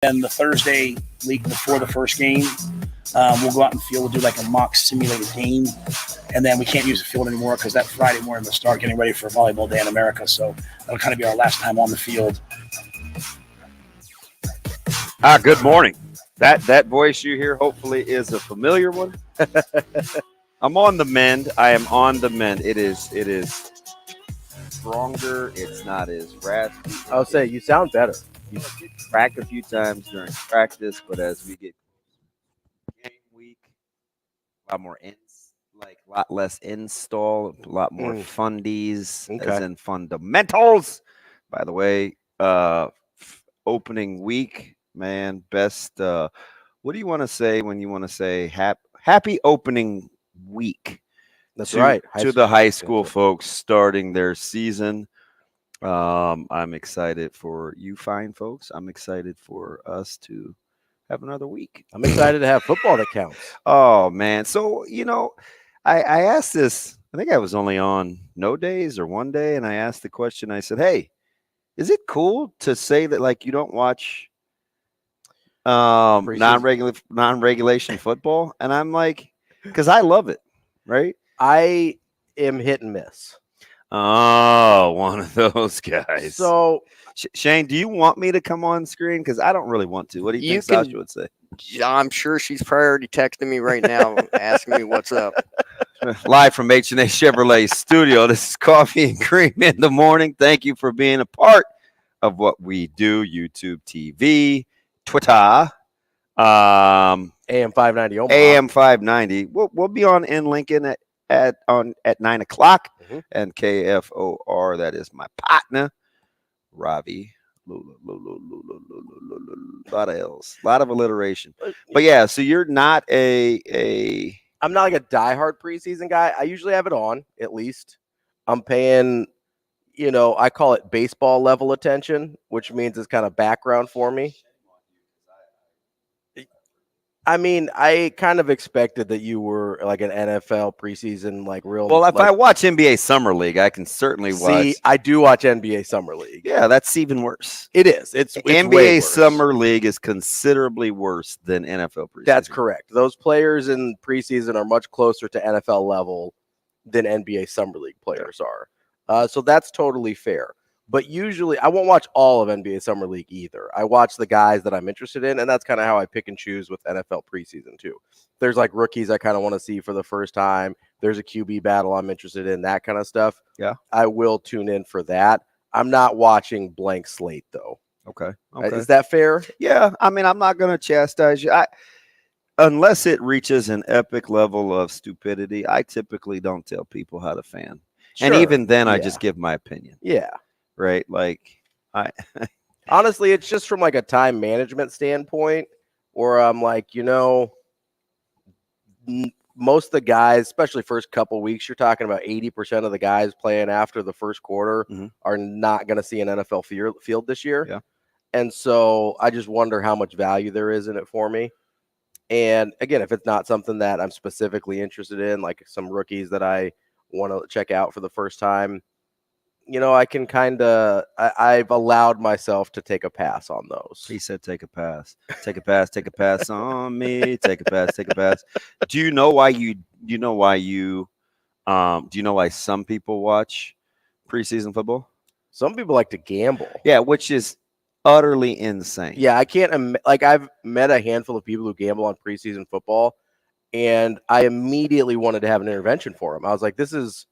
Then the Thursday week before the first game, we'll go out in the field. We'll do like a mock simulated game. And then we can't use the field anymore because that Friday morning we'll start getting ready for Volleyball Day in America. So that'll kind of be our last time on the field. Good morning. That voice you hear hopefully is a familiar one. I'm on the mend. I am on the mend. It is stronger. It's not as raspy. I'll say you sound better. You cracked a few times during practice, but as we get game week, a lot more a lot less install, a lot more fundies, as in fundamentals. By the way, opening week, man, best. What do you want to say when you want to say happy opening week? That's right. To the high school folks starting their season. I'm excited for you fine folks. I'm excited for us to have another week. I'm excited to have football that counts. Oh, man. So, I asked this, I think I was only on no days or one day, and I asked the question, I said, hey, is it cool to say that, like, you don't watch non-regulation football? And I'm like, because I love it, right? I am hit and miss. Oh, one of those guys. So, Shane, do you want me to come on screen? Because I don't really want to. What do you think Sasha would say? I'm sure she's priority texting me right now, asking me what's up. Live from H&A Chevrolet studio. This is Coffee and Cream in the morning. Thank you for being a part of what we do. YouTube TV, Twitter, AM 590 Omaha. AM 590. We'll be on in Lincoln at 9 o'clock, and KFOR. That is my partner, Ravi. Lulla. A lot of L's, a lot of alliteration. But yeah, so you're not I'm not like a diehard preseason guy. I usually have it on, at least. I'm paying, I call it baseball level attention, which means it's kind of background for me. I mean, I kind of expected that you were like an NFL preseason, like real. Well, if I watch NBA Summer League, I can certainly watch. See, I do watch NBA Summer League. Yeah, that's even worse. It is. It's NBA Summer League is considerably worse than NFL preseason. That's correct. Those players in preseason are much closer to NFL level than NBA Summer League players are. So that's totally fair. But usually, I won't watch all of NBA Summer League either. I watch the guys that I'm interested in, and that's kind of how I pick and choose with NFL preseason too. There's like rookies I kind of want to see for the first time. There's a QB battle I'm interested in, that kind of stuff. Yeah, I will tune in for that. I'm not watching blank slate though. Okay. Is that fair? Yeah. I mean, I'm not going to chastise you. Unless it reaches an epic level of stupidity, I typically don't tell people how to fan. Sure. And even then, I just give my opinion. Yeah. Right, like honestly, it's just from like a time management standpoint, where I'm like, most of the guys, especially first couple weeks, you're talking about 80% of the guys playing after the first quarter are not going to see an NFL field this year. Yeah, and so I just wonder how much value there is in it for me. And again, if it's not something that I'm specifically interested in, like some rookies that I want to check out for the first time. I can I've allowed myself to take a pass on those. He said, take a pass on me. Take a pass. Do you know why some people watch preseason football? Some people like to gamble. Yeah, which is utterly insane. Yeah, I can't, I've met a handful of people who gamble on preseason football, and I immediately wanted to have an intervention for them. I was like, this is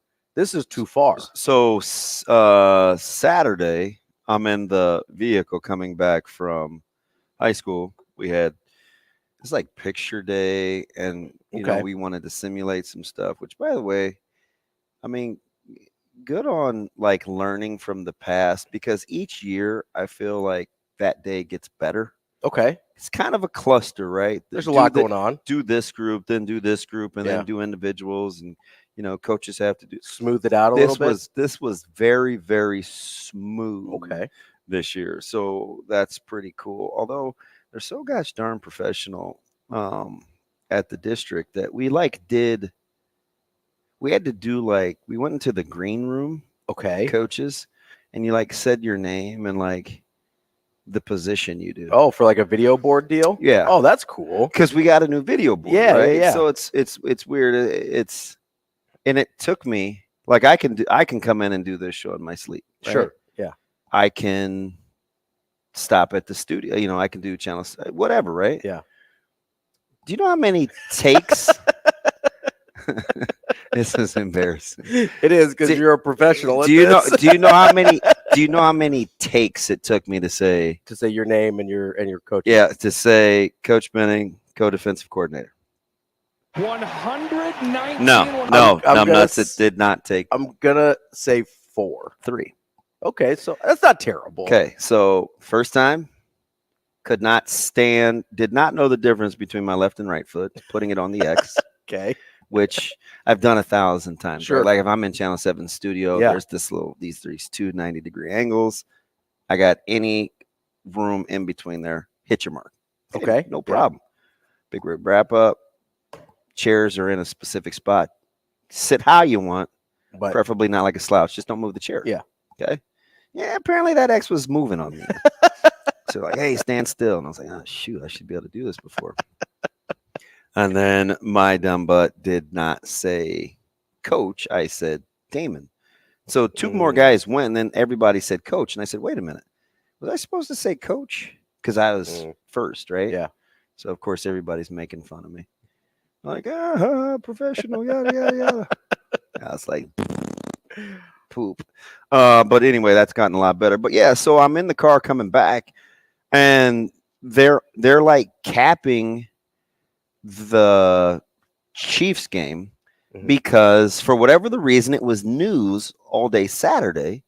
too far. So Saturday, I'm in the vehicle coming back from high school. It's like picture day, and we wanted to simulate some stuff. Which, by the way, I mean, good on like learning from the past, because each year I feel like that day gets better. Okay, it's kind of a cluster, right? There's a lot going on. Do this group, then do this group, and then do individuals, and coaches have to smooth it out a little bit. This was very, very smooth. Okay. This year, so that's pretty cool. Although they're so gosh darn professional at the district that we had to do we went into the green room. Okay. Coaches, and you said your name and the position you do. Oh, for like a video board deal? Yeah. Oh, that's cool. Because we got a new video board. Yeah, right? yeah. So it's weird. And it took me like I can come in and do this show in my sleep. Right? Sure. Yeah. I can stop at the studio. You know, I can do channels, whatever. Right. Yeah. Do you know how many takes? This is embarrassing. It is because you're a professional. Do you know how many? Do you know how many takes it took me to say your name and your coach? Yeah, to say Coach Benning, co-defensive coordinator. 119. No, I'm nuts. It did not take. I'm gonna say 4. 3. Okay, so that's not terrible. Okay, so first time, did not know the difference between my left and right foot, putting it on the X. Okay. Which I've done 1,000 times. Sure. Right? Like if I'm in Channel 7 studio, Yeah. there's these two 90-degree angles. I got any room in between there. Hit your mark. Okay. No problem. Big rib wrap up. Chairs are in a specific spot. Sit how you want, But preferably not like a slouch. Just don't move the chair. Yeah. Okay. Yeah, apparently that X was moving on me. So like, hey, stand still. And I was like, oh, shoot, I should be able to do this before. And then my dumb butt did not say coach. I said Damon. So 2 more guys went, and then everybody said coach. And I said, wait a minute. Was I supposed to say coach? Because I was first, right? Yeah. So, of course, everybody's making fun of me. Like, professional, yada, yada, yada. I was like, poop. But anyway, that's gotten a lot better. But, yeah, so I'm in the car coming back, and they're like capping the Chiefs game because for whatever the reason, it was news all day Saturday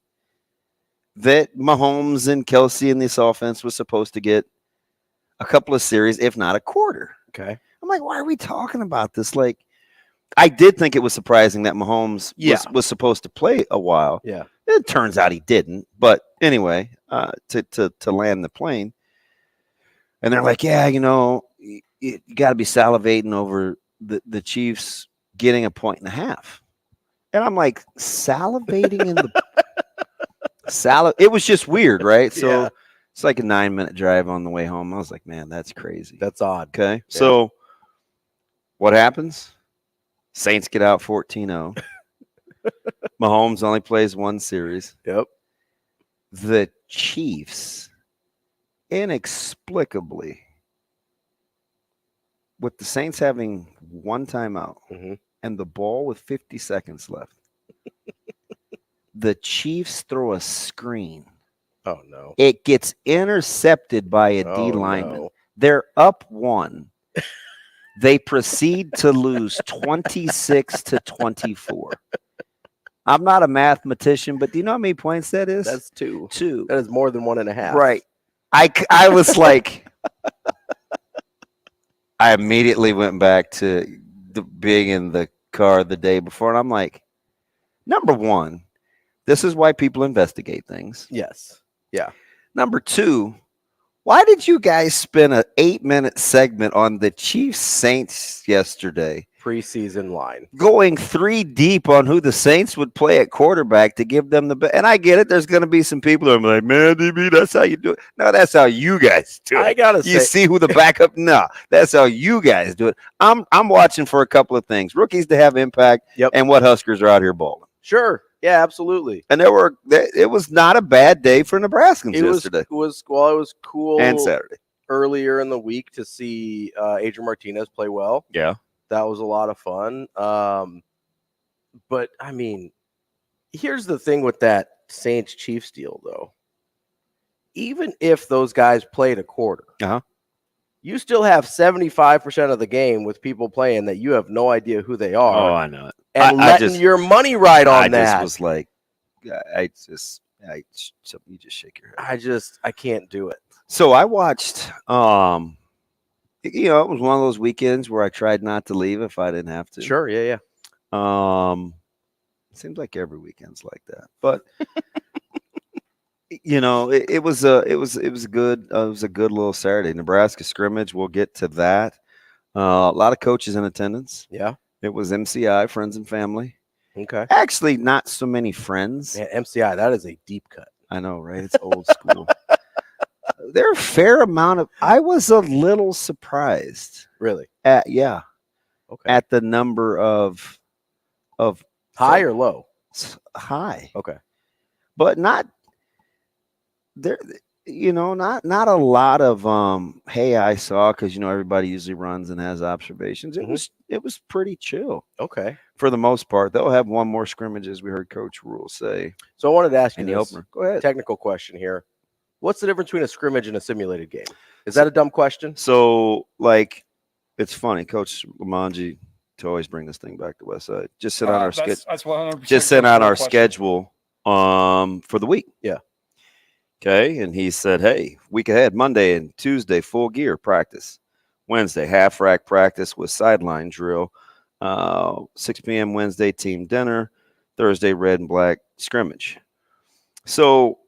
that Mahomes and Kelsey in this offense was supposed to get a couple of series, if not a quarter. okay. I'm like, why are we talking about this? Like, I did think it was surprising that Mahomes was supposed to play a while. Yeah. It turns out he didn't. But anyway, to land the plane. And they're like, yeah, you know, you got to be salivating over the Chiefs getting 1.5 points. And I'm like, salivating in the it was just weird, right? So it's like a 9-minute drive on the way home. I was like, man, that's crazy. That's odd. Okay. Yeah. So what happens? Saints get out 14-0. Mahomes only plays 1 series. Yep. The Chiefs inexplicably, with the Saints having 1 timeout and the ball with 50 seconds left, the Chiefs throw a screen. Oh, no. It gets intercepted by a D lineman. No. They're up 1. They proceed to lose 26-24. I'm not a mathematician, but do you know how many points that is? That's 2. 2. That is more than 1.5. Right. I was like, I immediately went back to being in the car the day before, and I'm like, number 1, this is why people investigate things. Yes. Yeah. Number 2, why did you guys spend an 8-minute segment on the Chiefs Saints yesterday? Preseason line. Going 3 deep on who the Saints would play at quarterback to give them the and I get it. There's going to be some people that are like, man, DB, that's how you do it. No, that's how you guys do it. I gotta you say, see who the backup. No, that's how you guys do it. I'm watching for a couple of things: rookies to have impact, and what Huskers are out here balling. Sure. Yeah, absolutely. And it was not a bad day for Nebraskans yesterday. It was cool and Saturday earlier in the week to see Adrian Martinez play well. Yeah. That was a lot of fun. But, I mean, here's the thing with that Saints-Chiefs deal, though. Even if those guys played a quarter, you still have 75% of the game with people playing that you have no idea who they are. Oh, I know it. And letting your money ride on that. I just was like, you just shake your head. I can't do it. So I watched, it was one of those weekends where I tried not to leave if I didn't have to. Sure, yeah. It seems like every weekend's like that, but it was a good little Saturday. Nebraska scrimmage. We'll get to that. A lot of coaches in attendance. Yeah, it was MCI, friends and family. Okay, actually, not so many friends. Yeah, MCI, that is a deep cut. I know, right? It's old school. There are a fair amount of. I was a little surprised. Really? At the number of high or low? High. Okay. But not there. Not a lot of hey, I saw, because everybody usually runs and has observations. It was pretty chill. Okay. For the most part. They'll have one more scrimmage, as we heard Coach Rule say. So I wanted to ask you the this opener. Go ahead. Technical question here. What's the difference between a scrimmage and a simulated game? Is that a dumb question? So, it's funny. Coach Lamanji to always bring this thing back to Westside. Just sit on our schedule. That's 100%. Just sit on our schedule for the week. Yeah. Okay. And he said, hey, week ahead, Monday and Tuesday, full gear practice. Wednesday, half rack practice with sideline drill. 6 p.m. Wednesday, team dinner. Thursday, red and black scrimmage. So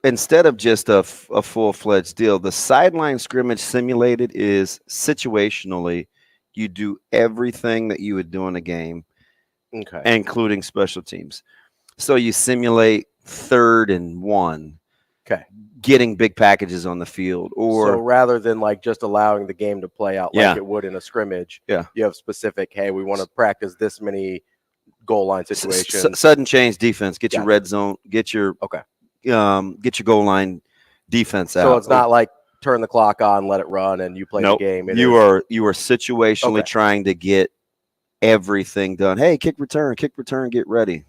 instead of just a full-fledged deal, the sideline scrimmage simulated is situationally, you do everything that you would do in a game, okay, including special teams. So you simulate 3rd and 1, okay, getting big packages on the field, or so rather than just allowing the game to play out like it would in a scrimmage, you have specific. Hey, we want to practice this many goal line situations. Sudden change defense. Get your red zone. Get your goal line defense out. So it's not like turn the clock on, let it run, and you play the game. You are situationally trying to get everything done. Hey, kick return, get ready.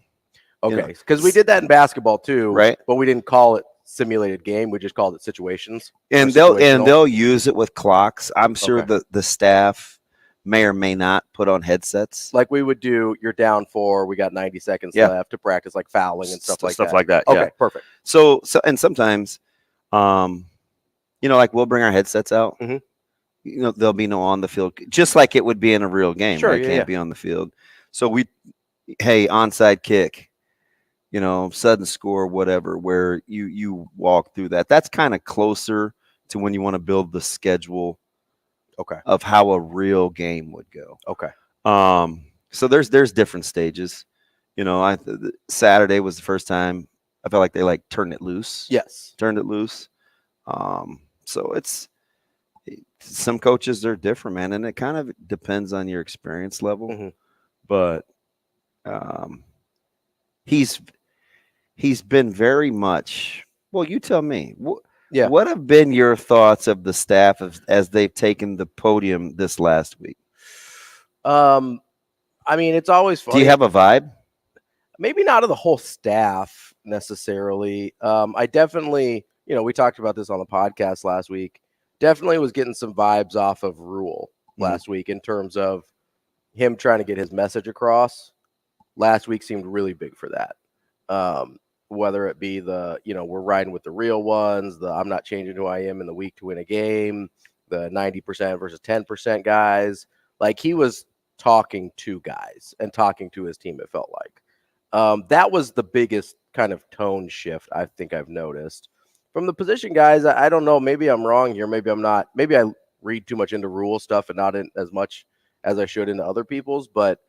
Okay, because we did that in basketball too, right? But we didn't call it simulated game. We just called it situations. And they'll use it with clocks. I'm sure the staff may or may not put on headsets. Like we would do, you're down 4, we got 90 seconds left to practice fouling and stuff like that. Okay, perfect. So and sometimes, we'll bring our headsets out. Mm-hmm. There'll be no on the field, just like it would be in a real game. Sure, right? Can't be on the field. So onside kick, sudden score, whatever, where you walk through that. That's kind of closer to when you want to build the schedule of how a real game would go. Okay. So there's different stages. Saturday was the first time I felt like they turned it loose. Yes. Turned it loose. So it's some coaches are different, man, and it kind of depends on your experience level. Mm-hmm. But he's been very much. Well, you tell me. What have been your thoughts of the staff as they've taken the podium this last week? It's always fun. Do you have a vibe? Maybe not of the whole staff necessarily. I definitely, we talked about this on the podcast last week. Definitely was getting some vibes off of Rule last week in terms of him trying to get his message across. Last week seemed really big for that. Whether it be we're riding with the real ones, I'm not changing who I am in the week to win a game, the 90% versus 10% guys. He was talking to guys and talking to his team, it felt like. That was the biggest kind of tone shift I think I've noticed. From the position guys, I don't know. Maybe I'm wrong here. Maybe I'm not. Maybe I read too much into Rule stuff and not as much as I should into other people's, but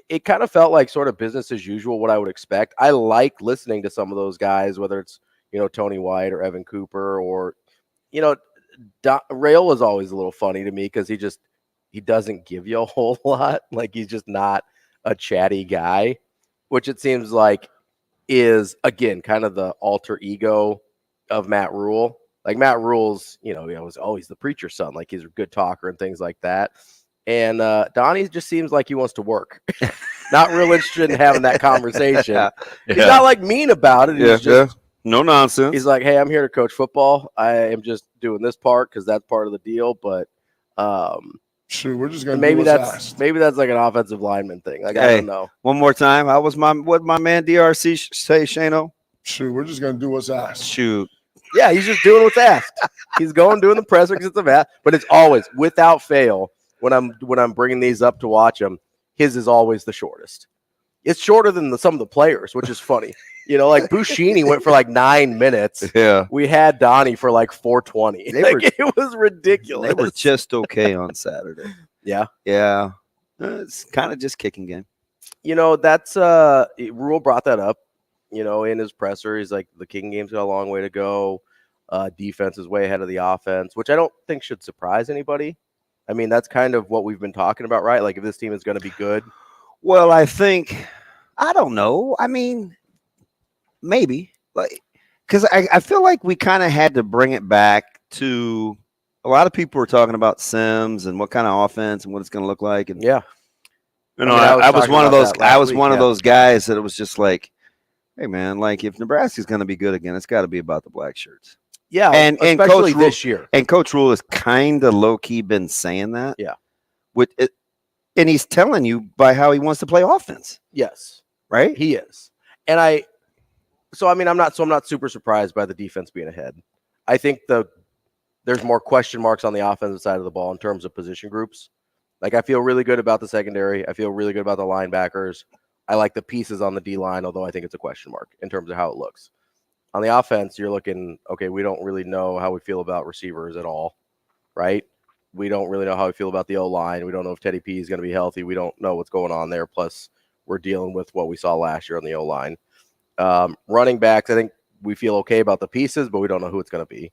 it kind of felt like sort of business as usual, what I would expect. I like listening to some of those guys, whether it's, Tony White or Evan Cooper or, Rail is always a little funny to me because he doesn't give you a whole lot. He's just not a chatty guy, which it seems like is, again, kind of the alter ego of Matt Rule. Matt Rule's, he was always the preacher's son. He's a good talker and things like that. And Donnie just seems like he wants to work. Not real interested in having that conversation. He's not mean about it. He's just no nonsense. He's like, hey, I'm here to coach football. I am just doing this part because that's part of the deal. But shoot, we're just gonna maybe that's an offensive lineman thing. I don't know. One more time. What my man DRC say, Shano? Shoot, we're just gonna do what's asked. Shoot. Yeah, he's just doing what's asked. He's doing the presser because it's a vat. But it's always without fail. When I'm bringing these up to watch them, his is always the shortest. It's shorter than some of the players, which is funny. Buschini went for 9 minutes. Yeah. We had Donnie for 4:20. It was ridiculous. They were just okay on Saturday. Yeah. Yeah. It's kind of just kicking game. That's Rule brought that up. in his presser, he's like, the kicking game's got a long way to go. Defense is way ahead of the offense, which I don't think should surprise anybody. I mean, that's kind of what we've been talking about, right? Like, if this team is going to be good. Well, I don't know. I mean, maybe. Because I feel like we kind of had to bring it back to a lot of people were talking about Sims and what kind of offense and what it's going to look like. And yeah. I was one of those. I was one of those guys that it was just like, hey man, like if Nebraska's going to be good again, it's got to be about the black shirts. Yeah, and especially Coach this year. And Coach Rule has kind of low key been saying that. Yeah, and he's telling you by how he wants to play offense. Yes, right. He is, and I'm not super surprised by the defense being ahead. I think there's more question marks on the offensive side of the ball in terms of position groups. Like, I feel really good about the secondary. I feel really good about the linebackers. I like the pieces on the D-line, although I think it's a question mark in terms of how it looks. On the offense, you're looking, okay, we don't really know how we feel about receivers at all, right? We don't really know how we feel about the O-line. We don't know if Teddy P is going to be healthy. We don't know what's going on there. Plus, we're dealing with what we saw last year on the O-line. Running backs, I think we feel okay about the pieces, but we don't know who it's going to be.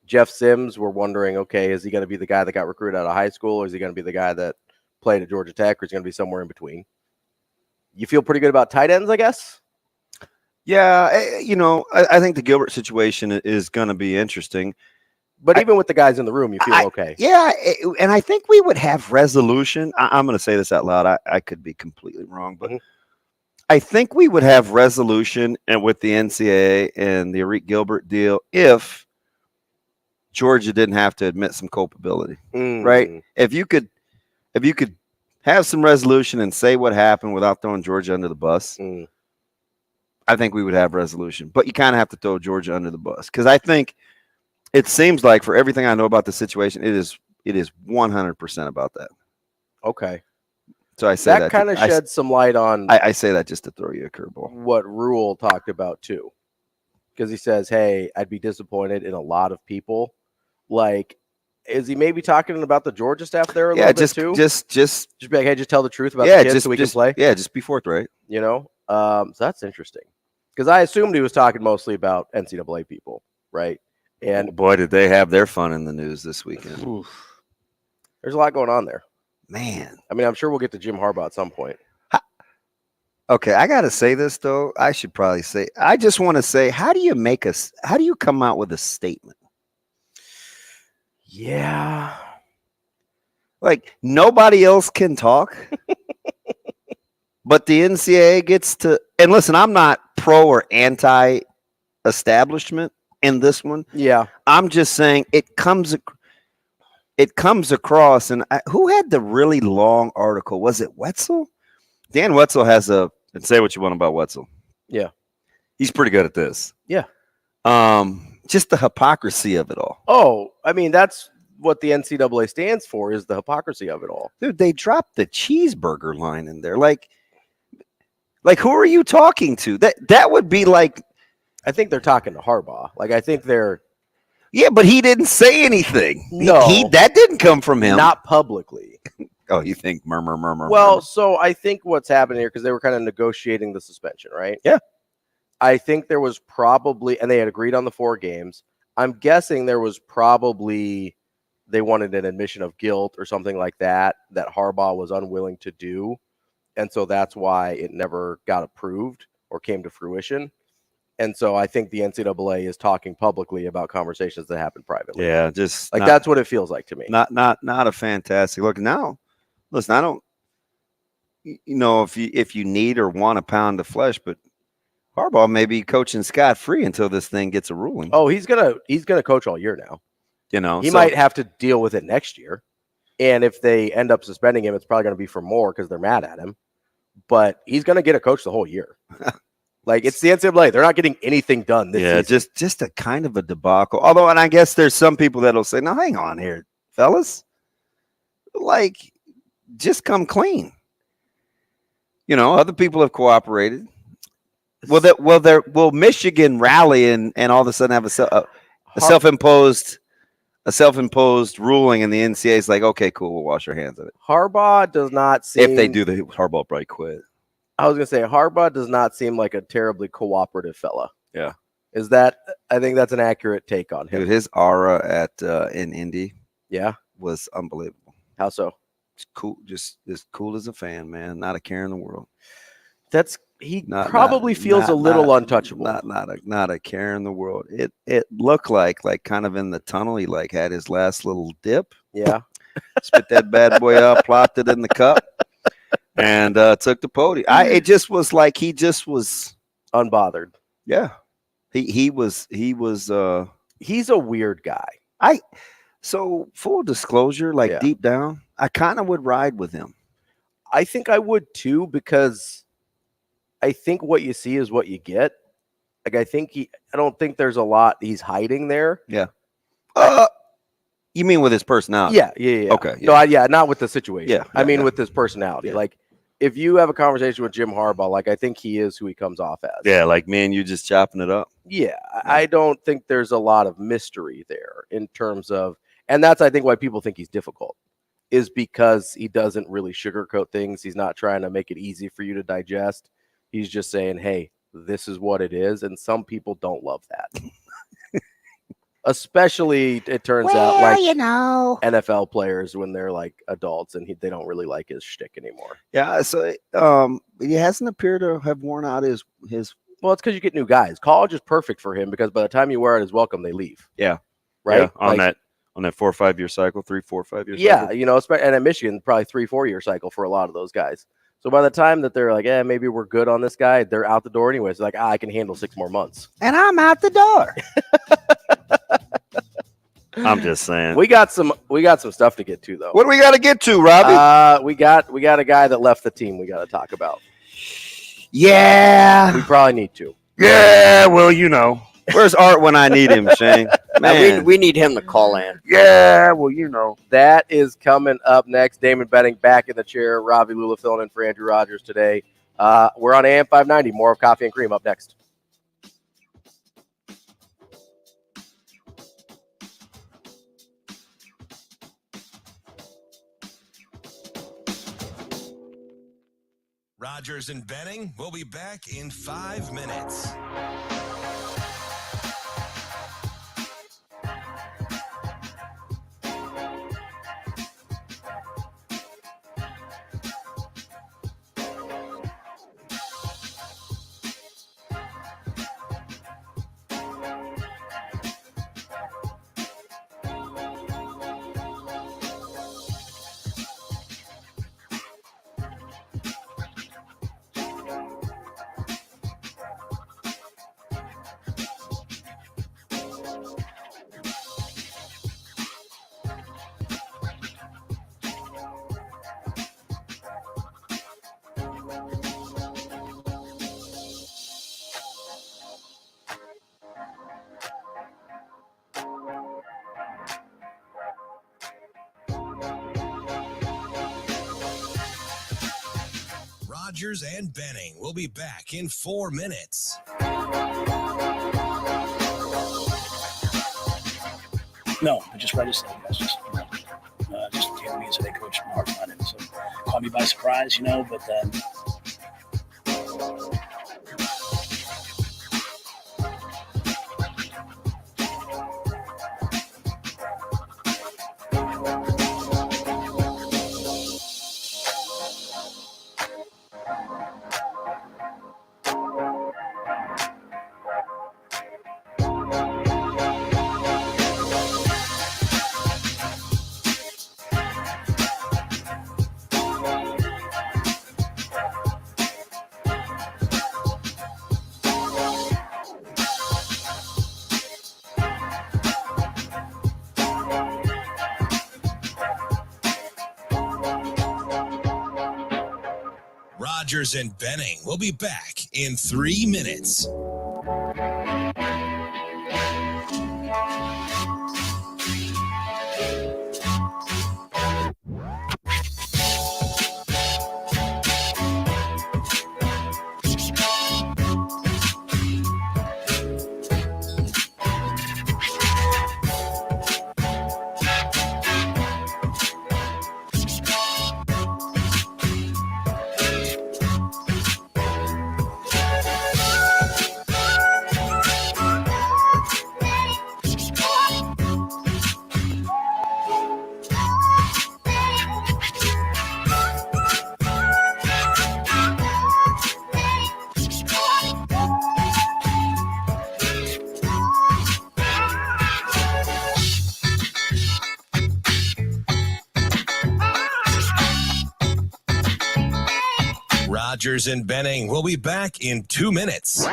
Jeff Sims, we're wondering, okay, is he going to be the guy that got recruited out of high school, or is he going to be the guy that played at Georgia Tech, or is he going to be somewhere in between? You feel pretty good about tight ends, I guess? Yeah, I think the Gilbert situation is going to be interesting. But even with the guys in the room, you feel okay. Yeah, and I think we would have resolution. I'm going to say this out loud. I could be completely wrong, but I think we would have resolution and with the NCAA and the Arik Gilbert deal if Georgia didn't have to admit some culpability, right? If you could have some resolution and say what happened without throwing Georgia under the bus, I think we would have resolution. But you kind of have to throw Georgia under the bus because I think it seems like for everything I know about the situation, it is 100% about that. Okay. So I say that kind of sheds some light on. I say that just to throw you a curveball. What Rule talked about too, because he says, "Hey, I'd be disappointed in a lot of people." Like, is he maybe talking about the Georgia staff there a little bit too? Just be like, hey, just tell the truth about the kids so we can play. Yeah, just be forthright. So that's interesting because I assumed he was talking mostly about NCAA people, right? And boy, did they have their fun in the news this weekend. There's a lot going on there. Man, I mean, I'm sure we'll get to Jim Harbaugh at some point. Okay, I got to say this though. I should probably say. I just want to say, how do you come out with a statement? Yeah, like nobody else can talk, but the NCAA gets to. And listen, I'm not pro or anti establishment in this one. Yeah, I'm just saying it comes across, and who had the really long article? Was it Wetzel? Dan Wetzel has and say what you want about Wetzel. Yeah. He's pretty good at this. Yeah. Just the hypocrisy of it all. Oh, I mean, that's what the NCAA stands for, is the hypocrisy of it all. Dude, they dropped the cheeseburger line in there. Like who are you talking to? That would be like. I think they're talking to Harbaugh. Like, I think they're. Yeah, but he didn't say anything. No, that didn't come from him. Not publicly. Oh, you think murmur? Well, so I think what's happening here, because they were kind of negotiating the suspension, right? Yeah. I think there was probably, and they had agreed on the 4 games. I'm guessing there was probably, they wanted an admission of guilt or something like that Harbaugh was unwilling to do. And so that's why it never got approved or came to fruition. And so I think the NCAA is talking publicly about conversations that happened privately. Yeah, just like that's what it feels like to me. Not a fantastic look. Now, listen, I don't, if you need or want a pound of flesh, but Harbaugh may be coaching scot-free until this thing gets a ruling. Oh, he's gonna coach all year now. He might have to deal with it next year, and if they end up suspending him, it's probably gonna be for more because they're mad at him. But he's gonna get a coach the whole year. Like, it's the NCAA. They're not getting anything done this season. just a kind of a debacle. Although, and I guess there's some people that'll say, no, hang on here, fellas. Like, just come clean. Other people have cooperated. Will Michigan rally and all of a sudden have a self-imposed ruling, and the NCAA is like, okay, cool, we'll wash our hands of it. Harbaugh does not seem. If they do, Harbaugh will probably quit. I was gonna say Harbaugh does not seem like a terribly cooperative fella. Yeah. Is that? I think that's an accurate take on him. Dude, his aura at in Indy Yeah. was unbelievable. How so? It's cool, just as cool as a fan, man. Not a care in the world. Probably feels a little untouchable. Not a care in the world. It looked like kind of in the tunnel. He like had his last little dip. Yeah. Spit that bad boy up, plopped it in the cup, and took the podium. It just was like he just was unbothered. Yeah. He was he's a weird guy. So full disclosure, like deep down, I kind of would ride with him. I think I would too, because I think what you see is what you get. Like I don't think there's a lot he's hiding there. Yeah. You mean with his personality? Yeah. Okay. Yeah. No, not with the situation. Yeah. I mean with his personality. Yeah. Like if you have a conversation with Jim Harbaugh, like I think he is who he comes off as. Yeah, like me and you just chopping it up. Yeah. I don't think there's a lot of mystery there in terms of, and that's I think why people think he's difficult, is because he doesn't really sugarcoat things. He's not trying to make it easy for you to digest. He's just saying, hey, this is what it is. And some people don't love that. Especially, it turns out, like NFL players when they're like adults and they don't really like his shtick anymore. Yeah, so he hasn't appeared to have worn out his. Well, it's because you get new guys. College is perfect for him because by the time you wear it as welcome, they leave. Yeah, right. Yeah, on that 4 or 5 year cycle, 3, 4, 5 year. Yeah, cycle. And at Michigan, probably 3-4 year cycle for a lot of those guys. So by the time that they're like, maybe we're good on this guy, they're out the door anyways. Like, I can handle 6 more months, and I'm out the door. I'm just saying. We got some stuff to get to though. What do we got to get to, Robbie? We got a guy that left the team we got to talk about. Yeah. We probably need to. Yeah, well, Where's Art when I need him, Shane? Man. We need him to call in. Yeah, well, That is coming up next. Damon Benning back in the chair. Ravi, Lulla filling in for Andrew Rogers today. We're on AM 590. More of Coffee and Cream up next. Rogers and Benning will be back in 5 minutes. Rogers and Benning will be back in 4 minutes. No, I just read his thing. That's just came to me as head coach from March on it. So caught me by surprise, but Rogers and Benning will be back in 3 minutes. Rogers and Benning will be back in 2 minutes.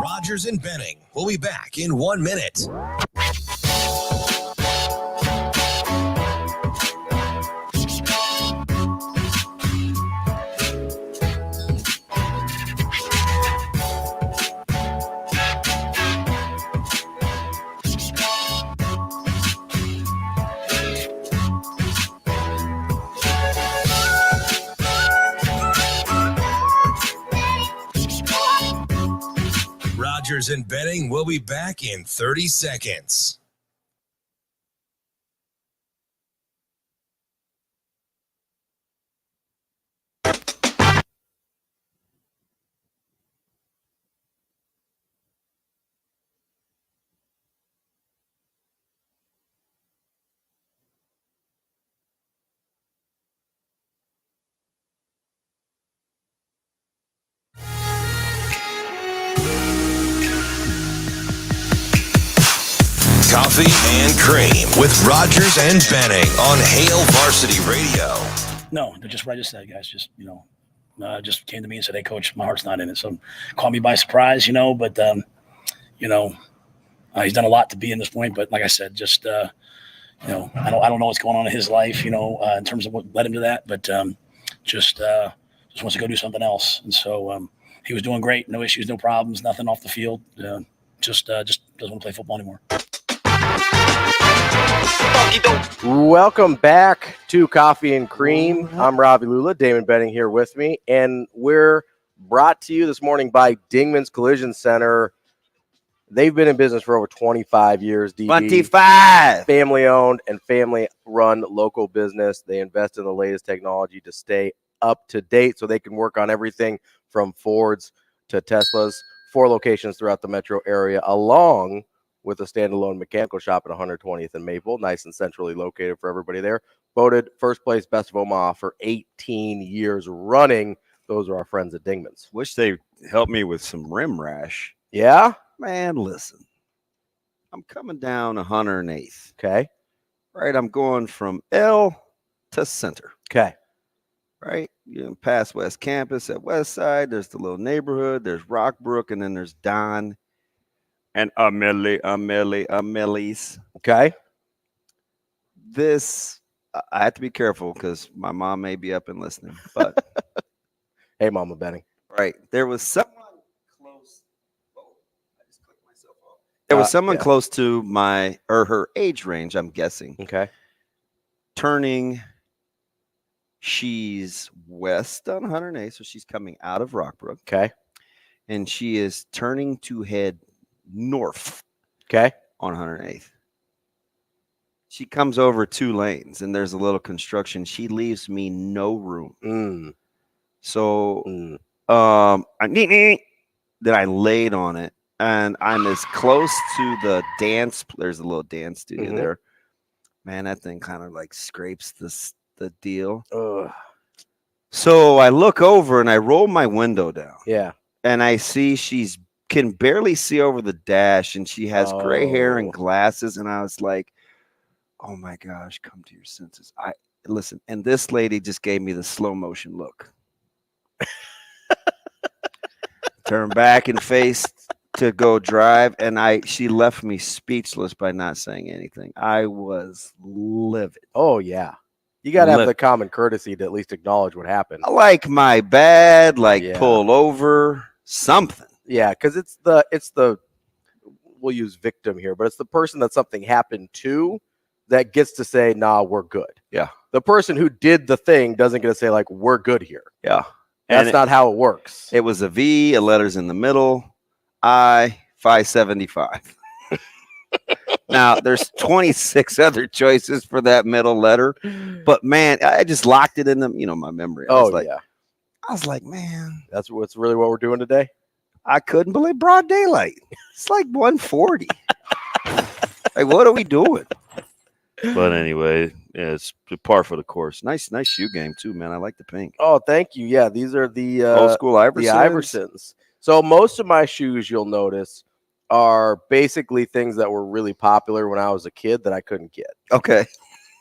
Rogers and Benning will be back in 1 minute. Rogers and Benning will be back in 30 seconds. Coffee and Cream with Rogers and Benning on Hail Varsity Radio. No, they're just what I just said, guys. Just, just came to me and said, "Hey, coach, my heart's not in it." So caught me by surprise, but, he's done a lot to be in this point. But like I said, just, I don't know what's going on in his life, in terms of what led him to that. But just wants to go do something else. And so he was doing great. No issues, no problems, nothing off the field. Just doesn't want to play football anymore. Welcome back to Coffee and Cream. I'm Ravi, Lulla, Damon Benning here with me, and we're brought to you this morning by Dingman's Collision Center. They've been in business for over 25 years. DB, 25! Family-owned and family-run local business. They invest in the latest technology to stay up to date so they can work on everything from Fords to Teslas. 4 locations throughout the metro area, along with a standalone mechanical shop at 120th and Maple, nice and centrally located for everybody there. Voted first place best of Omaha for 18 years running. Those are our friends at Dingman's. Wish they helped me with some rim rash. Yeah? Man, listen. I'm coming down 108th. Okay. Right, I'm going from L to center. Okay. Right? You pass West Campus at West Side. There's the little neighborhood. There's Rockbrook, and then there's Don. And Amelie's. Okay. This, I have to be careful because my mom may be up and listening. But hey, Mama Benning. Right. There was someone close. Oh, I just clicked myself off. There was someone close to her age range, I'm guessing. Okay. She's west on 108th, so she's coming out of Rockbrook. Okay. And she is turning to head north. Okay. On 108th. She comes over 2 lanes and there's a little construction. She leaves me no room. So then I laid on it and I'm as close to the dance. There's a little dance studio there. Man, that thing kind of like scrapes the deal. So I look over and I roll my window down. Yeah. And I see she's can barely see over the dash and she has gray hair and glasses. And I was like, oh my gosh, come to your senses. Listen. And this lady just gave me the slow motion look. Turned back and faced to go drive. And she left me speechless by not saying anything. I was livid. Oh yeah. You got to have the common courtesy to at least acknowledge what happened. Like my bad, pull over, something. Yeah, because it's the we'll use victim here, but it's the person that something happened to that gets to say, nah, we're good. Yeah. The person who did the thing doesn't get to say, like, we're good here. Yeah. That's not how it works. It was a V, a letter's in the middle, I, 575. Now, there's 26 other choices for that middle letter, but man, I just locked it in my memory. I was like, man, that's really what we're doing today. I couldn't believe broad daylight. It's like 1:40. Like, what are we doing? But anyway, yeah, it's par for the course. Nice shoe game too, man. I like the pink. Oh, thank you. Yeah, these are the old school Iversons. The Iversons. So most of my shoes, you'll notice, are basically things that were really popular when I was a kid that I couldn't get. Okay.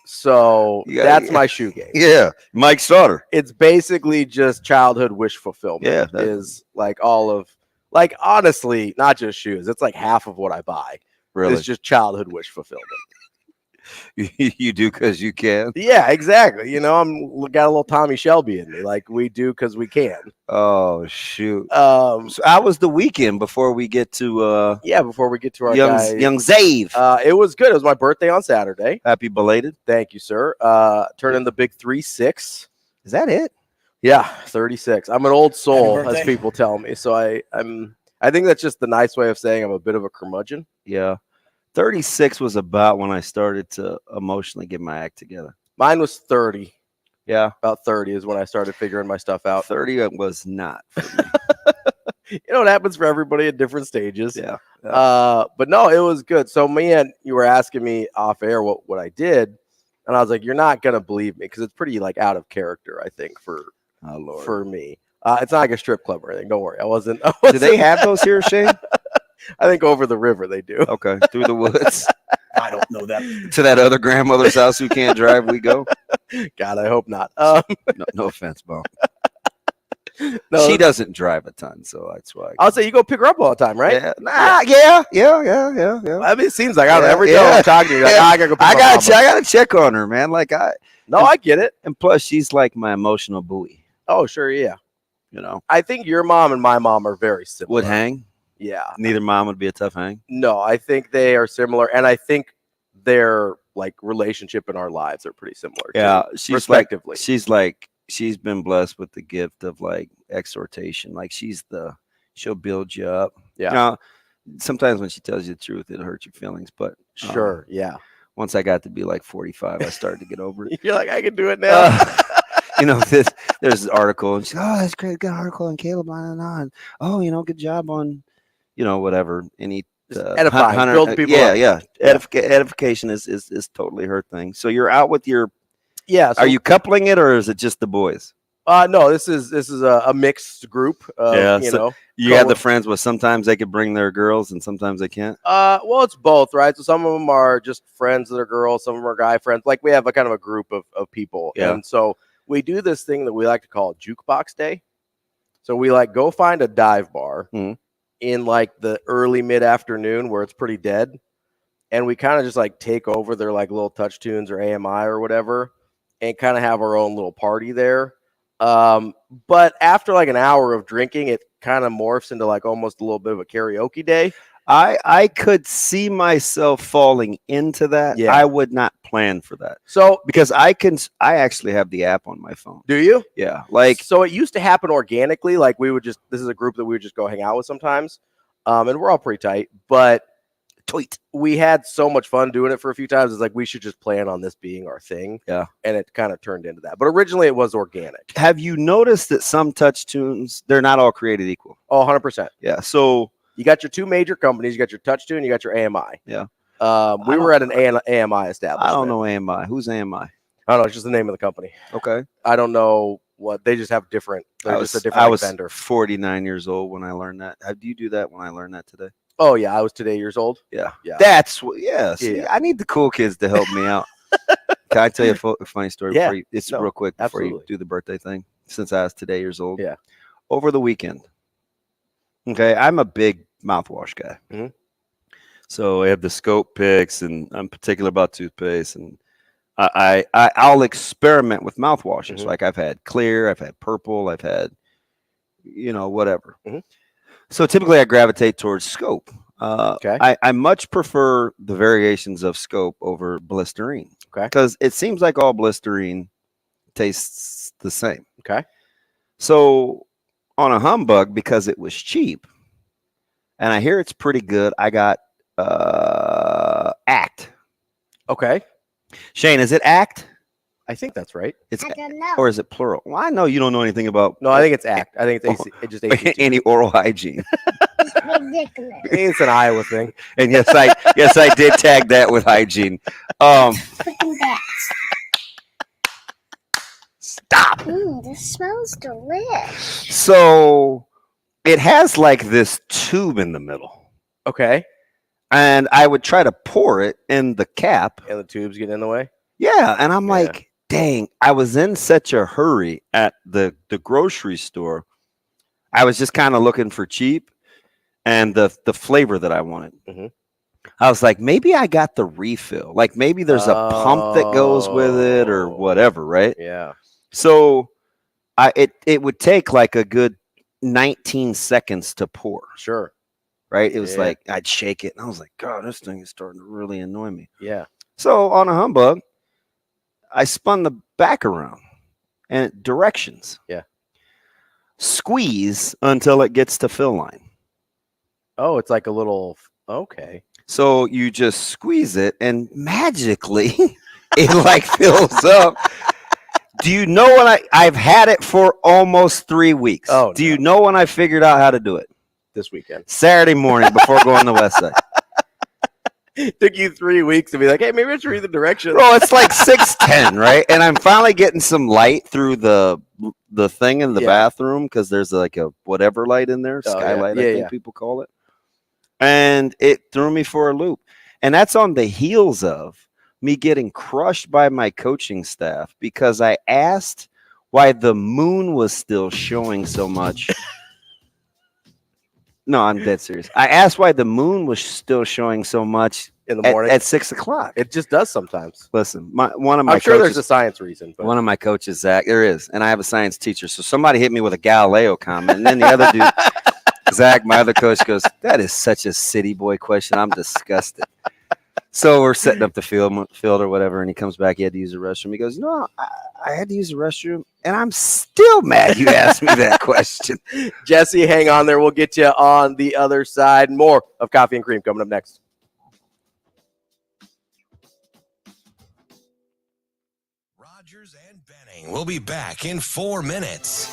So that's my shoe game. Yeah. Mike Sauter. It's basically just childhood wish fulfillment. Yeah. That is like honestly, not just shoes. It's like half of what I buy. Really? It's just childhood wish fulfillment. You do because you can. Yeah, exactly. I'm got a little Tommy Shelby in me. Like, we do because we can. Oh shoot. So I was the weekend before we get to before we get to our young Zave. It was good. It was my birthday on Saturday. Happy belated. Thank you, sir. Turning the big 36. Is that it? Yeah, 36. I'm an old soul, Happy as birthday. people tell me. So I think that's just the nice way of saying I'm a bit of a curmudgeon. Yeah. 36 was about when I started to emotionally get my act together. Mine was 30. Yeah. About 30 is when I started figuring my stuff out. 30 was not for me. It happens for everybody at different stages. Yeah. But no, it was good. So you were asking me off air what I did, and I was like, you're not gonna believe me because it's pretty like out of character, I think, for me. It's not like a strip club or anything. Don't worry. I wasn't. Do they have those here, Shane? I think over the river they do. Okay. Through the woods. I don't know that. To that other grandmother's house who can't drive, we go. God, I hope not. No offense, Bo. No, she doesn't drive a ton, so that's why. I'll say you go pick her up all the time, right? Yeah. Yeah. I mean, it seems like every day yeah. I'm talking to you, like, I gotta go pick her up. I gotta check on her, man. Like I get it. And plus, she's like my emotional buoy. Oh, sure, yeah. I think your mom and my mom are very similar. would hang. Yeah. Neither mom would be a tough hang. No, I think they are similar, and I think their like relationship in our lives are pretty similar. Yeah, too, respectively. She's been blessed with the gift of like exhortation. Like she'll build you up. Yeah. Sometimes when she tells you the truth, it'll hurt your feelings. But sure, yeah. Once I got to be like 45, I started to get over it. You're like, I can do it now. There's this article, and she's like, oh, that's great, good article on Caleb on. Oh, good job on, whatever. Any edifying, build people up. Yeah. Edification is totally her thing. So you're out with your. Yeah. So, are you coupling it, or is it just the boys? No, this is a mixed group. You have the friends where sometimes they could bring their girls and sometimes they can't. Well, it's both, right? So some of them are just friends that are girls, some of them are guy friends. Like we have a kind of a group of people, and so we do this thing that we like to call Jukebox Day. So we like go find a dive bar in like the early mid afternoon where it's pretty dead, and we kind of just like take over their like little touch tunes or AMI or whatever, and kind of have our own little party there. But after like an hour of drinking, it kind of morphs into like almost a little bit of a karaoke day. I could see myself falling into that. Yeah. I would not plan for that. So because I actually have the app on my phone. Do you? Yeah. Like, so it used to happen organically. Like this is a group that we would just go hang out with sometimes. And we're all pretty tight, but we had so much fun doing it for a few times. It's like, we should just plan on this being our thing. Yeah. And it kind of turned into that. But originally it was organic. Have you noticed that some touch tunes, they're not all created equal? Oh, 100%. Yeah. So you got your two major companies. You got your touch tune. You got your AMI. Yeah. We were at an AMI establishment. I don't know AMI. Who's AMI? I don't know. It's just the name of the company. Okay. I don't know what they just have different. They're just a different I was vendor. 49 years old when I learned that. Do you do that when I learned that today? Oh yeah, I was today years old. Yeah. Yeah. That's what. Yeah. See, Yeah. I need the cool kids to help me out. Can I tell you a funny story? Yeah. Real quick before you absolutely. do the birthday thing. Since I was today years old. Yeah. Over the weekend. Okay, I'm a big mouthwash guy. Mhm. So I have the scope picks, and I'm particular about toothpaste, and I'll experiment with mouthwashes. Mhm. Like I've had clear, I've had purple, I've had, whatever. Mhm. So typically I gravitate towards scope. Okay. I much prefer the variations of scope over blisterine. Okay. Because it seems like all blisterine tastes the same. Okay. So on a humbug, because it was cheap, and I hear it's pretty good, I got Act. Okay. Shane, is it Act? I think that's right. It's I don't know. or is it plural? Well, I know you don't know anything about No, I think it's ACT. I think it's AC, it just ACT. any oral hygiene. It's ridiculous. It's an Iowa thing. And yes, I did tag that with hygiene. Freaking bats. Stop. This smells delish. So it has like this tube in the middle, Okay. and I would try to pour it in the cap. And the tubes getting in the way. Yeah, and I'm Yeah. like, dang, I was in such a hurry at the grocery store. I was just kind of looking for cheap and the flavor that I wanted. Mhm. I was like, maybe I got the refill. Like maybe there's a pump that goes with it or whatever, right? Yeah. So it would take like a good 19 seconds to pour, Sure. right? It was Yeah. like I'd shake it and I was like, God, this thing is starting to really annoy me. Yeah. So on a humbug, I spun the back around and directions. Yeah. Squeeze until it gets to fill line. Oh, it's like a little. Okay. So you just squeeze it and magically it like fills up. Do you know when I've had it for almost 3 weeks? Oh, do you know when I figured out how to do it? This weekend. Saturday morning before going to West Side. Took you 3 weeks to be like, hey, maybe I should read the directions. Bro, it's like 6:10, right? And I'm finally getting some light through the thing in the Yeah. bathroom because there's like a whatever light in there, Oh, yeah. skylight, Yeah, I think yeah. people call it. And it threw me for a loop. And that's on the heels of me getting crushed by my coaching staff because I asked why the moon was still showing so much. No, I'm dead serious. I asked why the moon was still showing so much In the morning. at 6 o'clock. It just does sometimes. Listen, one of my I'm sure coaches, there's a science reason. But one of my coaches, Zach, there is, and I have a science teacher. So somebody hit me with a Galileo comment, and then the other dude, Zach, my other coach, goes, "That is such a city boy question. I'm disgusted." So we're setting up the field or whatever, and he comes back. He had to use the restroom. He goes, "No, I had to use the restroom, and I'm still mad you asked me that question." Jesse, hang on there. We'll get you on the other side. More of Coffee and Cream coming up next. Rogers and Benning. We'll be back in 4 minutes.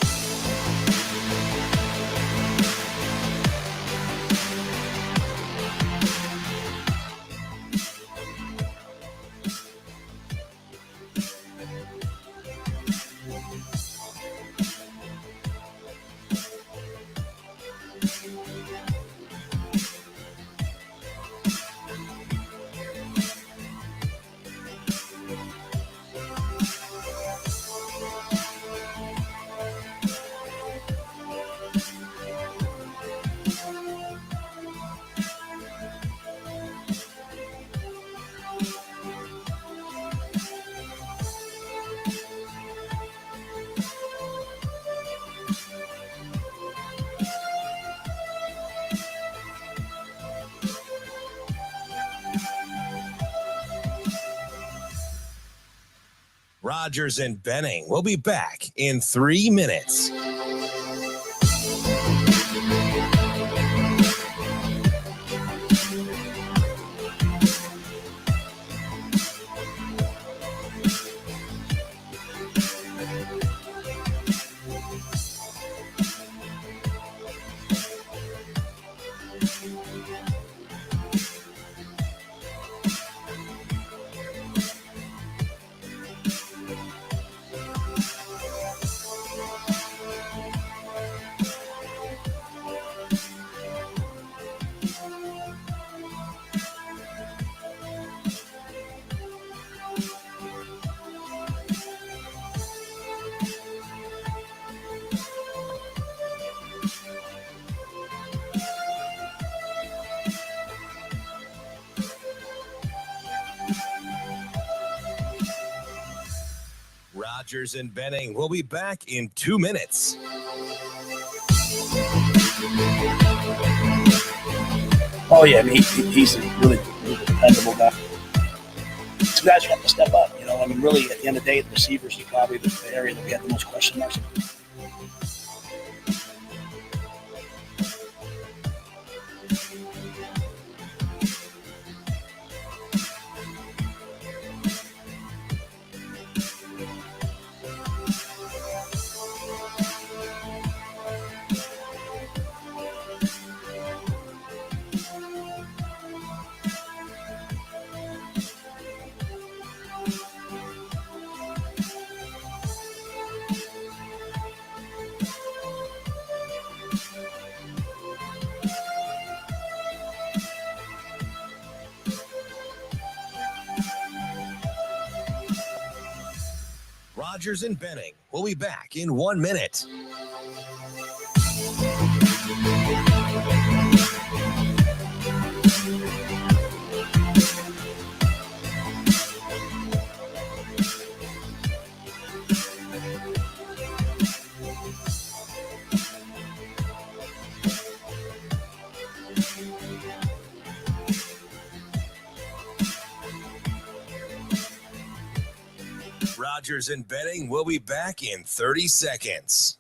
Rogers and Benning. We'll be back in 3 minutes. Rogers and Benning. We'll be back in 2 minutes. Oh yeah, I mean he's a really dependable guy. Some guys have to step up. I mean, really, at the end of the day, the receivers is probably the area that we have the most question marks. Rogers and Benning. We'll be back in 1 minute. Rogers and Benning will be back in 30 seconds.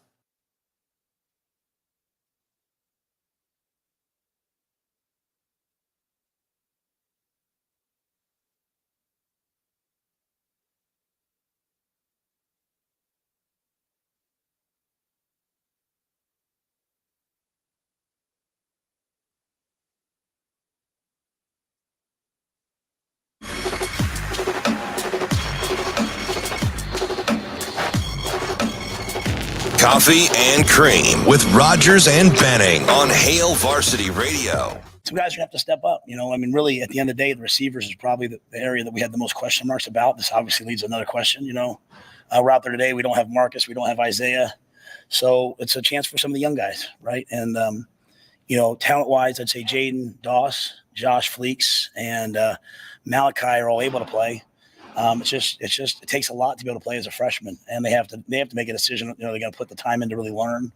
Coffee and Cream with Rogers and Benning on Hail Varsity Radio. Some guys are going to have to step up. I mean, really, at the end of the day, the receivers is probably the area that we had the most question marks about. This obviously leads to another question. We're out there today. We don't have Marcus. We don't have Isaiah. So it's a chance for some of the young guys, right? And, talent-wise, I'd say Jaden Doss, Josh Fleeks, and Malachi are all able to play. It takes a lot to be able to play as a freshman, and they have to make a decision. They're going to put the time in to really learn.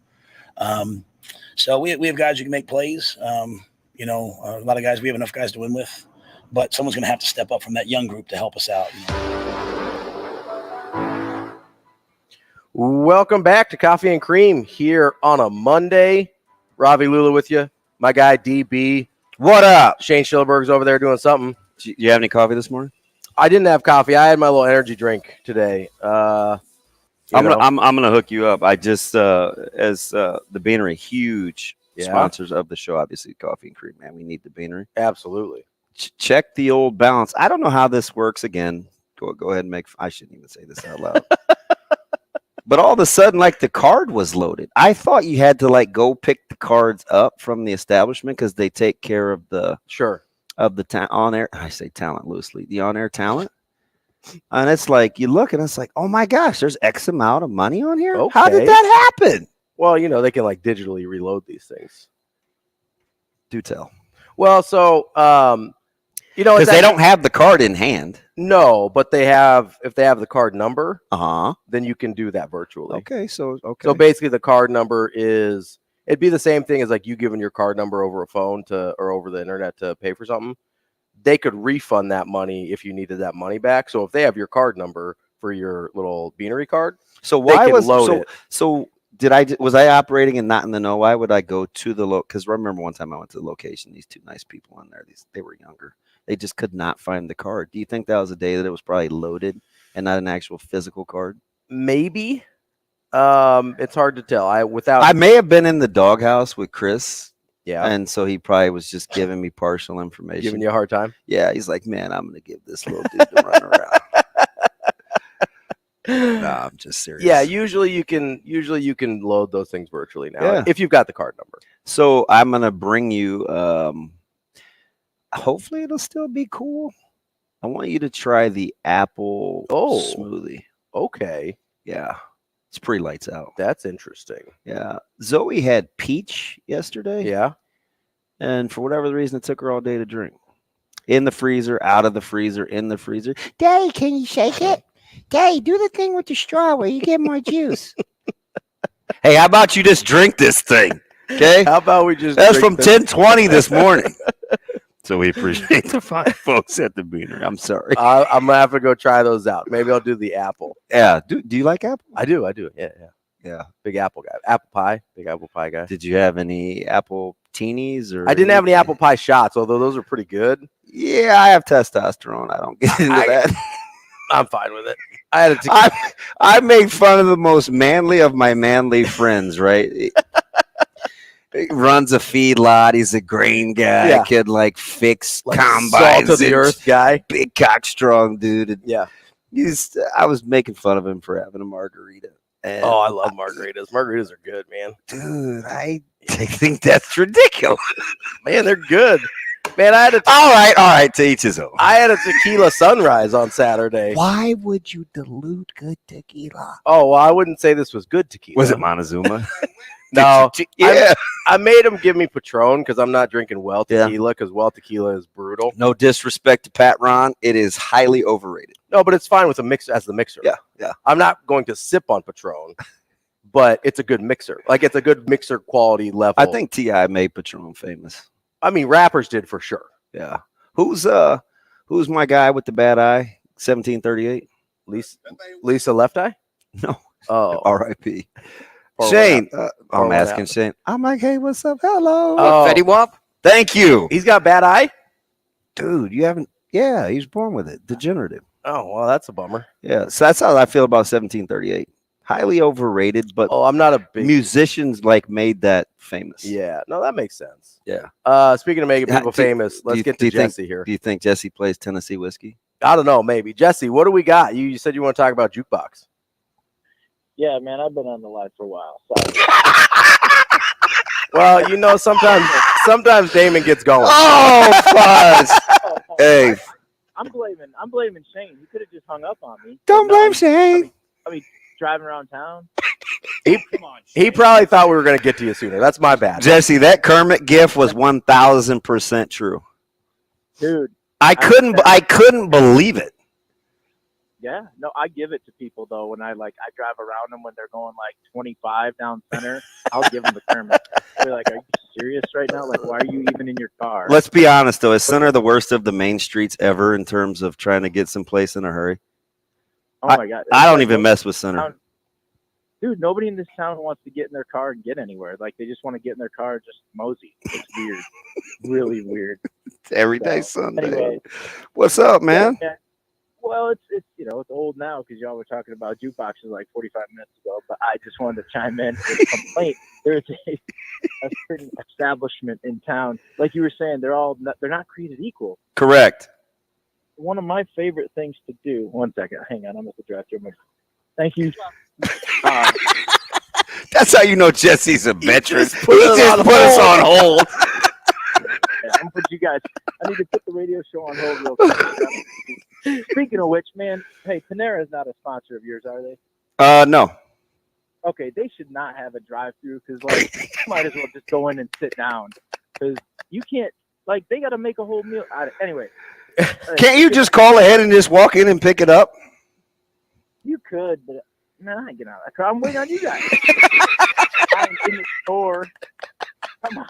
So we have guys who can make plays. A lot of guys, we have enough guys to win with, but someone's going to have to step up from that young group to help us out. Welcome back to Coffee and Cream here on a Monday. Ravi, Lulla with you. My guy, DB. What up? Shane Schillerberg's over there doing something. Do you have any coffee this morning? I didn't have coffee. I had my little energy drink today. I'm gonna hook you up. I just as the Beanery, huge sponsors of the show. Obviously, Coffee and Cream, man. We need the Beanery. Absolutely. Check the old balance. I don't know how this works. Again, go ahead and make. I shouldn't even say this out loud. But all of a sudden, the card was loaded. I thought you had to go pick the cards up from the establishment because they take care of the of the on-air, I say talent loosely, the on-air talent. And it's you look and it's oh my gosh, there's X amount of money on here. Okay. How did that happen? Well, they can digitally reload these things. Do tell. Well, so, because they don't have the card in hand. No, but if they have the card number, then you can do that virtually. Okay. So basically the card number it'd be the same thing as you giving your card number over a phone or over the internet to pay for something. They could refund that money if you needed that money back. So if they have your card number for your little Beanery card, so why was was I operating and not in the know? Why would I go to the because remember one time I went to the location, these two nice people on there, they were younger. They just could not find the card. Do you think that was a day that it was probably loaded and not an actual physical card? Maybe. It's hard to tell. I may have been in the doghouse with Chris. Yeah. And so he probably was just giving me partial information. Giving you a hard time? Yeah. He's like, man, I'm going to give this little dude to run around. Nah, I'm just serious. Yeah. Usually you can load those things virtually now if you've got the card number. So I'm going to bring you, hopefully it'll still be cool. I want you to try the apple smoothie. Okay. Yeah. It's pretty lights out. That's interesting. Yeah. Zoe had peach yesterday. Yeah. And for whatever the reason, it took her all day to drink. In the freezer, out of the freezer, in the freezer. Daddy, can you shake it? Daddy, do the thing with the straw where you get more juice. Hey, how about you just drink this thing? Okay. How about we just That's from 10:20 this morning. So we appreciate the fine folks at the Beaner. I'm sorry. I'm gonna have to go try those out. Maybe I'll do the apple. Yeah. Do you like apple? I do. Yeah. Yeah. Big apple guy. Apple pie. Big apple pie guy. Did you have any apple teenies or? I didn't have any apple pie shots, although those are pretty good. Yeah, I have testosterone. I don't get into that. I'm fine with it. I had a I make fun of the most manly of my manly friends, right? He runs a feedlot. He's a grain guy. Yeah. Could like fix like combines. salt of the earth guy. Big cock strong dude. And Yeah. I was making fun of him for having a margarita. And Oh, I love margaritas. Margaritas are good, man. dude, I think that's ridiculous. Man, they're good. Man, All right. To each his own. I had a tequila sunrise on Saturday. Why would you dilute good tequila? Oh, well, I wouldn't say this was good tequila. Was it Montezuma? No. Yeah. I made him give me Patron because I'm not drinking well Yeah. tequila because well tequila is brutal. No disrespect to Pat Ron. It is highly overrated. No, but it's fine with a mixer as the mixer. Yeah. I'm not going to sip on Patron, but it's a good mixer. Like it's a good mixer quality level. I think T.I. made Patron famous. I mean, rappers did for sure. Yeah. Who's my guy with the bad eye? 1738? Lisa Left Eye? No. Oh. R.I.P. Or Shane. what I'm what asking happened? Shane. I'm like, hey, what's up? Hello. Oh. Fetty Wap? Thank you. He's got bad eye? Dude, you haven't. Yeah, he's born with it. Degenerative. Oh, well, that's a bummer. Yeah. So that's how I feel about 1738. Highly overrated, but Oh, I'm not a big musicians like made that famous. Yeah, no, that makes sense. Yeah. Speaking of making Yeah, people do- famous, let's get to Jesse here. Do you think Jesse plays Tennessee whiskey? I don't know, maybe. Jesse, what do we got? You said you want to talk about jukebox. Yeah, man, I've been on the line for a while. So. Well, you know, sometimes Damon gets going. Oh, fuzz. Hey, I'm blaming Shane. He could have just hung up on me. don't No, blame Shane. driving around town. Come on, he probably thought we were going to get to you sooner. That's my bad. Jesse, that Kermit gif was 1,000% true. Dude. I couldn't believe it. Yeah, no, I give it to people though when I drive around them when they're going like 25 down center. I'll give them the Kermit. They're like, "Are you serious right now? Like, why are you even in your car?" Let's be honest though, is Center the worst of the main streets ever in terms of trying to get someplace in a hurry? Oh my god, I don't even mess with Center. Dude, nobody in this town wants to get in their car and get anywhere. Like, they just want to get in their car and just mosey. It's weird, really weird. Every day So, Sunday. anyway. What's up, man? Yeah. Well, it's it's old now because y'all were talking about jukeboxes like 45 minutes ago. But I just wanted to chime in with a complaint. There's a certain establishment in town, like you were saying, they're not created equal. Correct. One of my favorite things to do. One second, hang on, I'm at the drive-thru. Thank you. That's how you know Jesse's a veteran. He just put us on hold. I'm gonna put you guys. I need to put the radio show on hold real quick. Speaking of which, man, hey, Panera is not a sponsor of yours, are they? No. Okay, they should not have a drive-through because, like, you might as well just go in and sit down because you can't. Like, they got to make a whole meal. Anyway, Can't you just call ahead and just walk in and pick it up? you could, but man, I ain't getting out of that car. I'm waiting on you guys. I'm in the store. Come on.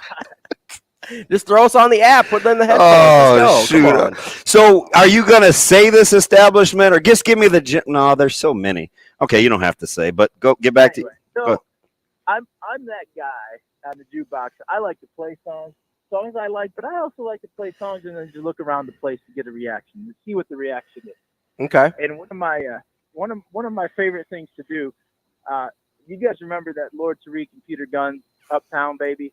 Just throw us on the app. Put it in the headphones. Oh, Let's go. Come shoot. on. So are you going to say this establishment or just give me the no, there's so many. Okay, you don't have to say, but get back Anyway, to so go. I'm that guy on the jukebox. I like to play songs I like, but I also like to play songs and then just look around the place to get a reaction and see what the reaction is. Okay. And one of my favorite things to do. You guys remember that Lord Tariq and Peter Gunn's Uptown Baby?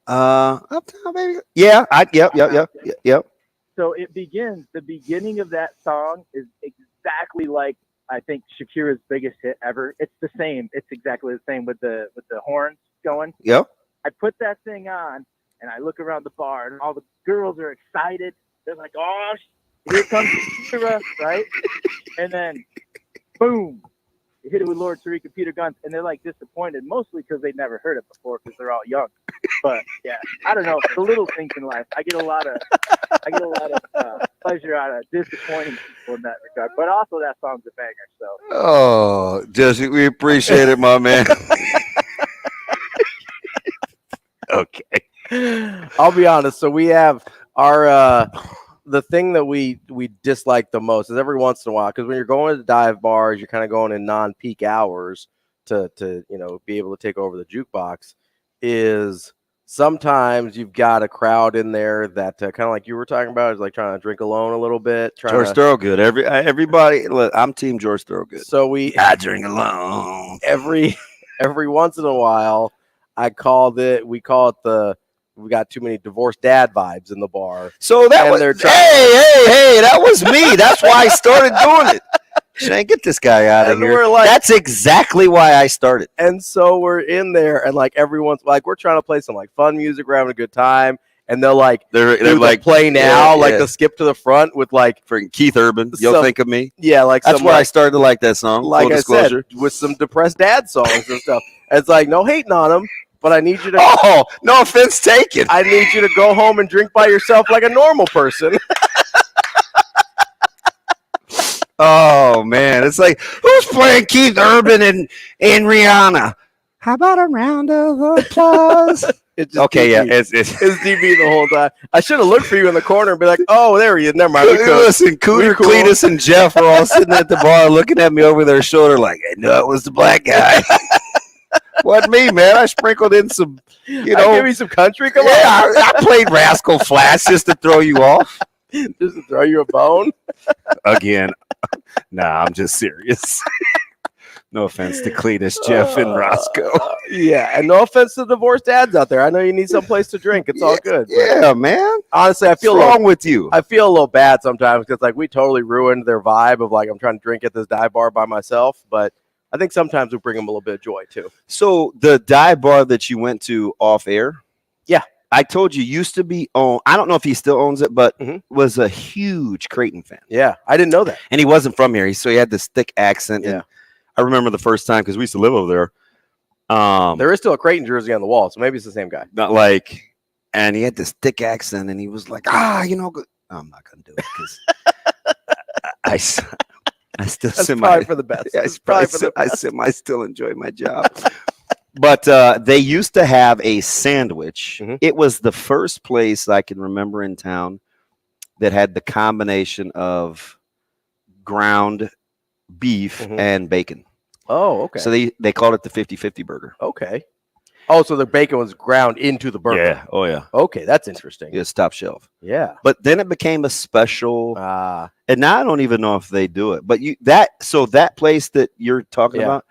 Uptown baby. Yeah, yep. So the beginning of that song is exactly like I think Shakira's biggest hit ever. It's the same. It's exactly the same with the horns going. Yep. I put that thing on and I look around the bar and all the girls are excited. They're like, "Oh, here comes Shakira," right? And then, boom, you hit it with Lord Tariq and Peter Gunn, and they're like disappointed, mostly because they'd never heard it before because they're all young. But yeah, I don't know. The little things in life, I get a lot of pleasure out of disappointing people in that regard. But also, that song's a banger. So. Oh, Jesse, we appreciate it, my man. Okay. I'll be honest. So we have Our the thing that we dislike the most is every once in a while, because when you're going to dive bars, you're kind of going in non-peak hours to be able to take over the jukebox. Is sometimes you've got a crowd in there that kind of like you were talking about is like trying to drink alone a little bit. George Thorogood. Everybody, look, I'm Team George Thorogood. So I drink alone. Every once in a while, we call it we got too many divorced dad vibes in the bar. So that was, hey, that was me. That's why I started doing it. Shane, get this guy out of here. That's exactly why I started. And so we're in there, and like everyone's like, we're trying to play some like fun music, we're having a good time, and they're like play now, like the skip to the front with like freaking Keith Urban. You'll think of me. Yeah, like that's why I started to like that song. Like Full disclosure. I said, with some depressed dad songs and stuff. And it's like no hating on them, but I need you to. Oh, no offense taken. I need you to go home and drink by yourself like a normal person. Oh man, it's like who's playing Keith Urban and Rihanna? How about a round of applause? Okay, DB. It's DB the whole time. I should have looked for you in the corner and be like, "Oh, there he is." Never mind. Listen, Cooter, Cletus, and Jeff are all sitting at the bar, looking at me over their shoulder, like, "I knew it was the black guy." Wasn't me, man. I sprinkled in some, give me some country. Come on. I played Rascal Flatts just to throw you off. Just to throw you a bone? Again. Nah, I'm just serious. No offense to Cletus, Jeff, and Roscoe. Yeah, and no offense to divorced dads out there. I know you need some place to drink. It's all good. Yeah, man. Honestly, I feel wrong with you. I feel a little bad sometimes because like we totally ruined their vibe of like I'm trying to drink at this dive bar by myself. But I think sometimes we bring them a little bit of joy too. So the dive bar that you went to off air, yeah, I told you used to be owned. I don't know if he still owns it, but was a huge Creighton fan. Yeah, I didn't know that. And he wasn't from here, so he had this thick accent. Yeah, and I remember the first time because we used to live over there. There is still a Creighton jersey on the wall, so maybe it's the same guy. Not like, and he had this thick accent, and he was like, I'm not gonna do it because I still probably for the best. Yeah, I still enjoy my job. But they used to have a sandwich. It was the first place I can remember in town that had the combination of ground beef and bacon. Oh, okay. So they called it the 50-50 burger. Okay. Oh, so the bacon was ground into the burger. Yeah. Oh, yeah. Okay, that's interesting. It's top shelf. Yeah. But then it became a special. And now I don't even know if they do it. But that place that you're talking about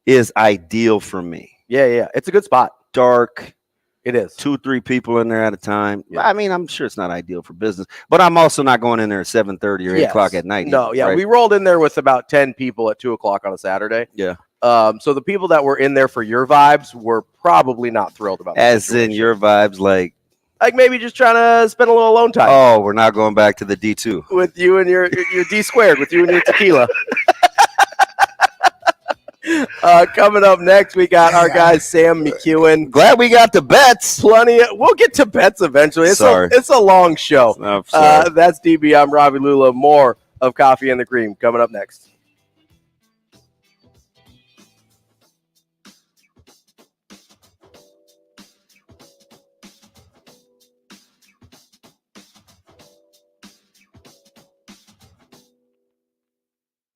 is ideal for me. Yeah. It's a good spot. Dark. It is. 2-3 people in there at a time. Yeah. I mean, I'm sure it's not ideal for business, but I'm also not going in there at 7:30 or 8 o'clock at night. No, right? We rolled in there with about 10 people at 2 o'clock on a Saturday. Yeah. So the people that were in there for your vibes were probably not thrilled about that. As in your vibes, like maybe just trying to spend a little alone time. Oh, we're not going back to the D2 with you and your D squared, with you and your tequila. Coming up next, we got our guy Sam McKewon. Glad we got the bets. We'll get to bets eventually. It's a long show. That's DB. I'm Ravi Lulla. More of Coffee and the Cream coming up next.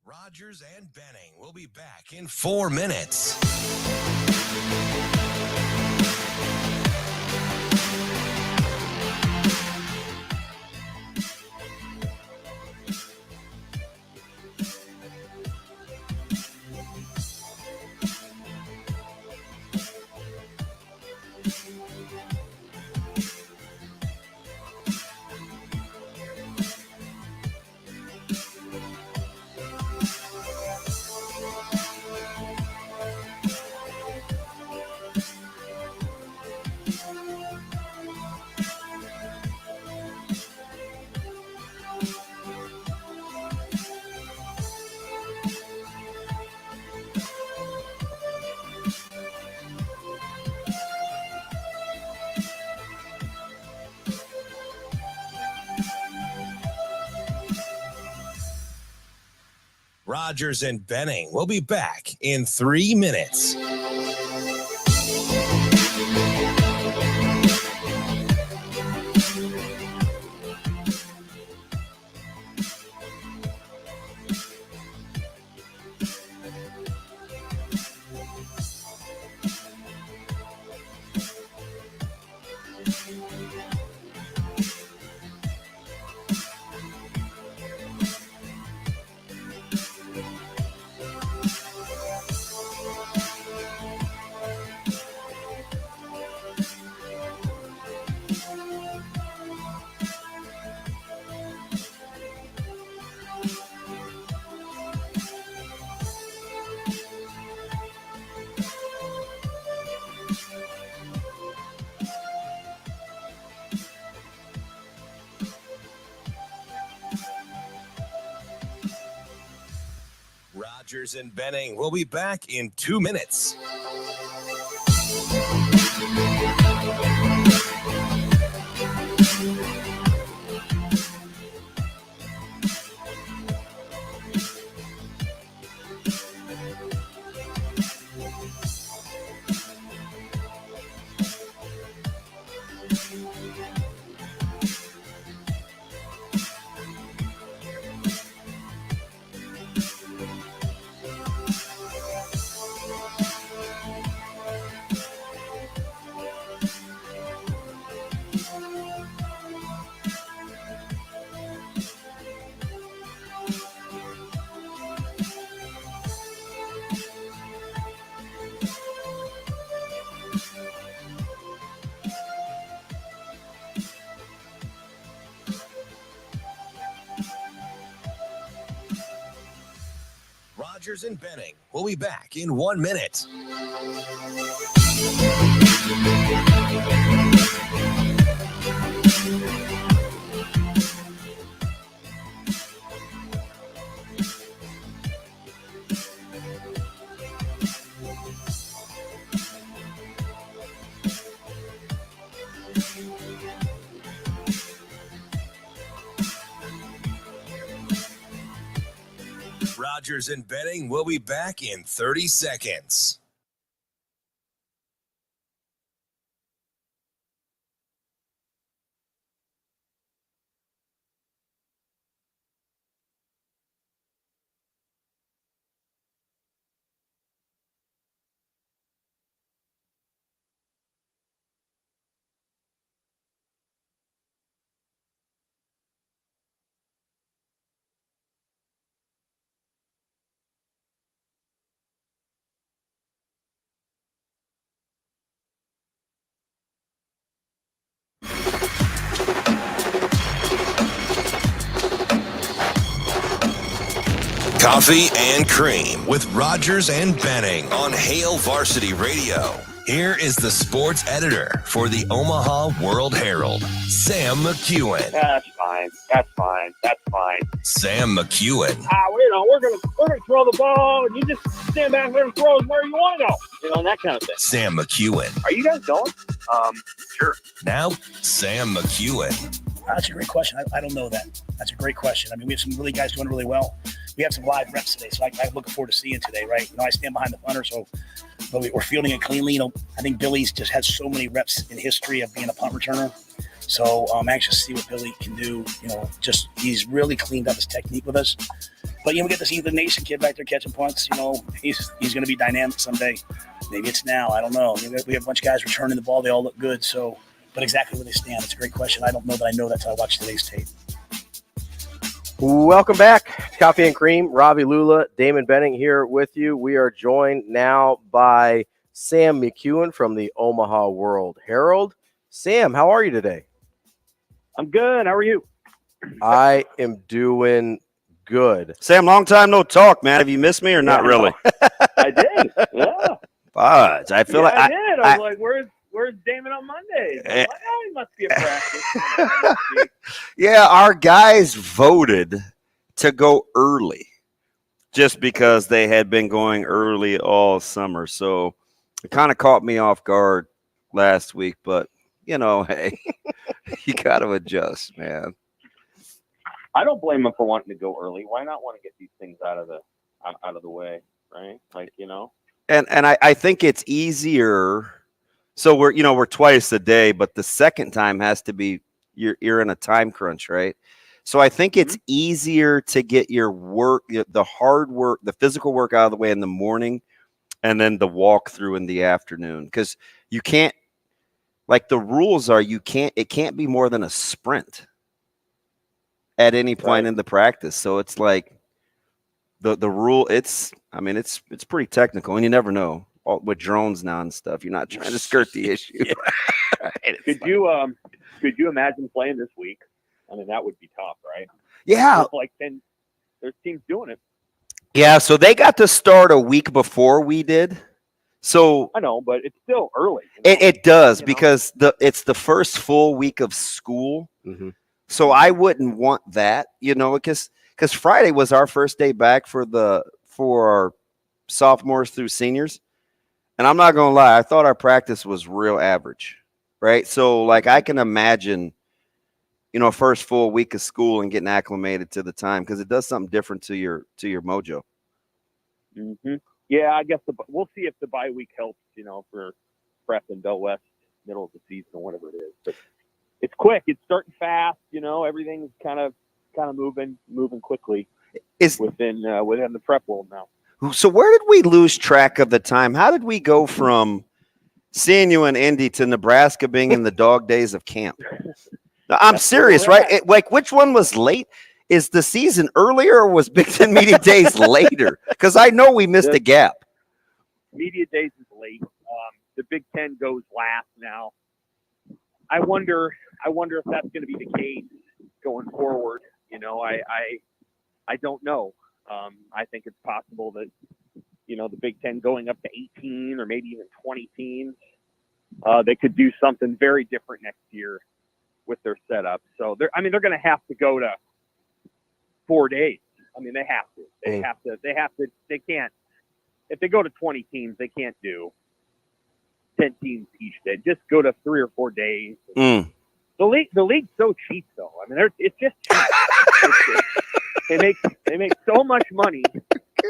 Rogers and Benning will be back in 4 minutes. Rogers and Benning will be back in 3 minutes. Rogers and Benning will be back in 2 minutes. Rogers and Benning will be back in 1 minute. Rogers and Benning will be back in 30 seconds. Coffee and Cream with Rogers and Benning on Hail Varsity Radio. Here is the sports editor for the Omaha World-Herald, Sam McKewon. That's fine. That's fine. That's fine. Sam McKewon. We're gonna throw the ball, and you just stand back there and throw it where you want to go. And that kind of thing. Sam McKewon. Are you guys going? Sure. Now, Sam McKewon. That's a great question. I don't know that. That's a great question. I mean, we have some really guys doing really well. We have some live reps today, so I'm looking forward to seeing today, right? I stand behind the punter, but we're fielding it cleanly. I think Billy's just had so many reps in history of being a punt returner. So I'm anxious to see what Billy can do. He's really cleaned up his technique with us. But, we get this Ethan Nation kid back there catching punts. He's going to be dynamic someday. Maybe it's now. I don't know. We have a bunch of guys returning the ball. They all look good. But exactly where they stand, it's a great question. I don't know that I know that until I watch today's tape. Welcome back to Coffee and Cream. Ravi, Lulla, Damon Benning here with you. We are joined now by Sam McKewon from the Omaha World-Herald. Sam, how are you today? I'm good. How are you? I am doing good. Sam, long time no talk, man. Have you missed me or not really? I did. Yeah. But I feel like I did. I was like, where's Damon on Monday? I'm like, he must be at practice. Yeah, our guys voted to go early just because they had been going early all summer. So it kind of caught me off guard last week, but hey, you got to adjust, man. I don't blame them for wanting to go early. Why not want to get these things out of the way, right? And I think it's easier. So we're twice a day, but the second time has to be you're in a time crunch, right? So I think it's easier to get your work, the hard work, the physical work out of the way in the morning, and then the walkthrough in the afternoon. Because you can't, like the rules are, it can't be more than a sprint at any point in the practice. So it's like the rule. It's pretty technical, and you never know. With drones now and stuff, you're not trying to skirt the issue. Right? Could you imagine playing this week? I mean, that would be tough, right? Yeah. There's teams doing it. Yeah, so they got to start a week before we did. So I know, but it's still early. It does because it's the first full week of school. Mm-hmm. So I wouldn't want that, because Friday was our first day back for for our sophomores through seniors. And I'm not going to lie, I thought our practice was real average, right? So, like, I can imagine, first full week of school and getting acclimated to the time because it does something different to your mojo. Mm-hmm. Yeah, I guess we'll see if the bye week helps, for prep and Bell West middle of the season or whatever it is. But it's quick. It's starting fast. Everything's kind of moving quickly. Within the prep world now. So where did we lose track of the time? How did we go from seeing you in Indy to Nebraska being in the dog days of camp? Now, I'm serious, right? Which one was late? Is the season earlier or was Big Ten Media Days later? Because I know we missed a gap. Media Days is late. The Big Ten goes last now. I wonder if that's going to be the case going forward. I don't know. I think it's possible that, the Big Ten going up to 18 or maybe even 20 teams, they could do something very different next year with their setup. So they're going to have to go to 4 days. They have to. They can't. If they go to 20 teams, they can't do 10 teams each day. Just go to 3 or 4 days. The league's so cheap, though. It's just cheap. They make so much money,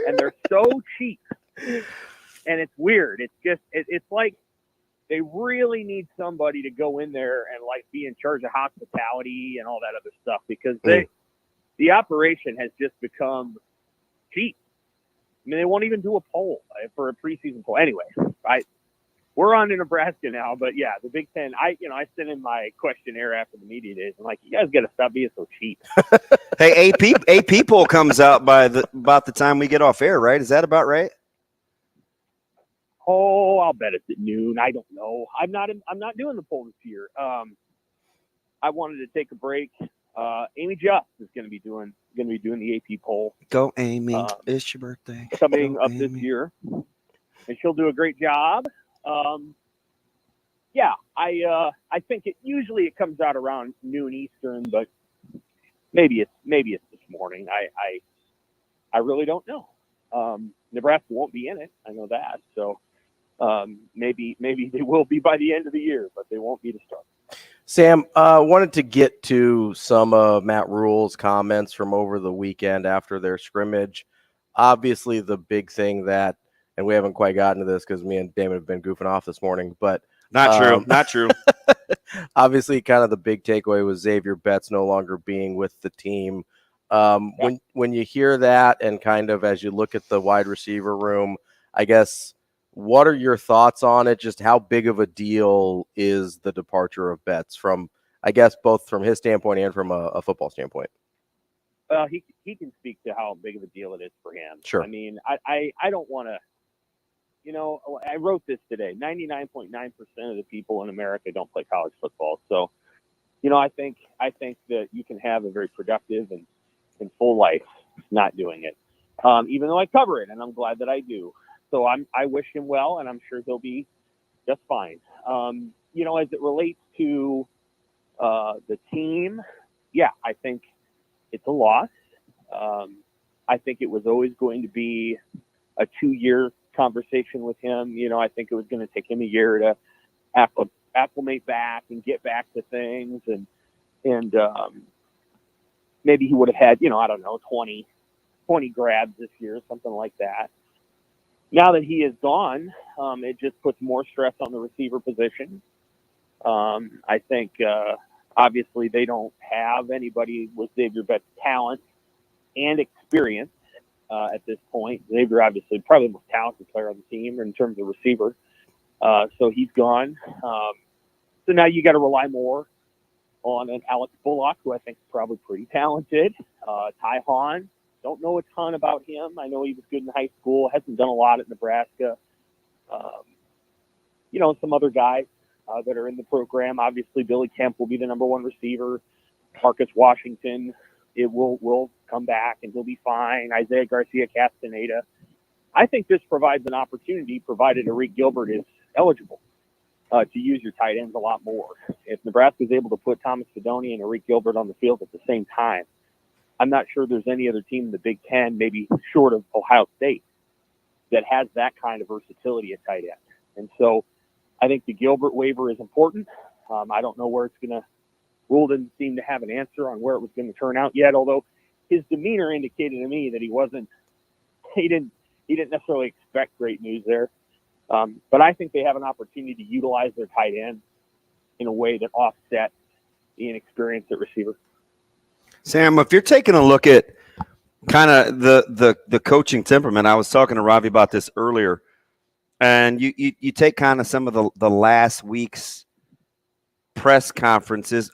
and they're so cheap, and it's weird. It's just it's like they really need somebody to go in there and like be in charge of hospitality and all that other stuff because the operation has just become cheap. They won't even do a poll for a preseason poll. Anyway, we're on to Nebraska now, but yeah, the Big Ten. I sent in my questionnaire after the media days. I'm like, you guys got to stop being so cheap. Hey, AP poll comes out about the time we get off air, right? Is that about right? Oh, I'll bet it's at noon. I don't know. I'm not doing the poll this year. I wanted to take a break. Amy Just is going to be doing the AP poll. Go, Amy! It's your birthday. Coming up this year, and she'll do a great job. I think it usually comes out around noon Eastern, but maybe it's this morning. I really don't know. Nebraska won't be in it. I know that. So maybe they will be by the end of the year, but they won't be to start. Sam, wanted to get to some of Matt Rule's comments from over the weekend after their scrimmage. Obviously, the big thing that, and we haven't quite gotten to this because me and Damon have been goofing off this morning, but not true. Obviously, kind of the big takeaway was Zavier Betts no longer being with the team. When you hear that and kind of as you look at the wide receiver room, I guess, what are your thoughts on it? Just how big of a deal is the departure of Betts from, I guess, both from his standpoint and from a football standpoint? He can speak to how big of a deal it is for him. Sure. I don't want to, I wrote this today. 99.9% of the people in America don't play college football. So, I think that you can have a very productive and full life not doing it, even though I cover it, and I'm glad that I do. So I wish him well, and I'm sure he'll be just fine. As it relates to the team, yeah, I think it's a loss. I think it was always going to be a 2-year conversation with him. I think it was going to take him a year to acclimate back and get back to things, and maybe he would have had, 20 grabs this year, something like that. Now that he is gone, it just puts more stress on the receiver position. I think, obviously, they don't have anybody with Zavier Betts' talent and experience at this point. Zavier, obviously, probably the most talented player on the team in terms of receiver. So he's gone. So now you got to rely more on an Alex Bullock, who I think is probably pretty talented. Ty Hahn. Don't know a ton about him. I know he was good in high school. Hasn't done a lot at Nebraska. Some other guys that are in the program. Obviously, Billy Kemp will be the number 1 receiver. Marcus Washington, it will come back and he'll be fine. Isaiah Garcia Castaneda. I think this provides an opportunity, provided Eric Gilbert is eligible, to use your tight ends a lot more. If Nebraska is able to put Thomas Fedoni and Eric Gilbert on the field at the same time, I'm not sure there's any other team in the Big Ten, maybe short of Ohio State, that has that kind of versatility at tight end. And so I think the Gilbert waiver is important. I don't know where it's going to – Rule didn't seem to have an answer on where it was going to turn out yet, although his demeanor indicated to me that he didn't necessarily expect great news there. But I think they have an opportunity to utilize their tight end in a way that offsets the inexperience at receiver. Sam, if you're taking a look at kind of the coaching temperament, I was talking to Ravi about this earlier, and you take kind of some of the last week's press conferences.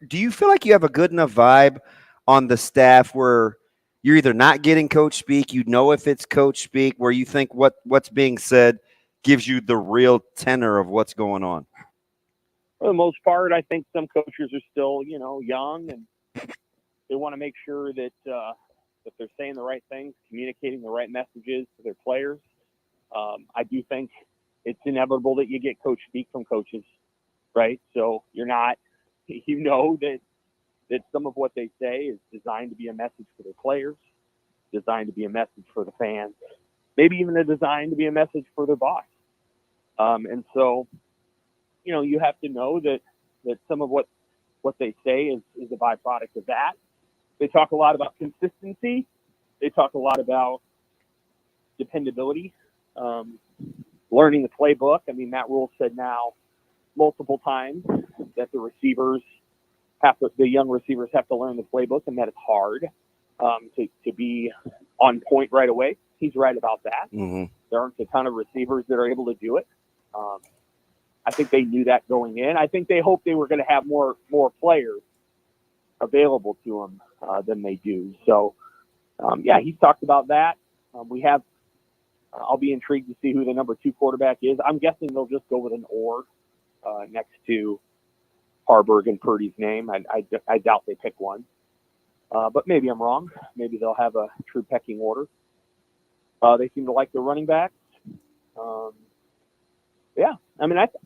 Do you feel like you have a good enough vibe on the staff where you're either not getting coach speak, you know if it's coach speak, where you think what's being said gives you the real tenor of what's going on? For the most part, I think some coaches are still, young, and they want to make sure that they're saying the right things, communicating the right messages to their players. I do think it's inevitable that you get coach speak from coaches, right? So you're not, that some of what they say is designed to be a message for their players, designed to be a message for the fans, maybe even designed to be a message for their boss. And so, you have to know that some of what they say is a byproduct of that. They talk a lot about consistency. They talk a lot about dependability, learning the playbook. I mean, Matt Rule said now multiple times that the young receivers have to learn the playbook, and that it's hard to be on point right away. He's right about that. Mm-hmm. There aren't a ton of receivers that are able to do it. I think they knew that going in. I think they hoped they were going to have more players available to them than they do. So, he's talked about that. I'll be intrigued to see who the number 2 quarterback is. I'm guessing they'll just go with an or next to Harburg and Purdy's name. I doubt they pick one. But maybe I'm wrong. Maybe they'll have a true pecking order. They seem to like their running backs.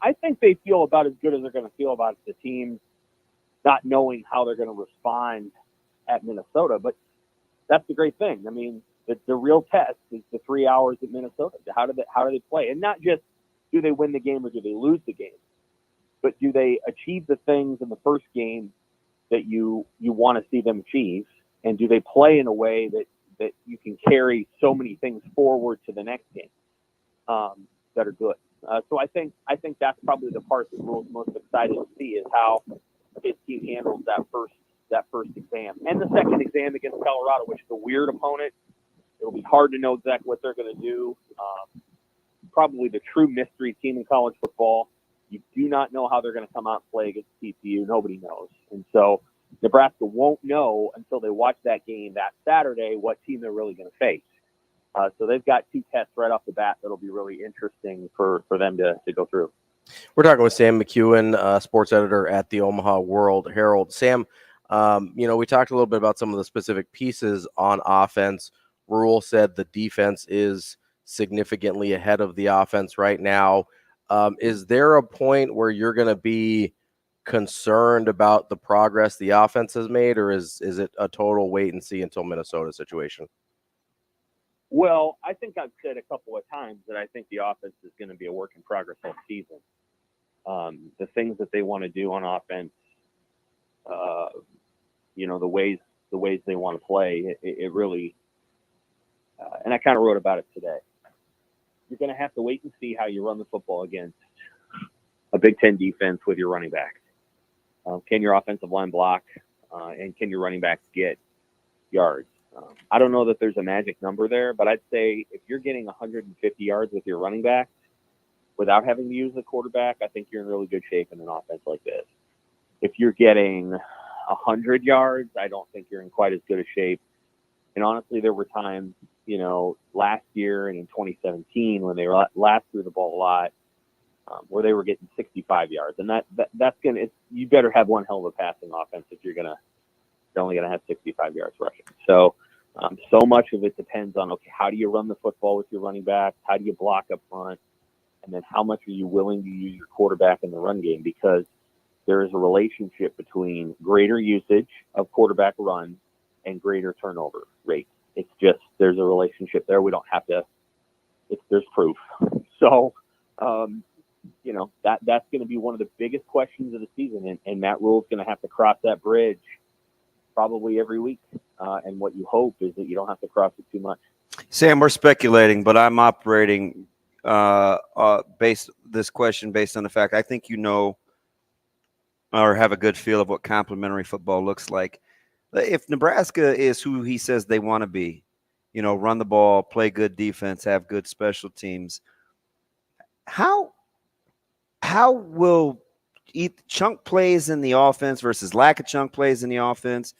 I think they feel about as good as they're going to feel about the team, not knowing how they're going to respond at Minnesota. But that's the great thing. I mean, the real test is the 3 hours at Minnesota. How do they play? And not just do they win the game or do they lose the game, but do they achieve the things in the first game that you want to see them achieve? And do they play in a way that you can carry so many things forward to the next game that are good? So I think that's probably the part that Rule's most excited to see is how his team handles that first exam. And the second exam against Colorado, which is a weird opponent. It'll be hard to know exactly what they're going to do. Probably the true mystery team in college football. You do not know how they're going to come out and play against TCU. Nobody knows. And so Nebraska won't know until they watch that game that Saturday what team they're really going to face. So they've got 2 tests right off the bat that'll be really interesting for them to go through. We're talking with Sam McKewon, sports editor at the Omaha World-Herald. Sam, we talked a little bit about some of the specific pieces on offense. Rule said the defense is significantly ahead of the offense right now. Is there a point where you're going to be concerned about the progress the offense has made, or is it a total wait and see until Minnesota situation? Well, I think I've said a couple of times that I think the offense is going to be a work in progress all season. The things that they want to do on offense, the ways they want to play, it really, and I kind of wrote about it today. You're going to have to wait and see how you run the football against a Big Ten defense with your running backs. Can your offensive line block, and can your running backs get yards? I don't know that there's a magic number there, but I'd say if you're getting 150 yards with your running back without having to use the quarterback, I think you're in really good shape in an offense like this. If you're getting 100 yards, I don't think you're in quite as good a shape. And honestly, there were times, last year and in 2017 when they last threw the ball a lot, where they were getting 65 yards. And that's you better have one hell of a passing offense if you're only going to have 65 yards rushing. So much of it depends on, how do you run the football with your running backs? How do you block up front? And then how much are you willing to use your quarterback in the run game? Because there is a relationship between greater usage of quarterback run and greater turnover rates. It's just there's a relationship there. We don't have to. There's proof. So, that's going to be one of the biggest questions of the season, and Matt Rule's going to have to cross that bridge probably every week. And what you hope is that you don't have to cross it too much. Sam, we're speculating, but I'm operating this question based on the fact I think or have a good feel of what complementary football looks like. If Nebraska is who he says they want to be, run the ball, play good defense, have good special teams, how will chunk plays in the offense versus lack of chunk plays in the offense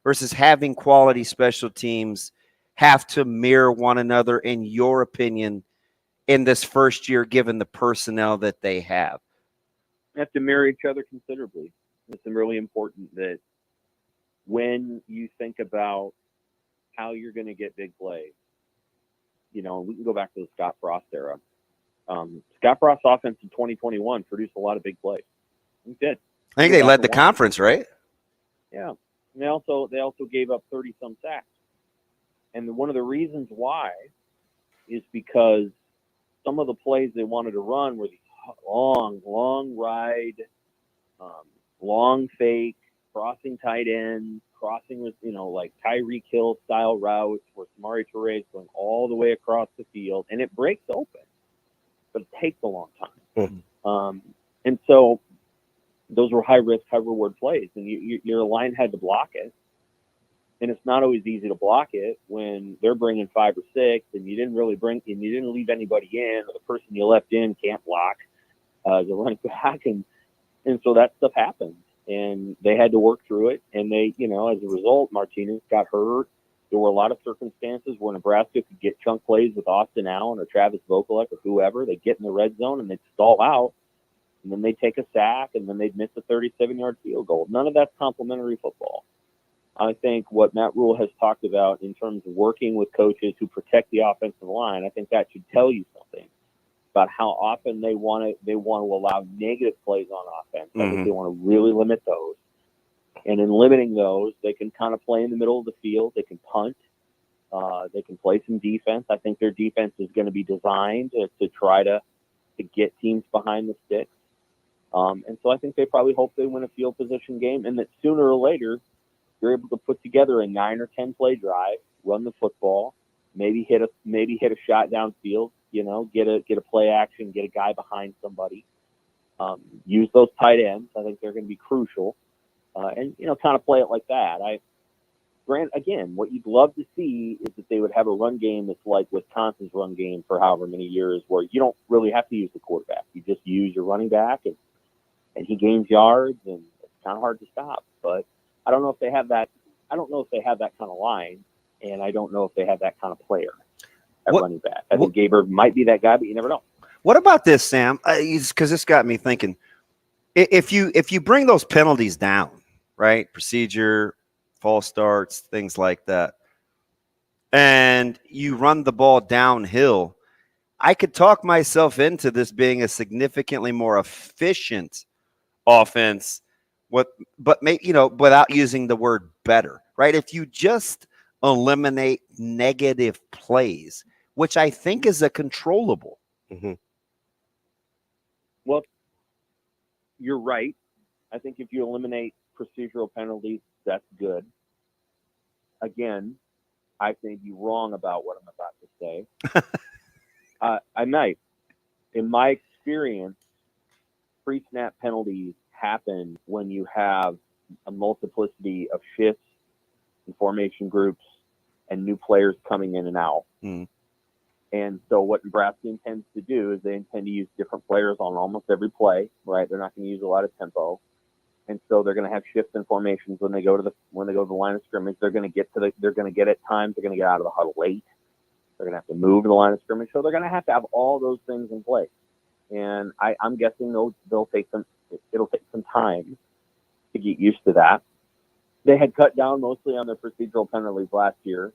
versus having quality special teams have to mirror one another, in your opinion, in this first year, given the personnel that they have? They have to mirror each other considerably. It's really important that when you think about how you're going to get big plays, we can go back to the Scott Frost era. Scott Frost's offense in 2021 produced a lot of big plays. It did. I think they led the conference, right? Yeah. And they also gave up 30-some sacks. And one of the reasons why is because some of the plays they wanted to run were these long ride, long fake, crossing tight ends, crossing with, like Tyreek Hill style routes where Samari Toure is going all the way across the field, and it breaks open, but it takes a long time. And so those were high risk, high reward plays, and your line had to block it. And it's not always easy to block it when they're bringing 5 or 6, and you didn't leave anybody in, or the person you left in can't block the running back, and so that stuff happens. And they had to work through it, and they, as a result, Martinez got hurt. There were a lot of circumstances where Nebraska could get chunk plays with Austin Allen or Travis Vokalek or whoever. They'd get in the red zone and they'd stall out, and then they'd take a sack, and then they'd miss a 37-yard field goal. None of that's complimentary football. I think what Matt Rule has talked about in terms of working with coaches who protect the offensive line, I think that should tell you something about how often they want to allow negative plays on offense. I think they want to really limit those. And in limiting those, they can kind of play in the middle of the field. They can punt. They can play some defense. I think their defense is going to be designed to try to get teams behind the sticks. And so I think they probably hope they win a field position game, and that sooner or later you're able to put together a 9 or 10 play drive, run the football, maybe hit a shot downfield, get a play action, get a guy behind somebody, use those tight ends. I think they're going to be crucial, and kind of play it like that. Again, what you'd love to see is that they would have a run game that's like Wisconsin's run game for however many years, where you don't really have to use the quarterback. You just use your running back, and he gains yards, and it's kind of hard to stop. But I don't know if they have that. I don't know if they have that kind of line, and I don't know if they have that kind of player at running back. I think Gaber might be that guy, but you never know. What about this, Sam? Because this got me thinking. If you bring those penalties down, right? Procedure, false starts, things like that, and you run the ball downhill, I could talk myself into this being a significantly more efficient offense. But maybe, without using the word better, right? If you just eliminate negative plays, which I think is a controllable. Well, you're right. I think if you eliminate procedural penalties, that's good. Again, I may be wrong about what I'm about to say. I might. In my experience, pre-snap penalties happen when you have a multiplicity of shifts and formation groups and new players coming in and out. And so what Nebraska intends to do is they intend to use different players on almost every play, right? They're not going to use a lot of tempo. And so they're going to have shifts and formations when they go to the line of scrimmage. They're going to get at times, they're going to get out of the huddle late. They're going to have to move to the line of scrimmage. So they're going to have all those things in place. And I'm guessing it'll take some time to get used to that. They had cut down mostly on their procedural penalties last year.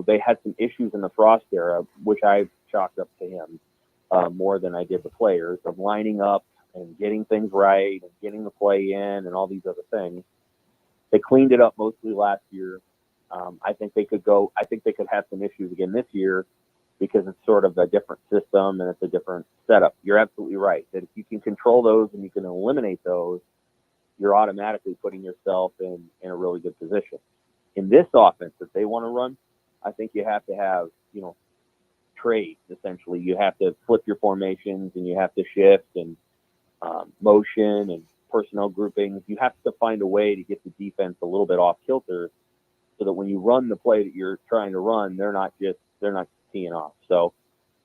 They had some issues in the Frost era, which I chalked up to him more than I did the players, of lining up and getting things right and getting the play in and all these other things. They cleaned it up mostly last year. I think they could have some issues again this year because it's sort of a different system and it's a different setup. You're absolutely right that if you can control those and you can eliminate those, you're automatically putting yourself in a really good position. In this offense that they want to run, I think you have to have, trades, essentially. You have to flip your formations and you have to shift and motion and personnel groupings. You have to find a way to get the defense a little bit off kilter so that when you run the play that you're trying to run, they're not teeing off. So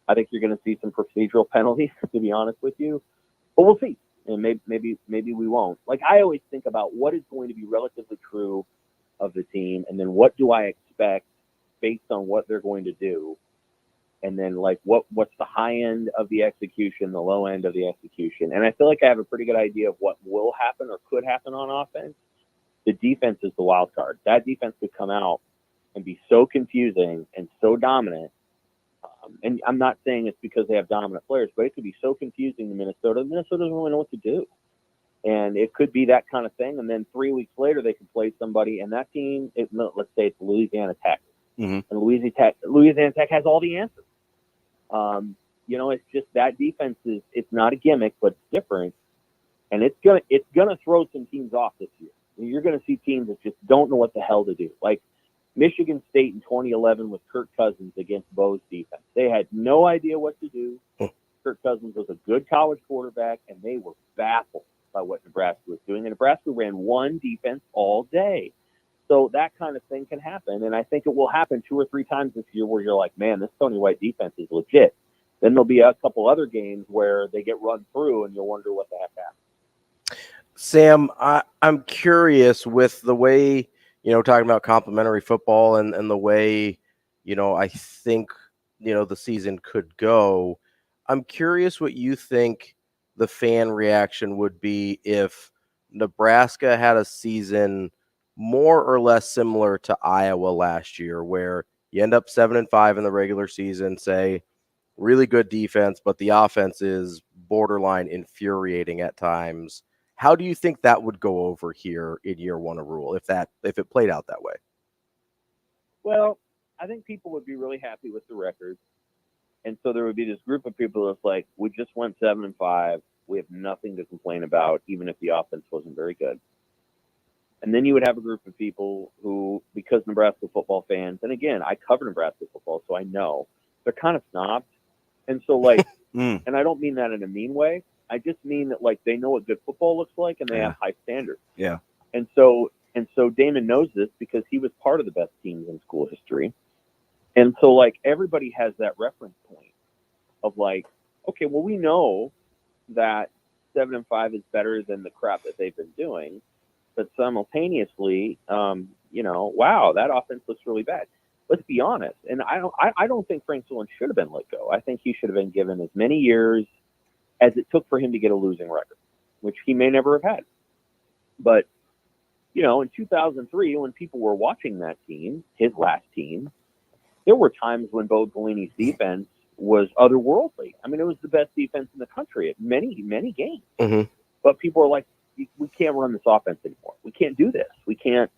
I think you're going to see some procedural penalties, to be honest with you, but we'll see. And maybe we won't. Like, I always think about what is going to be relatively true of the team, and then what do I expect based on what they're going to do, and then like what's the high end of the execution, the low end of the execution. And I feel like I have a pretty good idea of what will happen or could happen on offense. The defense is the wild card. That defense could come out and be so confusing and so dominant. And I'm not saying it's because they have dominant players, but it could be so confusing to Minnesota. Minnesota doesn't really know what to do. And it could be that kind of thing. And then 3 weeks later, they could play somebody, and that team, let's say it's Louisiana Tech. Mm-hmm. And Louisiana Tech has all the answers. It's just that defense it's not a gimmick, but it's different. And it's gonna throw some teams off this year. You're gonna see teams that just don't know what the hell to do. Like Michigan State in 2011 with Kirk Cousins against Bo's defense. They had no idea what to do. Kirk Cousins was a good college quarterback, and they were baffled by what Nebraska was doing. And Nebraska ran one defense all day. So that kind of thing can happen. And I think it will happen 2 or 3 times this year where you're like, man, this Tony White defense is legit. Then there'll be a couple other games where they get run through and you'll wonder what the heck happened. Sam, I'm curious with the way, talking about complimentary football and the way, I think, the season could go. I'm curious what you think the fan reaction would be if Nebraska had a season more or less similar to Iowa last year, where you end up 7-5 in the regular season, say really good defense, but the offense is borderline infuriating at times. How do you think that would go over here in year one of Rule if it played out that way? Well, I think people would be really happy with the record. And so there would be this group of people that's like, we just went 7-5. We have nothing to complain about, even if the offense wasn't very good. And then you would have a group of people who, because Nebraska football fans, and again, I cover Nebraska football, so I know, they're kind of snobs. And so, like, and I don't mean that in a mean way. I just mean that, like, they know what good football looks like, and they have high standards. Yeah. And so Damon knows this because he was part of the best teams in school history. And so, like, everybody has that reference point of, like, okay, well, we know that 7-5 is better than the crap that they've been doing. But simultaneously, wow, that offense looks really bad. Let's be honest. And I don't think Frank Solon should have been let go. I think he should have been given as many years as it took for him to get a losing record, which he may never have had. But, in 2003, when people were watching that team, his last team, there were times when Bo Pelini's defense was otherworldly. I mean, it was the best defense in the country at many, many games. Mm-hmm. But people are like, we can't run this offense anymore. We can't do this. We can't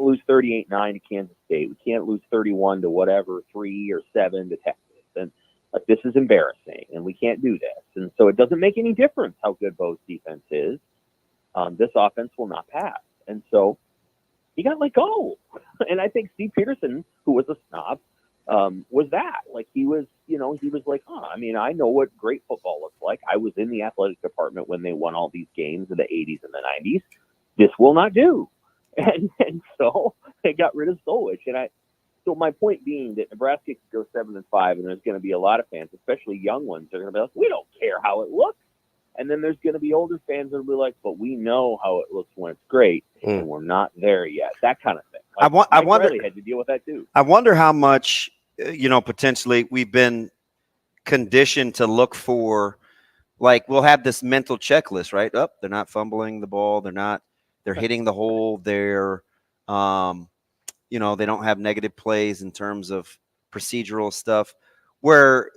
lose 38-9 to Kansas State. We can't lose 31 to whatever, 3 or 7 to Texas. And like, this is embarrassing, and we can't do this. And so it doesn't make any difference how good Bo's defense is. This offense will not pass. And so he got let go. And I think Steve Peterson, who was a snob, was that. Like, he was like, I know what great football looks like. I was in the athletic department when they won all these games in the 80s and the 90s. This will not do. And so they got rid of Solich. So my point being that Nebraska could go 7-5, and there's going to be a lot of fans, especially young ones, they're going to be like, we don't care how it looks. And then there's going to be older fans that will be like, but we know how it looks when it's great, and we're not there yet. That kind of thing. Like, I wonder. Riley had to deal with that too. I wonder how much, potentially we've been conditioned to look for. Like, we'll have this mental checklist, right? They're not fumbling the ball. They're hitting the hole. They're, they don't have negative plays in terms of procedural stuff, where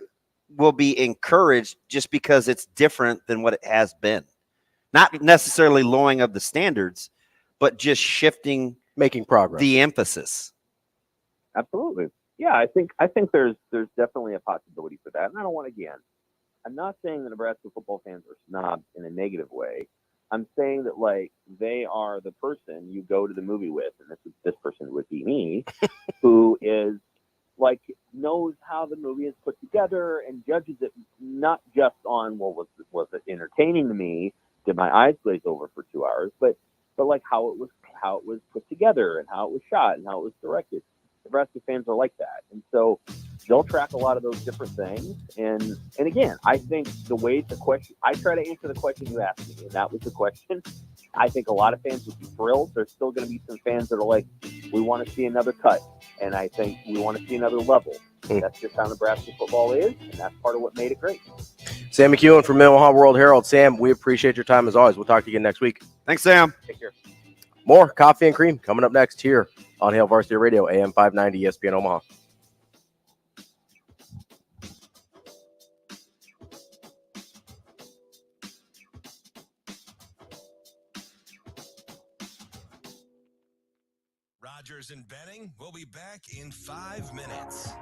we'll be encouraged just because it's different than what it has been. Not necessarily lowering of the standards, but just shifting, making progress, the emphasis. Absolutely. Yeah, I think there's definitely a possibility for that. And I don't want, again, I'm not saying the Nebraska football fans are snobs in a negative way. I'm saying that, like, they are the person you go to the movie with, and this person would be me, who is, like, knows how the movie is put together and judges it not just on, well, was it entertaining to me? Did my eyes glaze over for 2 hours? But like how it was put together and how it was shot and how it was directed. Nebraska fans are like that, and so they'll track a lot of those different things. And again, I think I try to answer the question you asked me, and that was the question. I think a lot of fans would be thrilled. There's still going to be some fans that are like, we want to see another cut, and I think we want to see another level. That's just how Nebraska football is, and that's part of what made it great. Sam McKewon from Omaha World-Herald. Sam, we appreciate your time as always. We'll talk to you again next week. Thanks, Sam. Take care. More Coffee and Cream coming up next here on Hail Varsity Radio, AM 590 ESPN Omaha. Rogers and Benning will be back in 5 minutes.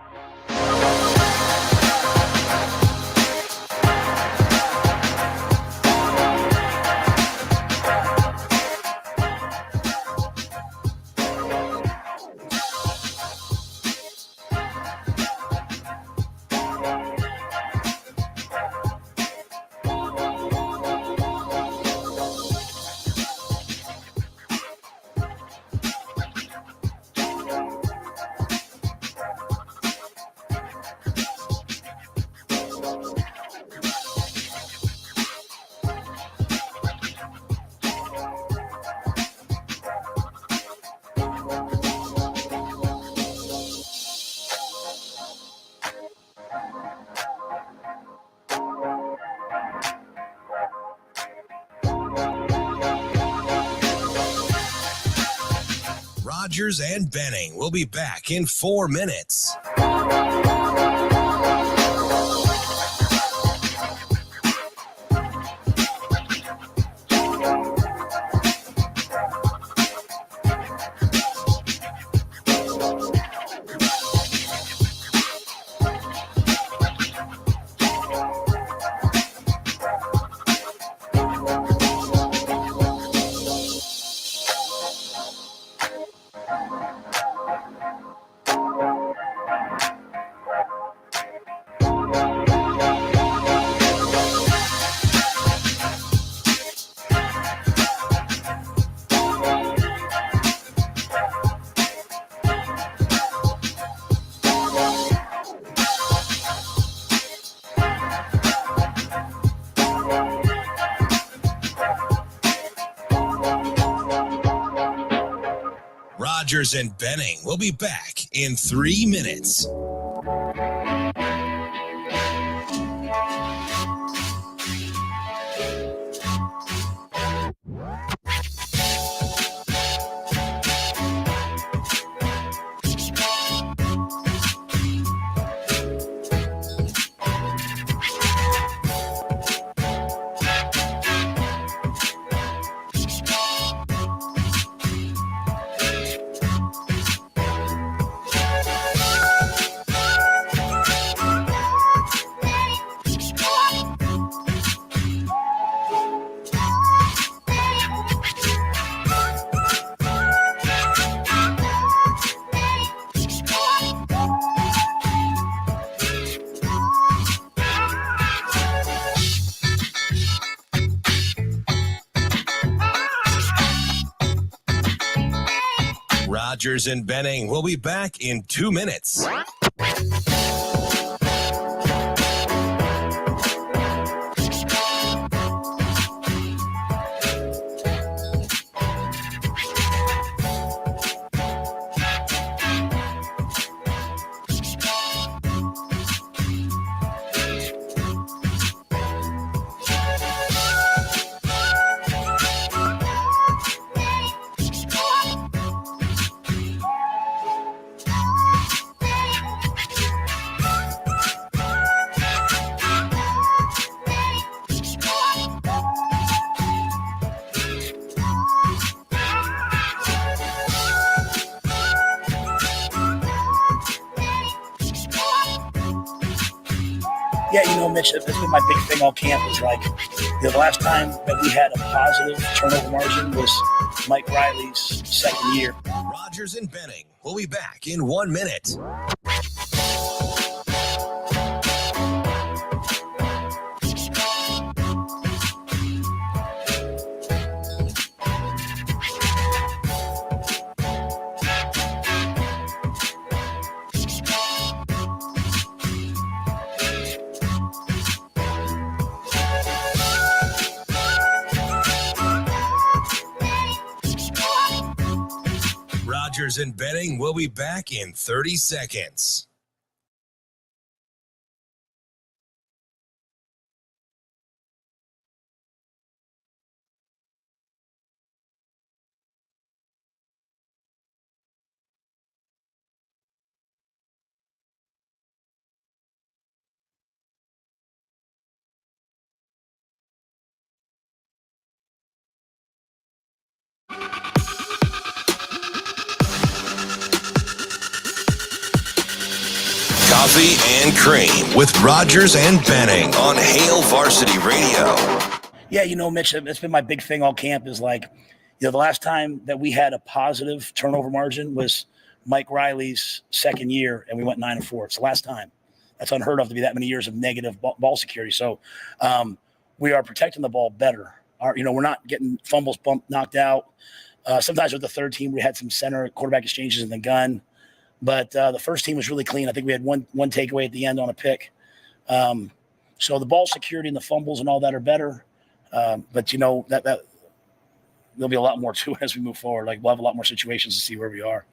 Rogers and Benning will be back in 4 minutes. Rogers and Benning will be back in 3 minutes. Rogers and Benning will be back in 2 minutes. Yeah, Mitch, it's been my big thing all camp is like, the last time that we had a positive turnover margin was Mike Riley's second year. Rogers and Benning. We'll be back in 1 minute. Rogers and Benning will be back in 30 seconds. Coffee and Cream with Rogers and Benning on Hail Varsity Radio. Yeah, Mitch, it's been my big thing all camp is like, the last time that we had a positive turnover margin was Mike Riley's second year, and we went 9-4. It's the last time. That's unheard of to be that many years of negative ball security. So we are protecting the ball better. We're not getting fumbles knocked out. Sometimes with the third team, we had some center quarterback exchanges in the gun. But the first team was really clean. I think we had one takeaway at the end on a pick. So the ball security and the fumbles and all that are better. But that there'll be a lot more to it as we move forward. Like, we'll have a lot more situations to see where we are.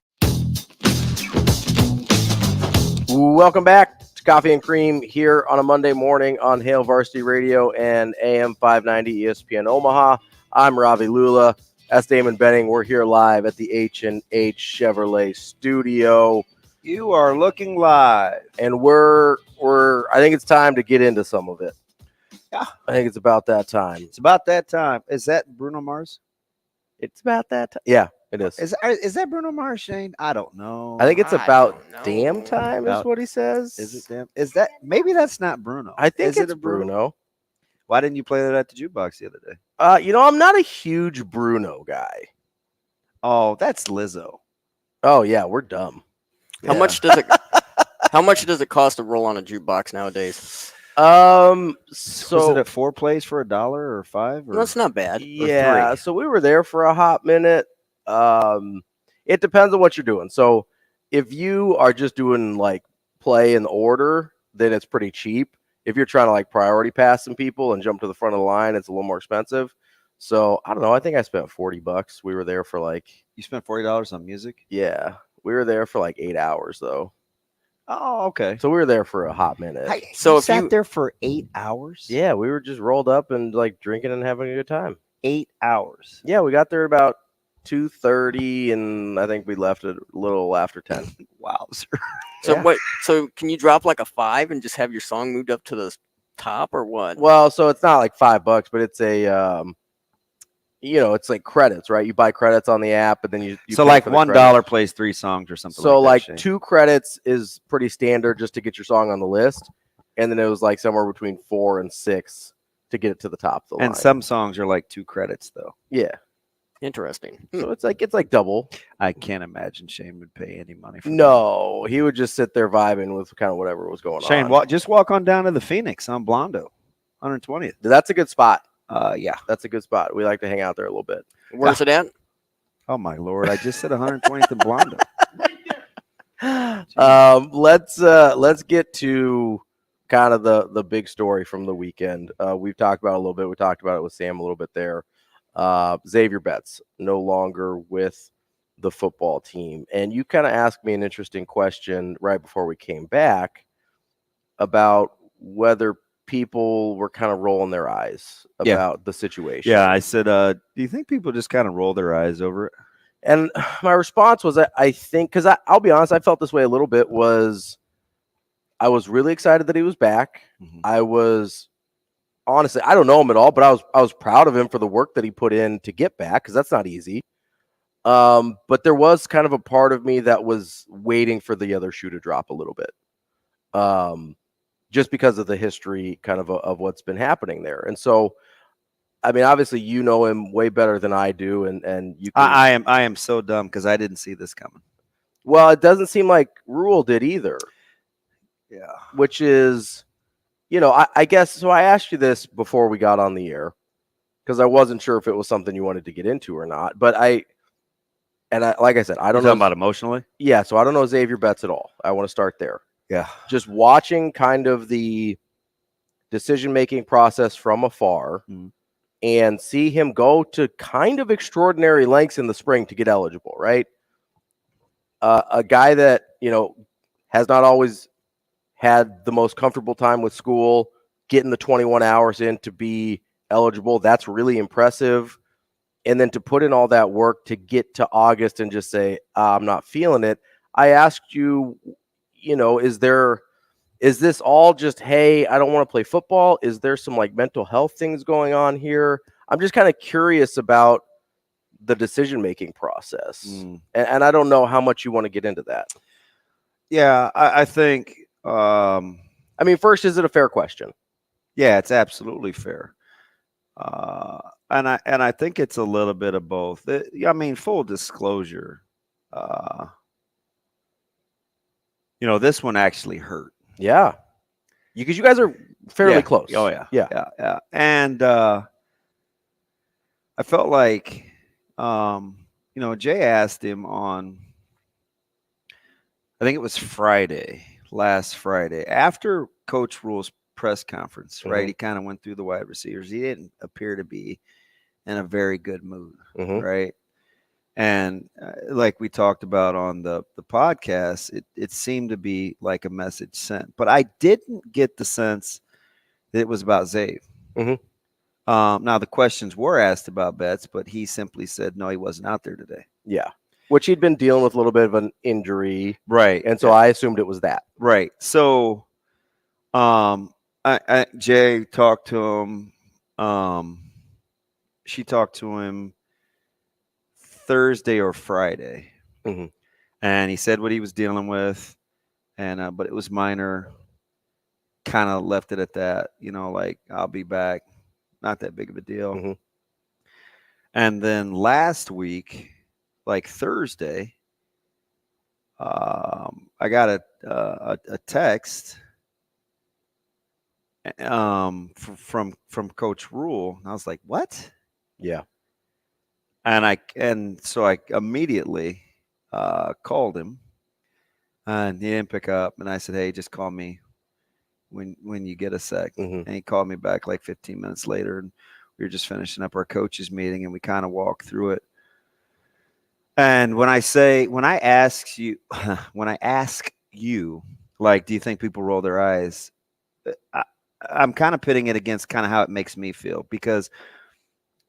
Welcome back to Coffee and Cream here on a Monday morning on Hail Varsity Radio and AM 590 ESPN Omaha. I'm Ravi Lulla. That's Damon Benning. We're here live at the H&H Chevrolet studio. You are looking live. And I think it's time to get into some of it. Yeah. I think it's about that time. It's about that time. Is that Bruno Mars? It's about that time. Yeah, it is. Is that Bruno Mars, Shane? I don't know. I think it's about damn time is what he says. Is it damn? Is that, maybe that's not Bruno. I think it's Bruno. Why didn't you play that at the jukebox the other day? I'm not a huge Bruno guy. Oh, that's Lizzo. Oh yeah, we're dumb. How much does it cost to roll on a jukebox nowadays? So was it at 4 plays for $1 or 5? Or, that's not bad. Yeah, so we were there for a hot minute. It depends on what you're doing. So if you are just doing like play in order, then it's pretty cheap. If you're trying to like priority pass some people and jump to the front of the line, it's a little more expensive. So I don't know. I think I spent $40. We were there for like. You spent $40 on music? Yeah, we were there for like 8 hours though. Oh, okay. So we were there for a hot minute. So you sat there for 8 hours? Yeah, we were just rolled up and like drinking and having a good time. 8 hours. Yeah, we got there about 2:30, and I think we left it a little after 10. Wow, sir. So Yeah. So can you drop like a 5 and just have your song moved up to the top, or what? Well, so it's not like $5, but it's a it's like credits, right? You buy credits on the app, and then you so pay like for the $1 credits. plays 3 songs or something. So like that, 2 credits is pretty standard just to get your song on the list, and then it was like somewhere between 4 and 6 to get it to the top of the line. And some songs are like 2 credits though. Yeah. Interesting. So it's like double. I can't imagine Shane would pay any money for No, he would just sit there vibing with kind of whatever was going Shane, on. just walk on down to the Phoenix on Blondo, 120th. That's a good spot. Yeah, that's a good spot. We like to hang out there a little bit. Where's it at? Oh my Lord! I just said 120th and Blondo. Let's get to kind of the big story from the weekend. We've talked about it a little bit. We talked about it with Sam a little bit there. Zavier Betts no longer with the football team, and you kind of asked me an interesting question right before we came back about whether people were kind of rolling their eyes about the situation. Yeah, I said, do you think people just kind of roll their eyes over it? And my response was, I think, because I'll be honest, I felt this way a little bit, I was really excited that he was back. Mm-hmm. I was, honestly, I don't know him at all, but I was proud of him for the work that he put in to get back, because that's not easy. But there was kind of a part of me that was waiting for the other shoe to drop a little bit. just because of the history kind of what's been happening there. And so, I mean, obviously you know him way better than I do, and you can, I am so dumb because I didn't see this coming. well, it doesn't seem like Rule did either. Yeah. Which is, I guess, so I asked you this before we got on the air because I wasn't sure if it was something you wanted to get into or not. But like I said, I don't know about emotionally. Yeah, so I don't know Zavier Betts at all. I want to start there. Yeah. Just watching kind of the decision-making process from afar and see him go to kind of extraordinary lengths in the spring to get eligible, right? A guy that, has not always had the most comfortable time with school, getting the 21 hours in to be eligible, that's really impressive. And then to put in all that work to get to August and just say, I'm not feeling it. I asked you, is this all just, hey, I don't want to play football? Is there some like mental health things going on here? I'm just kind of curious about the decision-making process. And I don't know how much you want to get into that. Yeah, I think, I mean, first, is it a fair question? Yeah, it's absolutely fair. And I think it's a little bit of both. I mean, full disclosure, this one actually hurt. Yeah. Because you guys are fairly close. Oh, yeah. Yeah. And I felt like, Jay asked him on, I think it was last Friday, after Coach Rule's press conference, right? He kind of went through the wide receivers. He didn't appear to be in a very good mood, right? And like we talked about on the podcast, it seemed to be like a message sent. But I didn't get the sense that it was about Zav. Now, the questions were asked about Betts, but he simply said, no, he wasn't out there today. Yeah. Which he'd been dealing with a little bit of an injury. Right. And so I assumed it was that. Right. So Jay talked to him. She talked to him Thursday or Friday. And he said what he was dealing with. And but it was minor. Kind of left it at that, like, I'll be back. Not that big of a deal. And then last week, like Thursday, I got a text from Coach Rule, and I was like, "What?" Yeah. And so I immediately called him, and he didn't pick up. And I said, "Hey, just call me when you get a sec." And he called me back like 15 minutes later, and we were just finishing up our coaches meeting, and we kind of walked through it. And when I ask you, like, do you think people roll their eyes? I'm kind of pitting it against kind of how it makes me feel, because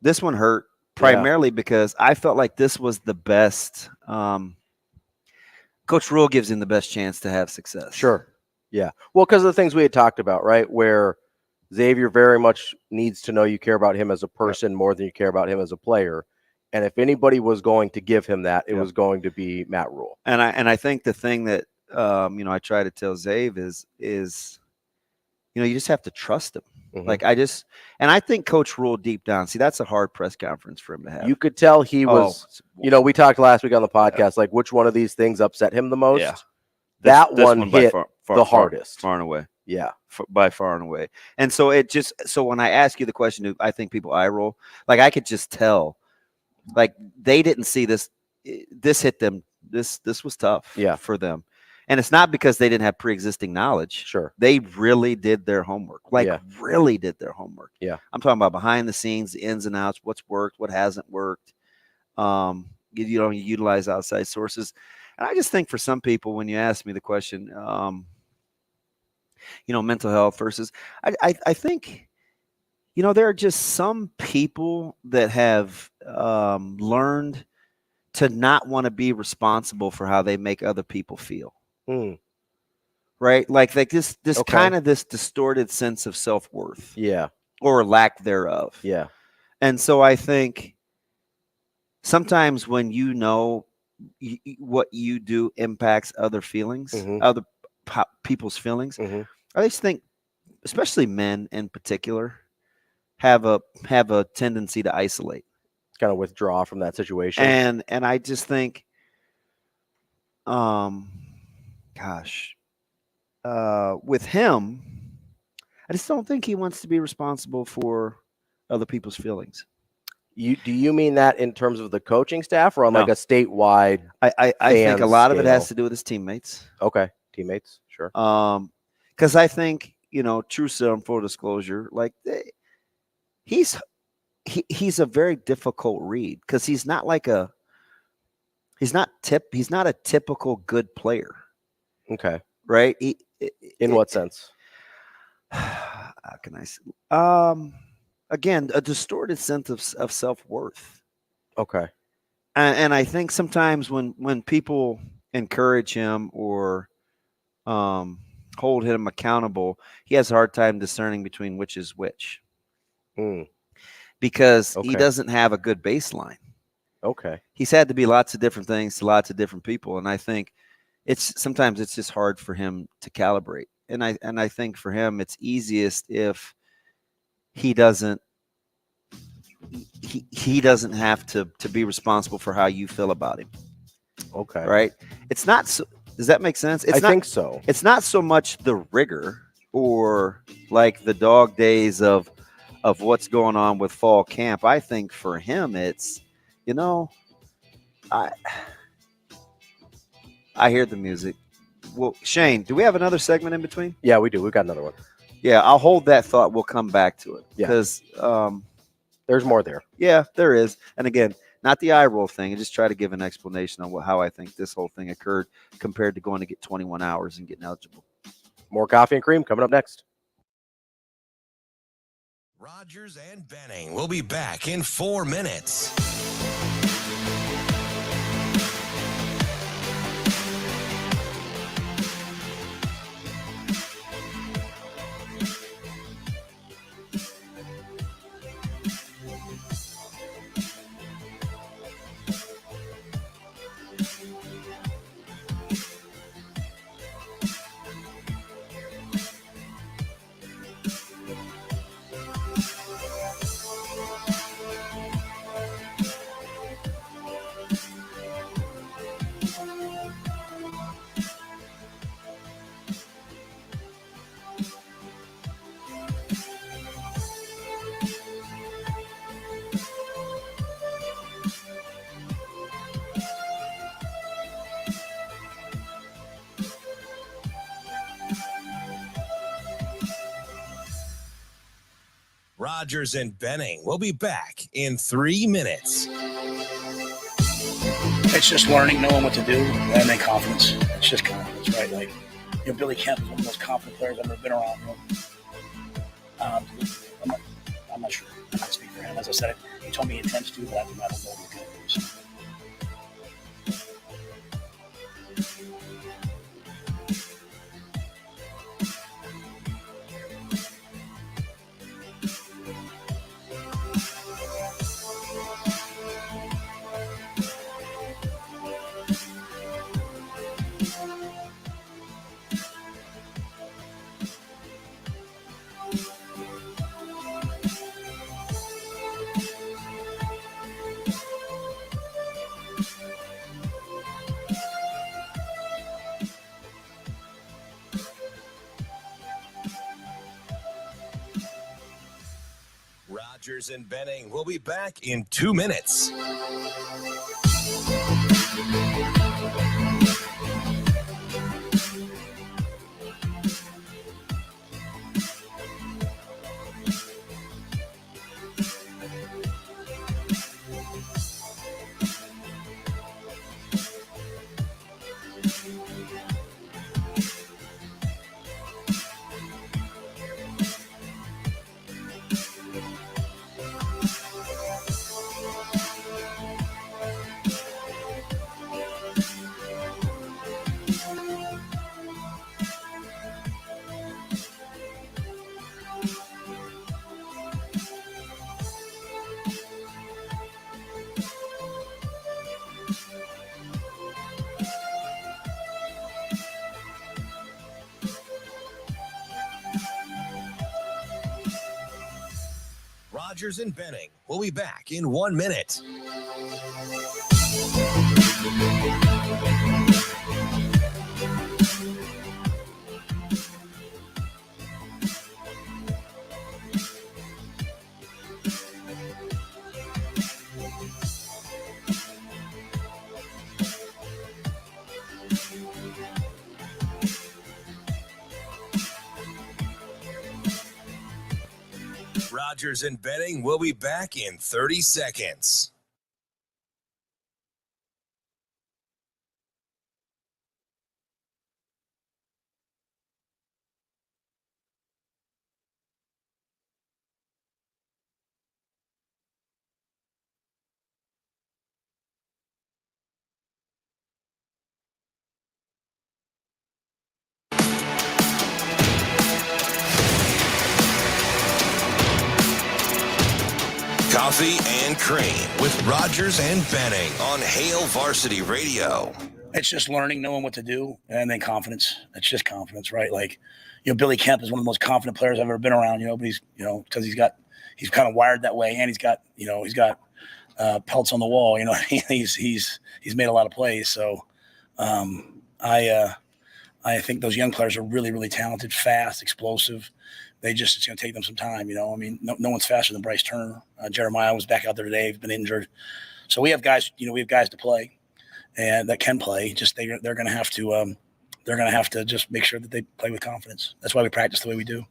this one hurt primarily because I felt like this was the best. Coach Rule gives him the best chance to have success. Sure. Yeah. Well, because of the things we had talked about, right? Where Zavier very much needs to know you care about him as a person more than you care about him as a player. And if anybody was going to give him that, it was going to be Matt Rule. And I think the thing that I try to tell Zav is you just have to trust him. Like I think Coach Rule deep down, see, that's a hard press conference for him to have. You could tell he was, we talked last week on the podcast, like which one of these things upset him the most. Yeah. That one hit the hardest. Far and away. Yeah. By far and away. And so so when I ask you the question, I think people eye roll, like I could just tell, like they didn't see this hit them. This was tough for them. And it's not because they didn't have pre-existing knowledge. Sure. They really did their homework. Really did their homework. Yeah. I'm talking about behind the scenes, the ins and outs, what's worked, what hasn't worked. You utilize outside sources. And I just think for some people, when you ask me the question, mental health versus, I think, there are just some people that have learned to not want to be responsible for how they make other people feel. Right? Like this kind of this distorted sense of self-worth. Yeah. Or lack thereof. Yeah. And so I think sometimes when what you do impacts other feelings, other people's feelings, I just think especially men in particular, have a tendency to isolate, kind of withdraw from that situation. And I just think, with him, I just don't think he wants to be responsible for other people's feelings. Do you mean that in terms of the coaching staff or on like a statewide? I think a lot of it has to do with his teammates. Okay, teammates, sure. Because I think, true full disclosure, like he's a very difficult read because he's not a typical good player. Okay, right? In what sense? How can I say? Again, a distorted sense of self-worth. Okay. And I think sometimes when people encourage him or hold him accountable, he has a hard time discerning between which is which. Because he doesn't have a good baseline. Okay. He's had to be lots of different things to lots of different people. And I think sometimes it's just hard for him to calibrate. And I think for him, it's easiest if he doesn't have to be responsible for how you feel about him. Okay. Right. It's not so. Does that make sense? I think so. It's not so much the rigor or like the dog days of what's going on with fall camp. I think for him, it's, I hear the music. Well, Shane, do we have another segment in between? Yeah, we do. We've got another one. Yeah, I'll hold that thought. We'll come back to it. Yeah. Because there's more there. Yeah, there is. And again, not the eye roll thing. I just try to give an explanation on how I think this whole thing occurred compared to going to get 21 hours and getting eligible. More coffee and cream coming up next. Rogers and Benning will be back in 4 minutes. Rogers and Benning will be back in 3 minutes. It's just learning, knowing what to do, and then confidence. It's just confidence, right? Like, Billy Kemp is one of the most confident players I've ever been around. I'm not sure. I can't speak for him. As I said, he told me he intends to, but I don't know what he's going to do. So. Rogers and Benning will be back in 2 minutes. Rogers and Benning. We'll be back in 1 minute. Rogers and Benning will be back in 30 seconds. Coffee and Cream with Rogers and Benning on Hail Varsity Radio. It's just learning, knowing what to do, and then confidence. It's just confidence, right? Like, Billy Kemp is one of the most confident players I've ever been around, but he's, because he's kind of wired that way, and he's got pelts on the wall, he's made a lot of plays. So I think those young players are really, really talented, fast, explosive. It's going to take them some time, no one's faster than Bryce Turner. Jeremiah was back out there today. He's been injured. So we have guys to play and that can play. Just they're going to have to just make sure that they play with confidence. That's why we practice the way we do.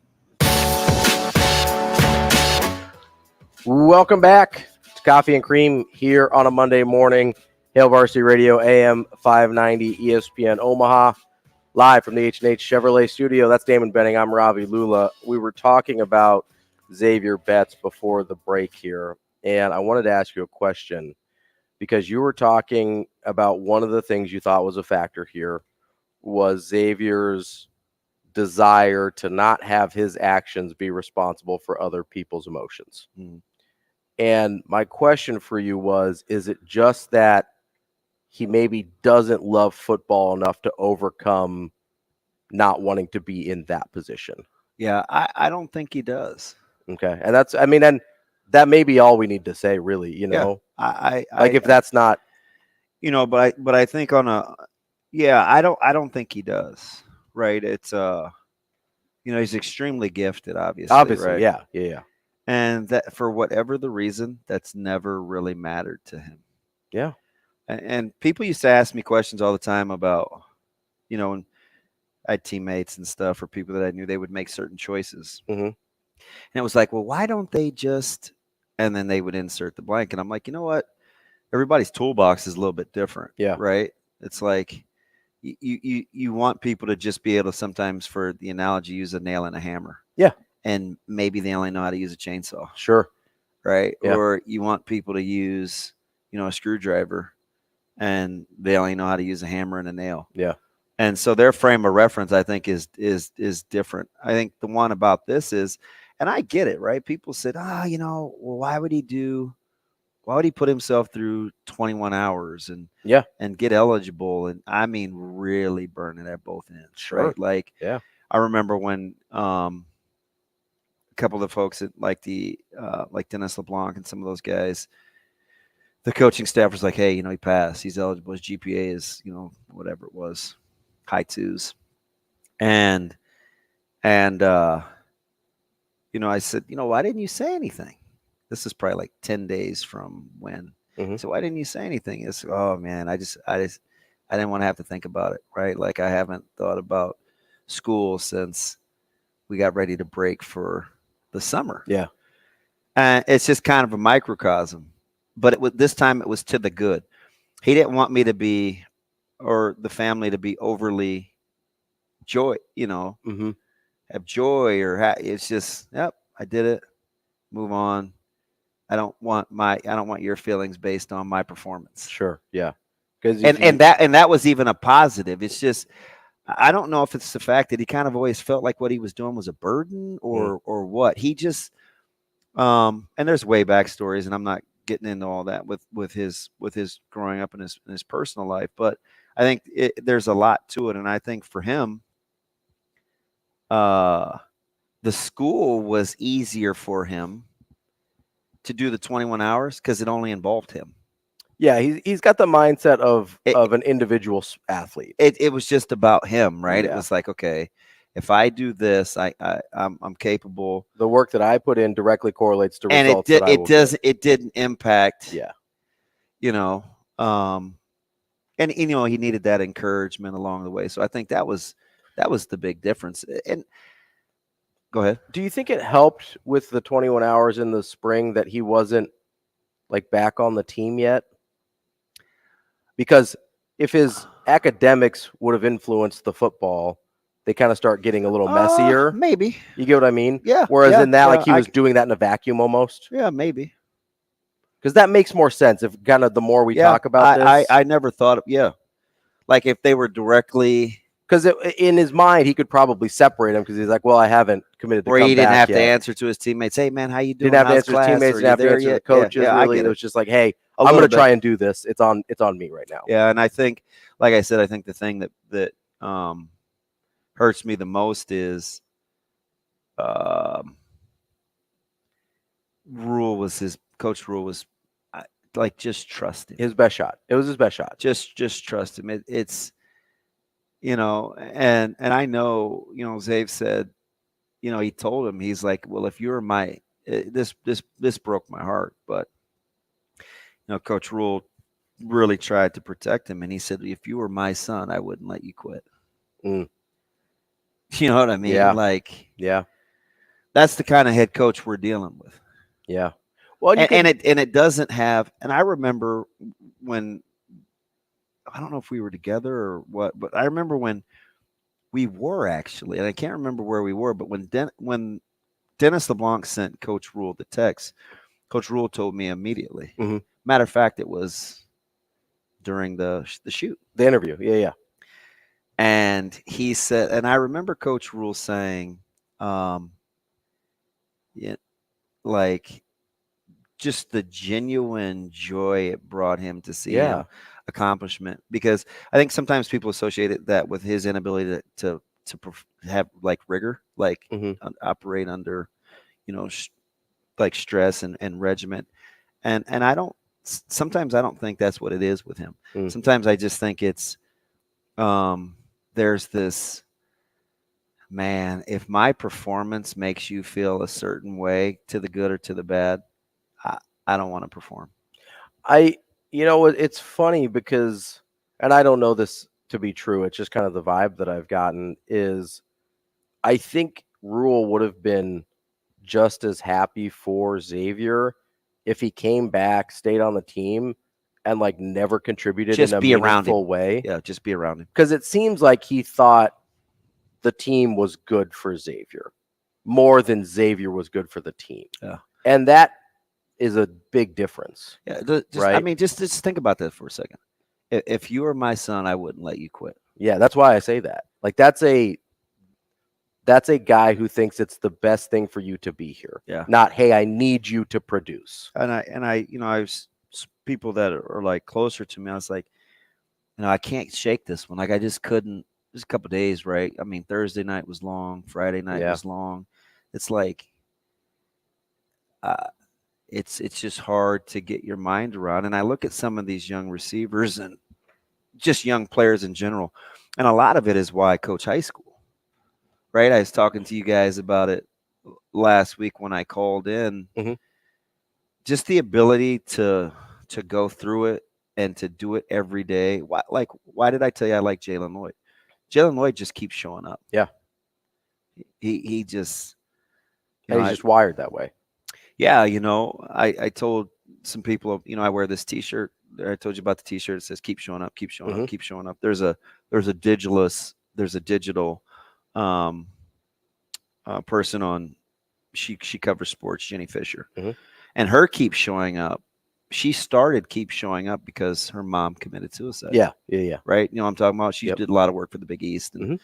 Welcome back to Coffee and Cream here on a Monday morning. Hail Varsity Radio, AM 590, ESPN Omaha. Live from the H&H Chevrolet studio. That's Damon Benning. I'm Ravi, Lulla. We were talking about Zavier Betts before the break here, and I wanted to ask you a question because you were talking about one of the things you thought was a factor here was Zavier's desire to not have his actions be responsible for other people's emotions. And my question for you was, is it just that he maybe doesn't love football enough to overcome not wanting to be in that position? Yeah, I don't think he does. Okay. And and that may be all we need to say, really, Yeah, if that's not, but I think I don't think he does. Right. It's, he's extremely gifted, obviously. Right? Yeah. And that for whatever the reason, that's never really mattered to him. Yeah. And people used to ask me questions all the time about, when I had teammates and stuff or people that I knew, they would make certain choices. Mm-hmm. And it was like, well, why don't they just, and then they would insert the blank. And I'm like, you know what? Everybody's toolbox is a little bit different. Yeah. Right. It's like you want people to just be able to sometimes, for the analogy, use a nail and a hammer. Yeah. And maybe they only know how to use a chainsaw. Sure. Right. Yeah. Or you want people to use, a screwdriver, and they only know how to use a hammer and a nail. Yeah. And so their frame of reference, I think, is different. I think the one about this is, and I get it, right? People said, well, why would he put himself through 21 hours and get eligible? And I mean, really burn it at both ends. Sure. Right? Like, I remember when a couple of folks at like Dennis LeBlanc and some of those guys, the coaching staff was like, hey, he passed. He's eligible. His GPA is, whatever it was, high twos. And I said, why didn't you say anything? This is probably like 10 days from when. Mm-hmm. So why didn't you say anything? It's, oh man, I didn't want to have to think about it. Right. Like I haven't thought about school since we got ready to break for the summer. Yeah. And it's just kind of a microcosm. But this time it was to the good. He didn't want me to be, or the family to be overly have joy it's just, yep, I did it. Move on. I don't want your feelings based on my performance. Sure. Yeah. And that was even a positive. It's just, I don't know if it's the fact that he kind of always felt like what he was doing was a burden or what. He just, and there's way back stories, and I'm not getting into all that with his growing up in his personal life, but I think there's a lot to it. And I think for him, the school was easier for him to do the 21 hours because it only involved him. Yeah, he's got the mindset of an individual athlete. It was just about him, right? Yeah. It was like, okay, if I do this, I'm capable. The work that I put in directly correlates to And results. it didn't impact. Yeah. You know, and you know, he needed that encouragement along the way. So I think that was the big difference. And go ahead. Do you think it helped with the 21 hours in the spring that he wasn't like back on the team yet? Because if his academics would have influenced the football, they kind of start getting a little messier. Maybe. You get what I mean? Yeah. Whereas in that, yeah, like he was doing that in a vacuum almost. Yeah, maybe. Because that makes more sense if kind of the more we talk about this. I never thought of, like if they were directly. Because in his mind, he could probably separate them because he's like, well, I haven't committed to Where he didn't have yet. to answer to his teammates. Hey, man, how you doing? Didn't have to How's answer class? his teammates. Are Didn't have you to there answer the yet? coaches. I Really, get it was just like, hey, I'm going to try and do this. It's on me right now. Yeah, and I think, like I said, I think the thing that hurts me the most is Coach Rule was like just trust him. His best shot. It was his best shot. Just trust him. It's you know, and I know, you know, Zave said, you know, he told him, he's like, well, if you were my this broke my heart, but you know, Coach Rule really tried to protect him, and he said, if you were my son, I wouldn't let you quit. You know what I mean? Yeah. Like, yeah, that's the kind of head coach we're dealing with. Yeah. Well, and it doesn't have. And I remember when, I don't know if we were together or what, but I remember when we were actually, and I can't remember where we were, but when Dennis LeBlanc sent Coach Rule the text, Coach Rule told me immediately. Mm-hmm. Matter of fact, it was during the shoot, the interview. Yeah. And he said, and I remember Coach Rule saying, like, just the genuine joy it brought him to see him accomplishment, because I think sometimes people associate that with his inability to have like rigor, like operate under, you know, like stress and regiment. And sometimes I don't think that's what it is with him. Sometimes I just think it's, there's this, man, if my performance makes you feel a certain way, to the good or to the bad, I don't want to perform. You know, it's funny because, and I don't know this to be true, it's just kind of the vibe that I've gotten, is I think Rule would have been just as happy for Zavier if he came back, stayed on the team, and like never contributed just in a be around meaningful him. way. Yeah, just be around him. Because it seems like he thought the team was good for Zavier more than Zavier was good for the team. Yeah. And that is a big difference. Yeah, right? I mean, just think about that for a second. If you were my son, I wouldn't let you quit. Yeah, that's why I say that. Like that's a guy who thinks it's the best thing for you to be here. Yeah. Not, hey, I need you to produce. And I you know, I was people that are like closer to me. I was like, you know, I can't shake this one. Like I just couldn't. Just a couple of days, right? I mean, Thursday night was long. Friday night was long. It's like, it's just hard to get your mind around. And I look at some of these young receivers and just young players in general, and a lot of it is why I coach high school, right? I was talking to you guys about it last week when I called in. Just the ability to go through it and to do it every day. Why did I tell you I like Jalen Lloyd? Jalen Lloyd just keeps showing up. Yeah. He just, he's just wired that way. Yeah. You know, I told some people, you know, I wear this t-shirt. I told you about the t-shirt. It says, keep showing up, keep showing up, keep showing up. There's a digital person on, she covers sports, Jenny Fisher, and her keep showing up. She started keep showing up because her mom committed suicide. Yeah. Right. You know what I'm talking about? She did a lot of work for the Big East. And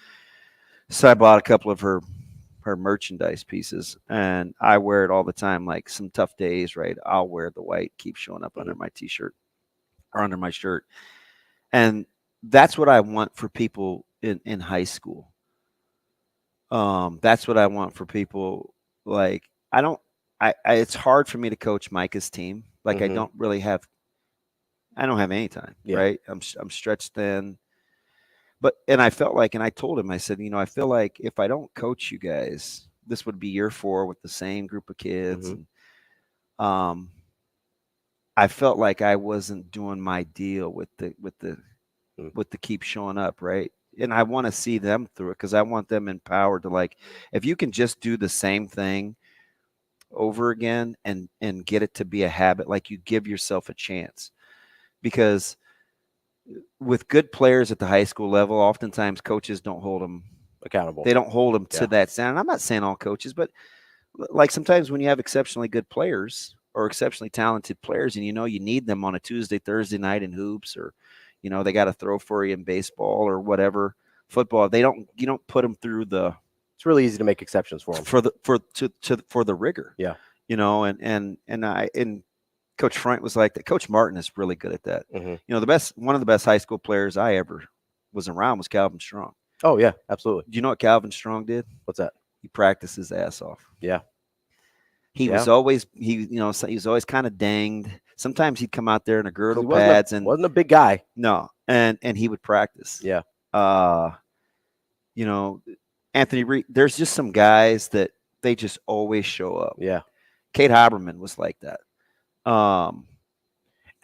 so I bought a couple of her merchandise pieces, and I wear it all the time. Like some tough days, right? I'll wear the white, keep showing up under my t-shirt or under my shirt. And that's what I want for people in high school. That's what I want for people. Like, I don't it's hard for me to coach Micah's team. Like I don't have any time, right? I'm stretched thin. And I felt like, and I told him, I said, I feel like if I don't coach you guys, this would be year 4 with the same group of kids. And, I felt like I wasn't doing my deal with the keep showing up, right? And I want to see them through it because I want them empowered to, like, if you can just do the same thing over again and get it to be a habit, like you give yourself a chance. Because with good players at the high school level, oftentimes coaches don't hold them accountable. They don't hold them to that standard. I'm not saying all coaches, but like sometimes when you have exceptionally good players or exceptionally talented players and you need them on a Tuesday, Thursday night in hoops, or they got to throw for you in baseball or whatever, football, you don't put them through it's really easy to make exceptions for them for the rigor. Yeah. And Coach Frank was like that. Coach Martin is really good at that. One of the best high school players I ever was around was Calvin Strong. Oh yeah, absolutely. Do you know what Calvin Strong did? What's that? He practiced his ass off. Yeah. He was always he was always kind of danged. Sometimes he'd come out there in a girdle pads and wasn't a big guy. No, and he would practice. Yeah. Anthony Reed. There's just some guys that they just always show up. Yeah. Kate Haberman was like that. And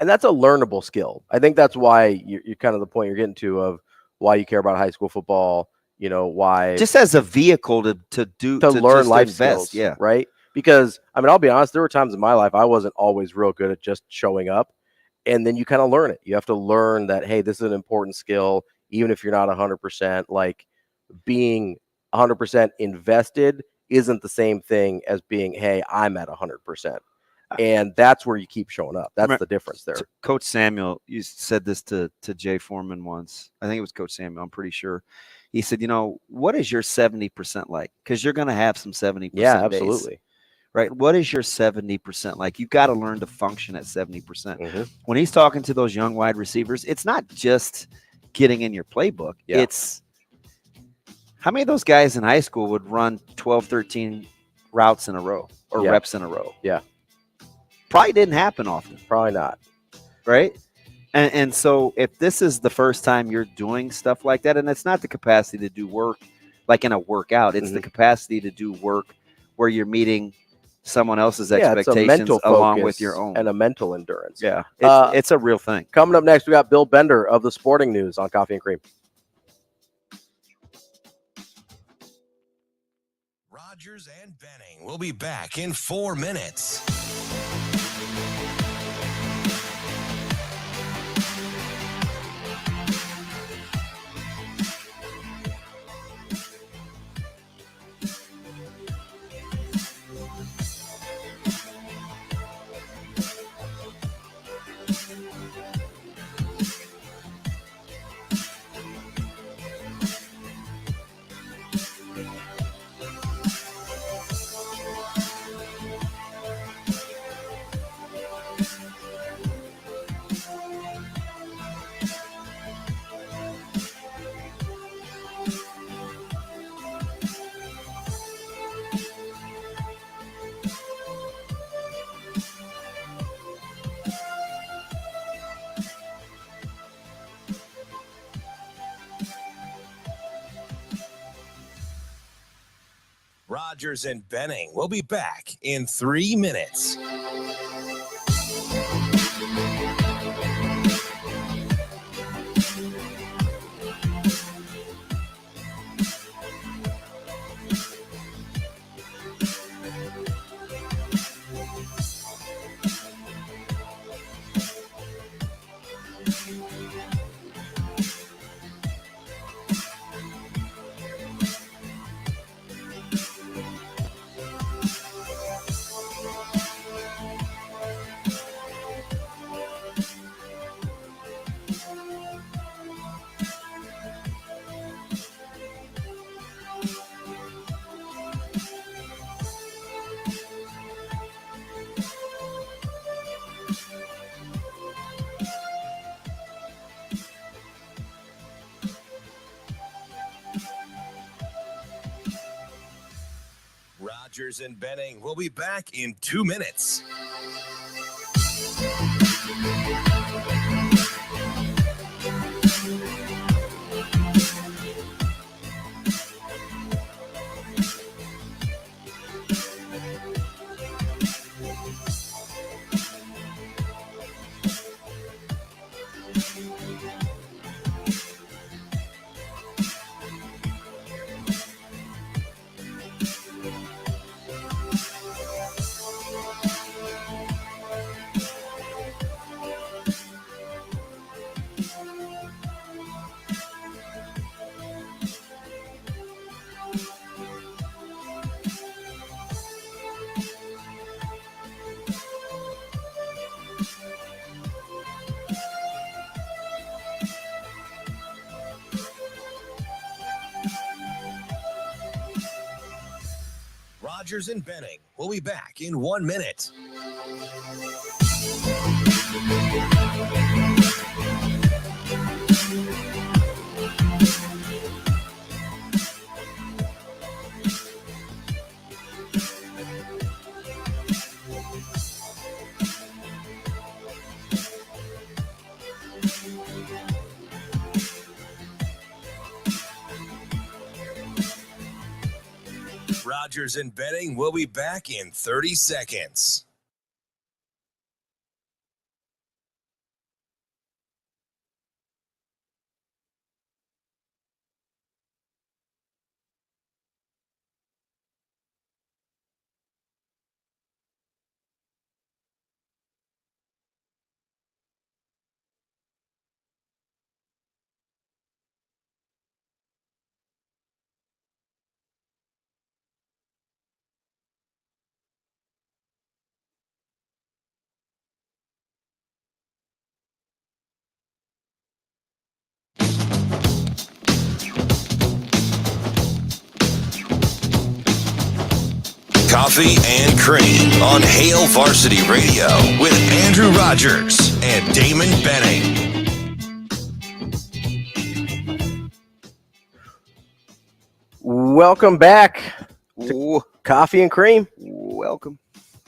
that's a learnable skill. I think that's why you're kind of the point you're getting to of why you care about high school football. Why just as a vehicle to learn life skills. Yeah. Right. Because I'll be honest, there were times in my life I wasn't always real good at just showing up. And then you kind of learn it. You have to learn that, hey, this is an important skill, even if you're not 100%. Like being 100% invested isn't the same thing as being, hey, I'm at 100%. And that's where you keep showing up. That's the difference there. Coach Samuel, you said this to Jay Foreman once. I think it was Coach Samuel. I'm pretty sure. He said, what is your 70% like? Because you're going to have some 70%. Yeah, absolutely. Days, right? What is your 70% like? You've got to learn to function at 70%. When he's talking to those young wide receivers, it's not just getting in your playbook. Yeah. It's how many of those guys in high school would run 12, 13 routes in a row or reps in a row? Yeah. Probably didn't happen often. Probably not. Right? And so if this is the first time you're doing stuff like that, and it's not the capacity to do work like in a workout, it's the capacity to do work where you're meeting someone else's expectations along with your own. And a mental endurance. Yeah. It's a real thing. Coming up next, we got Bill Bender of the Sporting News on Coffee and Cream. Rogers and Benning will be back in 4 minutes. Rogers and Benning will be back in 3 minutes. Rogers and Benning will be back in 2 minutes. Rogers and Benning will be back in 1 minute. Rogers and Benning will be back in 30 seconds. Coffee and Cream on Hail Varsity Radio with Andrew Rogers and Damon Benning. Welcome back to Ooh, Coffee and Cream. welcome.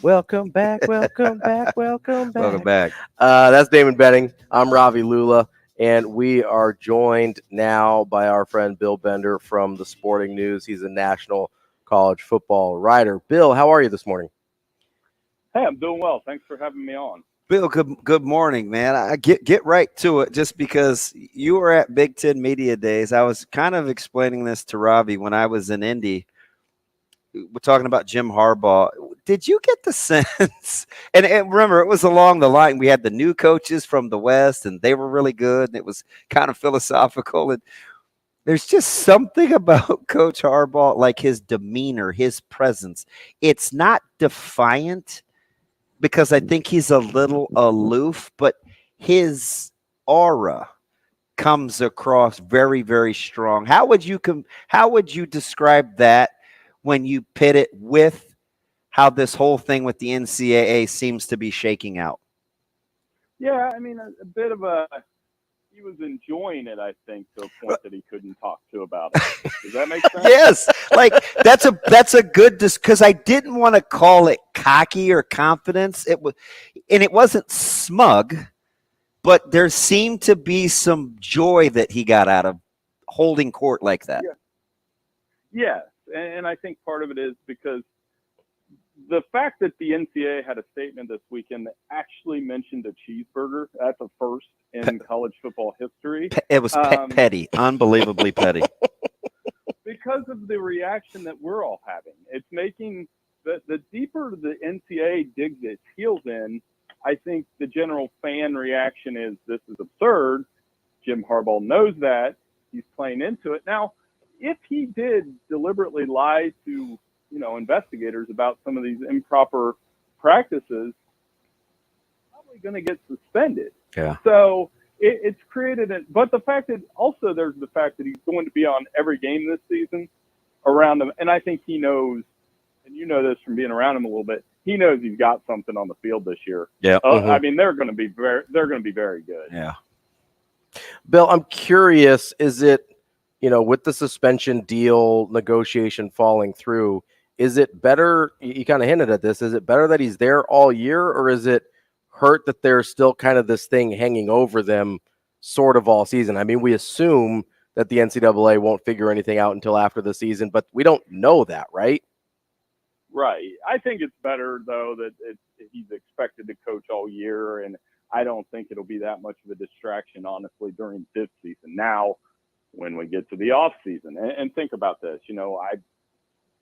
Welcome back. Welcome back. Welcome back. Welcome back. That's Damon Benning. I'm Ravi Lulla, and we are joined now by our friend Bill Bender from the Sporting News. He's a national college football writer. Bill, how are you this morning? Hey, I'm doing well. Thanks for having me on. Bill, good morning, man. I get right to it just because you were at Big Ten Media Days. I was kind of explaining this to Ravi when I was in Indy. We're talking about Jim Harbaugh. Did you get the sense? And remember, it was along the line. We had the new coaches from the West, and they were really good, and it was kind of philosophical. And there's just something about Coach Harbaugh, like his demeanor, his presence. It's not defiant because I think he's a little aloof, but his aura comes across very, very strong. How would you describe that when you pit it with how this whole thing with the NCAA seems to be shaking out? Yeah, I mean, a bit of he was enjoying it, I think, to a point that he couldn't talk to about it. Does that make sense? Yes, like that's a good because I didn't want to call it cocky or confidence. It wasn't smug, but there seemed to be some joy that he got out of holding court like that. Yeah. Yes, and I think part of it is because the fact that the NCAA had a statement this weekend that actually mentioned a cheeseburger, that's a first in college football history. It was petty, unbelievably petty. Because of the reaction that we're all having. It's making the deeper the NCAA digs its heels in, I think the general fan reaction is this is absurd. Jim Harbaugh knows that. He's playing into it. Now, if he did deliberately lie to investigators about some of these improper practices, probably going to get suspended. Yeah. So it's created it. But the fact that also there's the fact that he's going to be on every game this season around him. And I think he knows, and you know this from being around him a little bit, he knows he's got something on the field this year. Yeah. I mean, they're going to be very good. Yeah. Bill, I'm curious, is it, with the suspension deal negotiation falling through, is it better? You kind of hinted at this. Is it better that he's there all year, or is it hurt that there's still kind of this thing hanging over them sort of all season? I mean, we assume that the NCAA won't figure anything out until after the season, but we don't know that, right? Right. I think it's better, though, that he's expected to coach all year, and I don't think it'll be that much of a distraction, honestly, during this season. Now, when we get to the off season, and think about this, I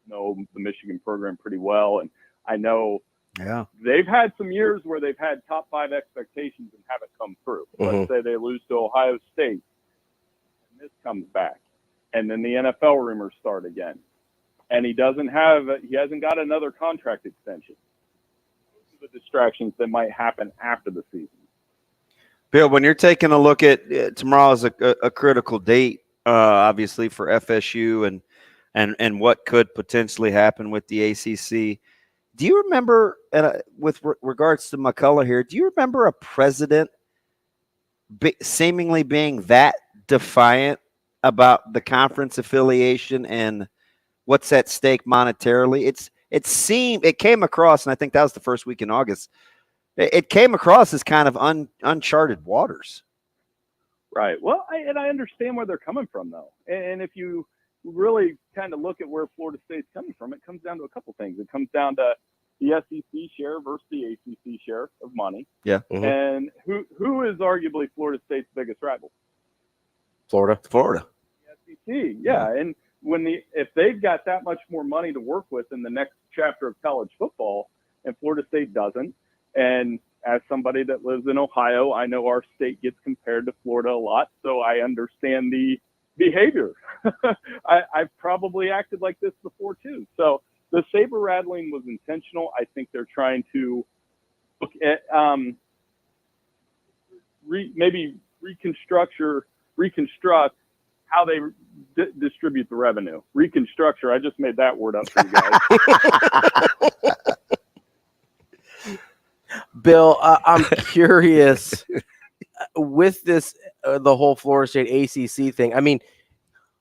know the Michigan program pretty well, and I know they've had some years where they've had top 5 expectations and haven't come through. Let's say they lose to Ohio State, and this comes back, and then the NFL rumors start again, and he hasn't got another contract extension. Those are the distractions that might happen after the season. Bill, when you're taking a look at tomorrow is a critical date, obviously for FSU and what could potentially happen with the ACC. Do you remember, with regards to McCullough here, do you remember a president seemingly being that defiant about the conference affiliation and what's at stake monetarily? It came across, and I think that was the first week in August. It came across as kind of uncharted waters. Right. Well, I understand where they're coming from, though. And if you really kind of look at where Florida State's coming from, it comes down to a couple things. It comes down to the SEC share versus the ACC share of money. Yeah. Mm-hmm. And who is arguably Florida State's biggest rival? Florida. The SEC. Yeah. And if they've got that much more money to work with in the next chapter of college football, and Florida State doesn't, and as somebody that lives in Ohio, I know our state gets compared to Florida a lot, so I understand the behavior. I've probably acted like this before too. So the saber rattling was intentional. I think they're trying to look at maybe reconstruct how they distribute the revenue. Reconstructure. I just made that word up for you guys. Bill, I'm curious with this, the whole Florida State ACC thing. I mean,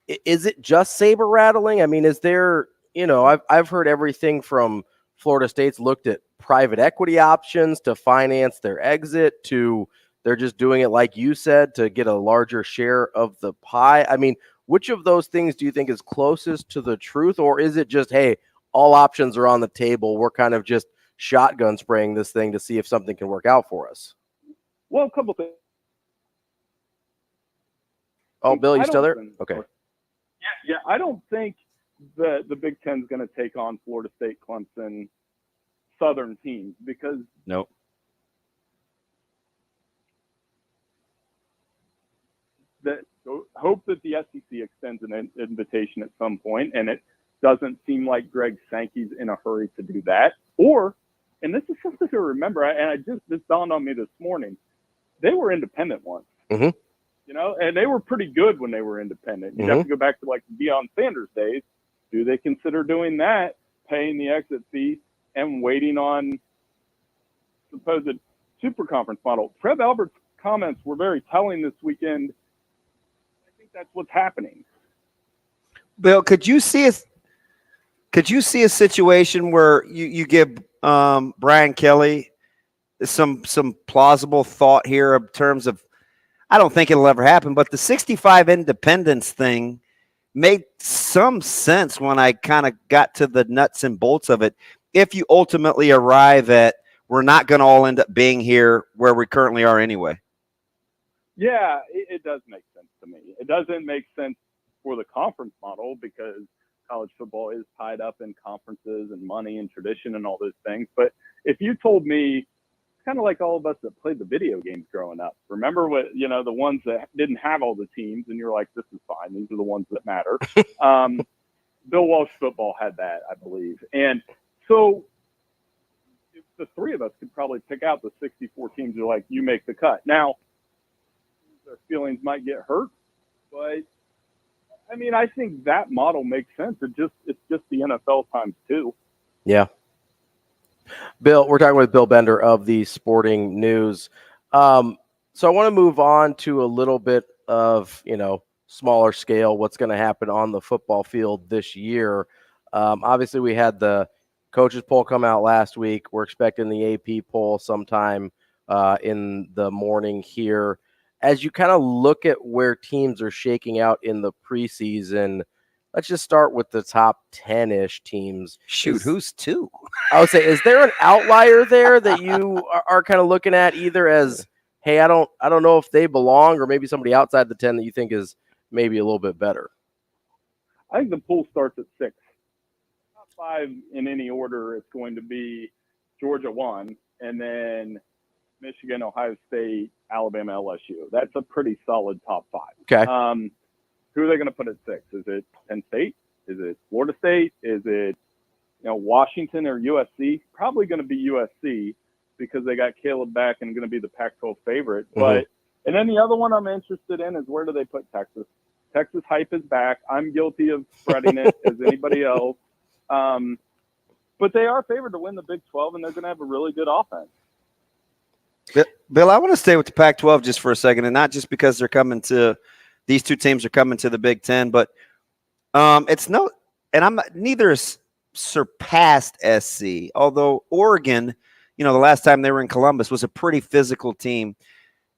is it just saber rattling? I mean, is there, I've heard everything from Florida State's looked at private equity options to finance their exit to they're just doing it, like you said, to get a larger share of the pie. I mean, which of those things do you think is closest to the truth? Or is it just, hey, all options are on the table, we're kind of just shotgun spraying this thing to see if something can work out for us? Well, a couple things. Oh, Bill, you still there? Okay. Yeah. I don't think the Big Ten is going to take on Florida State, Clemson, Southern teams because nope. Hope that the SEC extends an invitation at some point, and it doesn't seem like Greg Sankey's in a hurry to do that. And this is something to remember, and this dawned on me this morning. They were independent once, and they were pretty good when they were independent. You'd have to go back to like Deion Sanders days. Do they consider doing that, paying the exit fee, and waiting on supposed super conference model? Trev Albert's comments were very telling this weekend. I think that's what's happening. Bill, could you see a situation where you give Brian Kelly some plausible thought here in terms of, I don't think it'll ever happen, but the 65 independence thing made some sense when I kind of got to the nuts and bolts of it. If you ultimately arrive at, we're not going to all end up being here where we currently are anyway. Yeah, it does make sense to me. It doesn't make sense for the conference model because college football is tied up in conferences and money and tradition and all those things. But if you told me, kind of like all of us that played the video games growing up, remember what, the ones that didn't have all the teams and you're like, this is fine. These are the ones that matter. Bill Walsh football had that, I believe. And so if the three of us could probably pick out the 64 teams who are like, you make the cut. Now, their feelings might get hurt, but I mean, I think that model makes sense. It's just the NFL times two. Yeah. Bill, we're talking with Bill Bender of the Sporting News. So I want to move on to a little bit of, smaller scale, what's going to happen on the football field this year. Obviously, we had the coaches poll come out last week. We're expecting the AP poll sometime in the morning here. As you kind of look at where teams are shaking out in the preseason, let's just start with the top 10-ish teams. Shoot, who's 2? I would say, is there an outlier there that you are kind of looking at either as, hey, I don't know if they belong, or maybe somebody outside the 10 that you think is maybe a little bit better? I think the pool starts at 6. Top 5 in any order, it's going to be Georgia 1, and then Michigan, Ohio State, Alabama, LSU. That's a pretty solid top 5. Okay. Who are they going to put at 6? Is it Penn State? Is it Florida State? Is it Washington or USC? Probably going to be USC because they got Caleb back and going to be the Pac-12 favorite. But and then the other one I'm interested in is where do they put Texas? Texas hype is back. I'm guilty of spreading it as anybody else. But they are favored to win the Big 12, and they're going to have a really good offense. Bill, I want to stay with the Pac-12 just for a second, and not just because these two teams are coming to the Big Ten, but neither is surpassed SC, although Oregon, the last time they were in Columbus was a pretty physical team.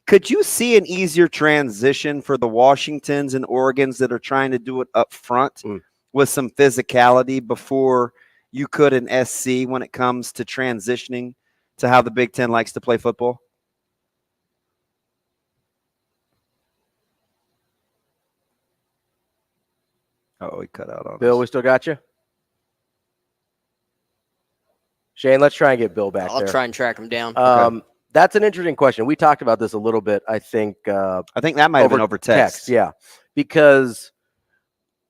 Could you see an easier transition for the Washingtons and Oregons that are trying to do it up front with some physicality before you could in SC when it comes to transitioning to how the Big Ten likes to play football? Oh, we cut out on Bill, us. we still got you? Shane, let's try and get Bill back I'll there. try and track him down. That's an interesting question. We talked about this a little bit, I think. I think that might have been over text. Yeah, because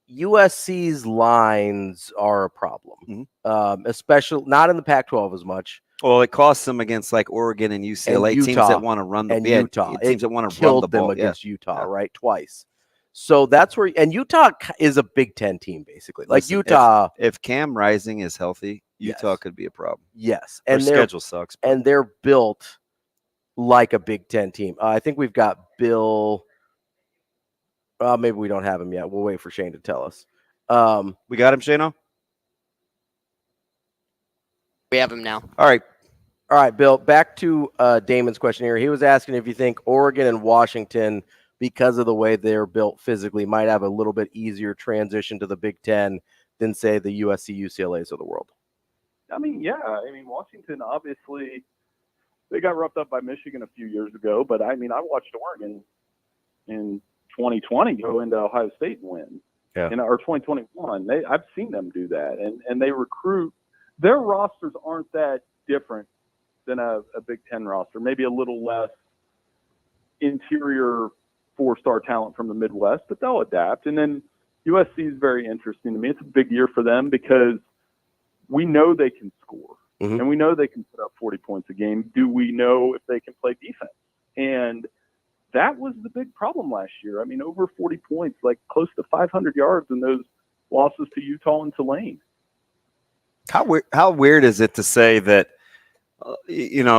USC's lines are a problem, especially not in the Pac-12 as much. Well, it costs them against like Oregon and UCLA, and teams that want to run the and Utah. teams that want to run killed the ball them against Utah, right? Twice. So that's where, and Utah is a Big Ten team, basically. Like Listen, Utah. If Cam Rising is healthy, Utah could be a problem. Yes. Their And schedule sucks. And they're built like a Big Ten team. I think we've got Bill. Maybe we don't have him yet. We'll wait for Shane to tell us. We got him, Shano? We have him now. All right, Bill, back to Damon's question here. He was asking if you think Oregon and Washington, because of the way they're built physically, might have a little bit easier transition to the Big Ten than, say, the USC, UCLAs of the world. I mean, yeah. Washington, obviously, they got roughed up by Michigan a few years ago. But, I watched Oregon in 2020 go into Ohio State and win. Yeah. Or 2021. I've seen them do that. And they recruit. Their rosters aren't that different than a Big Ten roster. Maybe a little less interior four-star talent from the Midwest, but they'll adapt. And then USC is very interesting to me. It's a big year for them because we know they can score, and we know they can put up 40 points a game. Do we know if they can play defense? And that was the big problem last year. Over 40 points, like close to 500 yards in those losses to Utah and Tulane. How weird is it to say that,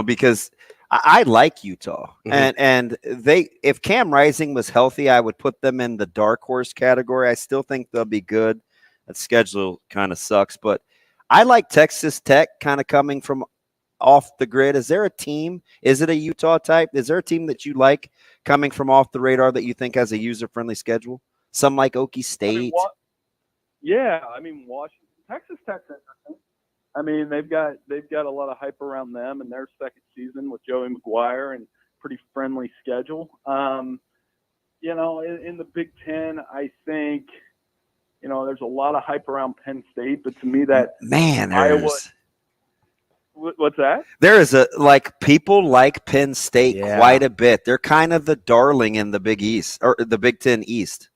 because I like Utah, and if Cam Rising was healthy, I would put them in the dark horse category. I still think they'll be good. That schedule kind of sucks, but I like Texas Tech kind of coming from off the grid. Is there a team? Is it a Utah type? Is there a team that you like coming from off the radar that you think has a user-friendly schedule? Some like Okie State. Washington, Texas Tech's interesting. They've got a lot of hype around them and their second season with Joey McGuire and pretty friendly schedule. In the Big Ten, I think, there's a lot of hype around Penn State, but to me that Iowa. What's that? There is people like Penn State quite a bit. They're kind of the darling in the Big East or the Big Ten East.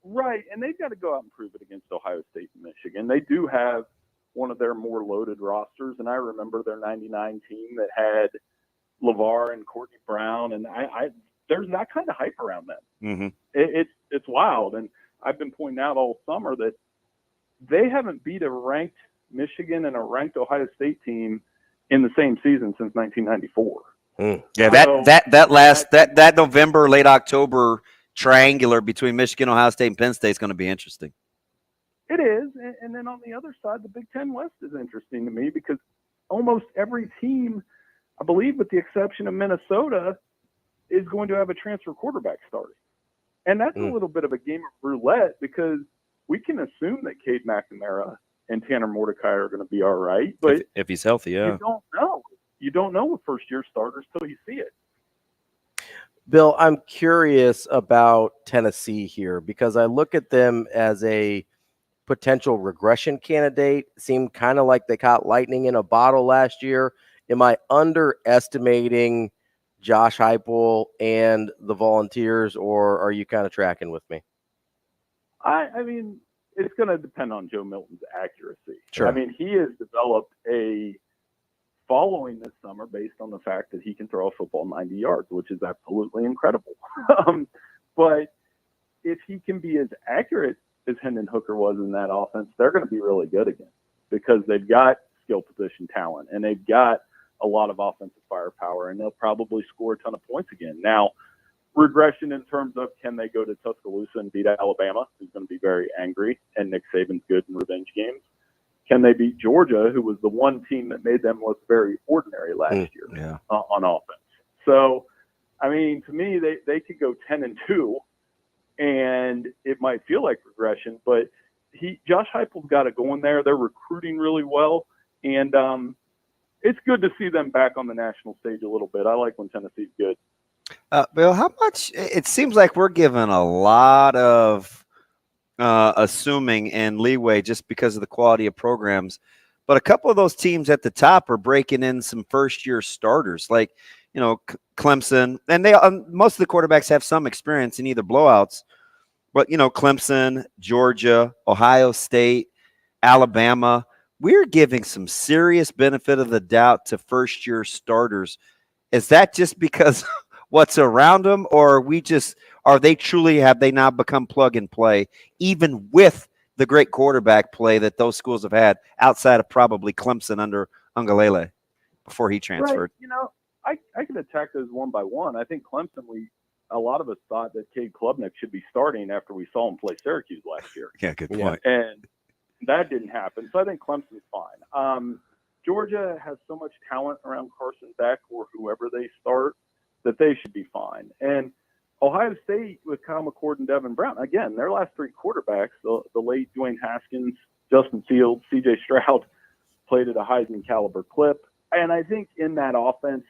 Right, and they've got to go out and prove it against Ohio State and Michigan. They do have one of their more loaded rosters, and I remember their 99 team that had LeVar and Courtney Brown, and there's that kind of hype around them. It's wild, and I've been pointing out all summer that they haven't beat a ranked Michigan and a ranked Ohio State team in the same season since 1994. Yeah, that November, late October triangular between Michigan, Ohio State, and Penn State is going to be interesting. It is, and then on the other side, the Big Ten West is interesting to me because almost every team, I believe with the exception of Minnesota, is going to have a transfer quarterback starting. And that's a little bit of a game of roulette because we can assume that Cade McNamara and Tanner Mordecai are going to be all right. But if he's healthy, yeah. You don't know. You don't know with first-year starters till you see it. Bill, I'm curious about Tennessee here because I look at them as a potential regression candidate. Seemed kind of like they caught lightning in a bottle last year. Am I underestimating Josh Heupel and the Volunteers, or are you kind of tracking with me? I mean, it's going to depend on Joe Milton's accuracy. Sure. I mean, he has developed a following this summer based on the fact that he can throw a football 90 yards, which is absolutely incredible. But if he can be as accurate as Hendon Hooker was in that offense, they're going to be really good again because they've got skill position talent and they've got a lot of offensive firepower, and they'll probably score a ton of points again. Now, regression in terms of can they go to Tuscaloosa and beat Alabama, who's going to be very angry, and Nick Saban's good in revenge games. Can they beat Georgia, who was the one team that made them look very ordinary last year on offense? So, I mean, to me, they could go 10-2, and it might feel like regression, but Josh Heupel's got it going there. They're recruiting really well, and it's good to see them back on the national stage a little bit. I like when Tennessee's good. Bill, how much? It seems like we're given a lot of assuming and leeway just because of the quality of programs. But a couple of those teams at the top are breaking in some first-year starters, like, Clemson. And they most of the quarterbacks have some experience in either blowouts. But, Clemson, Georgia, Ohio State, Alabama, we're giving some serious benefit of the doubt to first-year starters. Is that just because what's around them, or have they now become plug and play, even with the great quarterback play that those schools have had outside of probably Clemson under Ungalele before he transferred? Right. I could attack those one by one. I think Clemson, a lot of us thought that Cade Klubnik should be starting after we saw him play Syracuse last year. Yeah, good point. And that didn't happen. So I think Clemson's fine. Georgia has so much talent around Carson Beck or whoever they start that they should be fine. And Ohio State with Kyle McCord and Devin Brown, again, their last three quarterbacks, the late Dwayne Haskins, Justin Fields, C.J. Stroud, played at a Heisman caliber clip. And I think in that offense,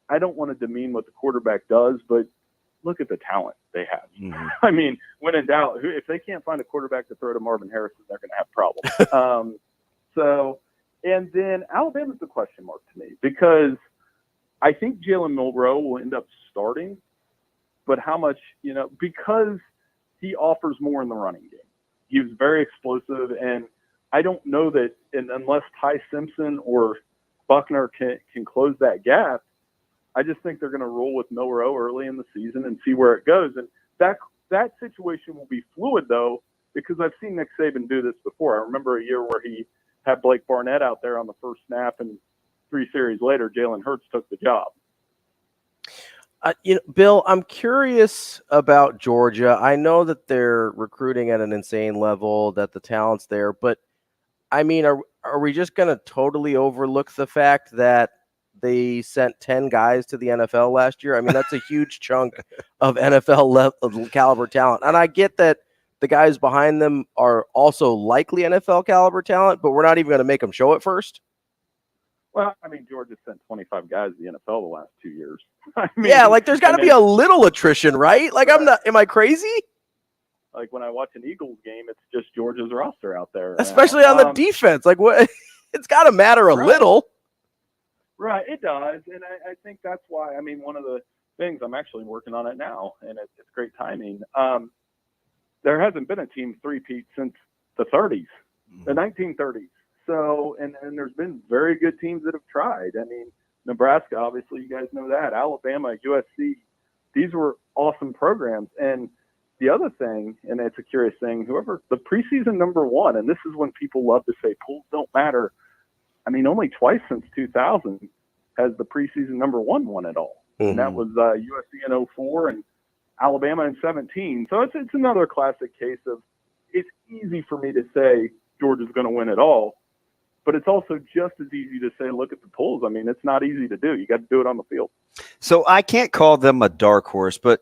I don't want to demean what the quarterback does, but look at the talent they have. Mm-hmm. I mean, when in doubt, if they can't find a quarterback to throw to Marvin Harrison, they're going to have problems. And then Alabama's the question mark to me because I think Jalen Milroe will end up starting, but how much, because he offers more in the running game. He was very explosive, and I don't know that unless Ty Simpson or Buckner can close that gap, I just think they're going to roll with Milroe early in the season and see where it goes. And that situation will be fluid, though, because I've seen Nick Saban do this before. I remember a year where he had Blake Barnett out there on the first snap, and 3 series later, Jalen Hurts took the job. Bill, I'm curious about Georgia. I know that they're recruiting at an insane level, that the talent's there, but I mean, are we just going to totally overlook the fact that they sent 10 guys to the NFL last year? I mean, that's a huge chunk of NFL caliber talent. And I get that the guys behind them are also likely NFL caliber talent, but we're not even going to make them show it first. Well, I mean, Georgia sent 25 guys to the NFL the last 2 years. There's got to be a little attrition, right? Am I crazy? Like when I watch an Eagles game, it's just Georgia's roster out there. Especially on the defense. What? It's got to matter a little. Right, it does. And I think that's why, one of the things, I'm actually working on it now, and it's great timing. There hasn't been a team three-peat since the 30s, the 1930s. So, and there's been very good teams that have tried. Nebraska, obviously, you guys know that. Alabama, USC, these were awesome programs. And the other thing, and it's a curious thing, the preseason number one, and this is when people love to say polls don't matter. Only twice since 2000 has the preseason number one won it all. Mm-hmm. And that was USC in 04 and Alabama in 17. So it's another classic case of it's easy for me to say Georgia's going to win it all, but it's also just as easy to say, look at the polls. I mean, it's not easy to do. You got to do it on the field. So I can't call them a dark horse, but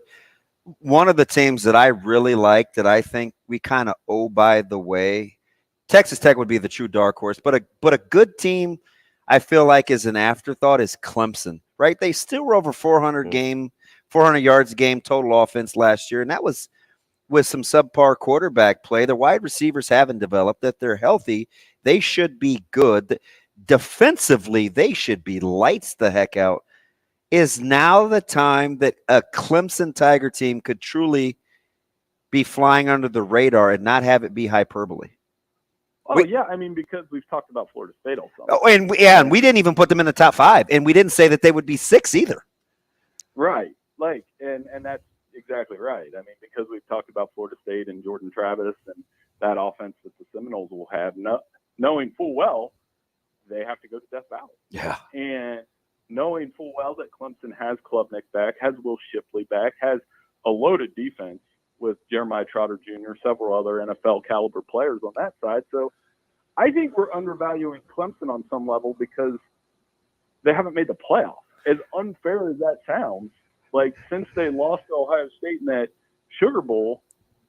one of the teams that I really like that I think we kind of owe by the way, Texas Tech would be the true dark horse, but a good team I feel like is an afterthought is Clemson, right? They still were over 400 yards a game total offense last year, and that was with some subpar quarterback play. The wide receivers haven't developed. That they're healthy, they should be good. Defensively, they should be lights the heck out. Is now the time that a Clemson Tiger team could truly be flying under the radar and not have it be hyperbole? Oh, yeah. I mean, because we've talked about Florida State also. Oh, and we didn't even put them in the top 5, and we didn't say that they would be 6 either. Right. Like, and that's exactly right. I mean, because we've talked about Florida State and Jordan Travis and that offense that the Seminoles will have, knowing full well they have to go to Death Valley. Yeah. And knowing full well that Clemson has Klubnik back, has Will Shipley back, has a loaded defense with Jeremiah Trotter Jr., several other NFL caliber players on that side. So I think we're undervaluing Clemson on some level because they haven't made the playoff. As unfair as that sounds, like since they lost to Ohio State in that Sugar Bowl,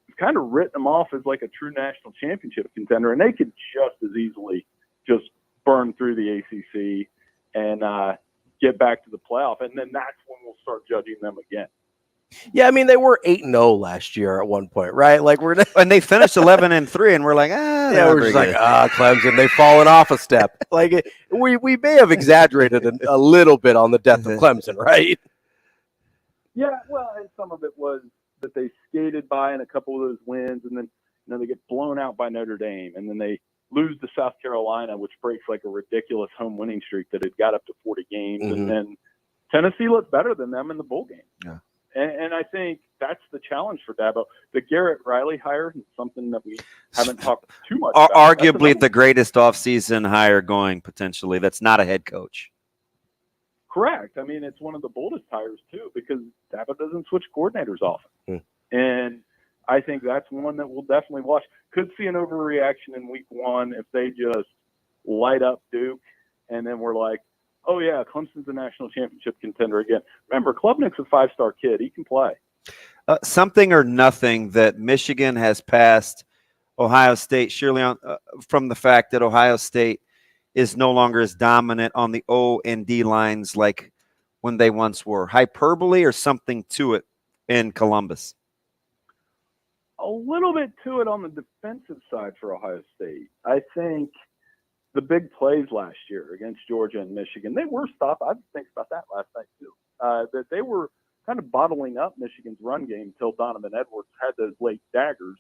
it's kind of written them off as like a true national championship contender, and they could just as easily just burn through the ACC and get back to the playoff, and then that's when we'll start judging them again. Yeah, I mean they were 8-0 last year at one point, right? Like and they finished 11-3, and we're like, yeah, we're just like, Clemson, they've fallen off a step. Like we may have exaggerated a little bit on the death of Clemson, right? Yeah, well, and some of it was that they skated by in a couple of those wins, and then they get blown out by Notre Dame, and then they lose to South Carolina, which breaks like a ridiculous home winning streak that had got up to 40 games, and then Tennessee looked better than them in the bowl game. Yeah. And I think that's the challenge for Dabo. The Garrett Riley hire is something that we haven't talked too much about. Arguably the greatest offseason hire going, potentially. That's not a head coach. Correct. I mean, it's one of the boldest hires, too, because Dabo doesn't switch coordinators often. And I think that's one that we'll definitely watch. Could see an overreaction in week 1 if they just light up Duke, and then we're like, oh, yeah, Clemson's a national championship contender again. Remember, Klubnik's a 5-star kid. He can play. Something or nothing that Michigan has passed Ohio State, surely from the fact that Ohio State is no longer as dominant on the O and D lines like when they once were. Hyperbole or something to it in Columbus? A little bit to it on the defensive side for Ohio State. I think the big plays last year against Georgia and Michigan, they were stopped. I was thinking about that last night too, that they were kind of bottling up Michigan's run game until Donovan Edwards had those late daggers,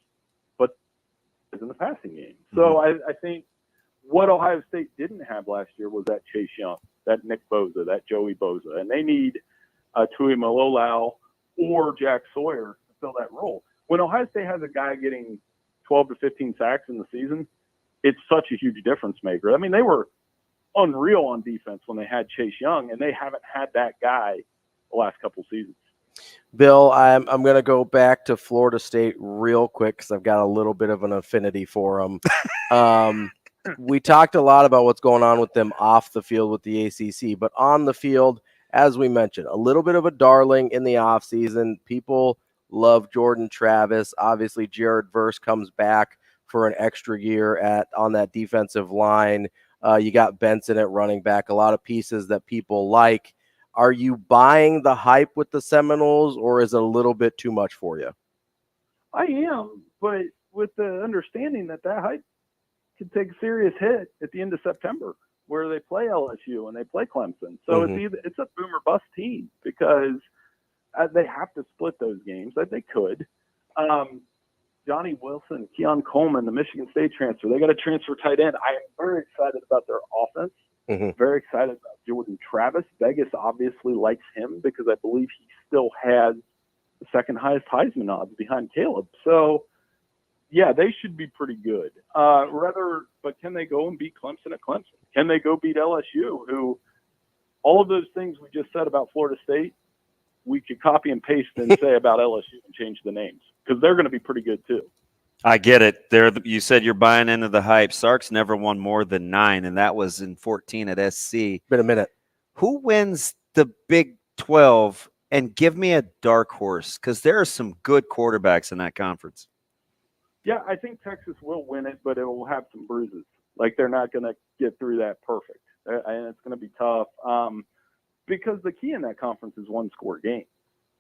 but it was in the passing game. So I think what Ohio State didn't have last year was that Chase Young, that Nick Bosa, that Joey Bosa, and they need Tui Malolau or Jack Sawyer to fill that role. When Ohio State has a guy getting 12 to 15 sacks in the season, it's such a huge difference maker. I mean, they were unreal on defense when they had Chase Young, and they haven't had that guy the last couple seasons. Bill, I'm going to go back to Florida State real quick because I've got a little bit of an affinity for them. We talked a lot about what's going on with them off the field with the ACC, but on the field, as we mentioned, a little bit of a darling in the offseason. People love Jordan Travis. Obviously, Jared Verse comes back for an extra year on that defensive line. You got Benson at running back, a lot of pieces that people like. Are you buying the hype with the Seminoles, or is it a little bit too much for you? I am, but with the understanding that hype could take a serious hit at the end of September, where they play LSU and they play Clemson. So it's a boom or bust team because they have to split those games. They could. Johnny Wilson, Keon Coleman, the Michigan State transfer, they got a transfer tight end. I am very excited about their offense. Very excited about Jordan Travis. Vegas obviously likes him because I believe he still has the second highest Heisman odds behind Caleb. So, yeah, they should be pretty good. But can they go and beat Clemson at Clemson? Can they go beat LSU, who all of those things we just said about Florida State, we could copy and paste and say about LSU and change the names because they're going to be pretty good too. I get it. You said you're buying into the hype. Sark's never won more than 9, and that was in 14 at SC. Been a minute. Who wins the Big 12? And give me a dark horse, because there are some good quarterbacks in that conference. Yeah, I think Texas will win it, but it will have some bruises. Like, they're not going to get through that perfect. And it's going to be tough because the key in that conference is one-score games.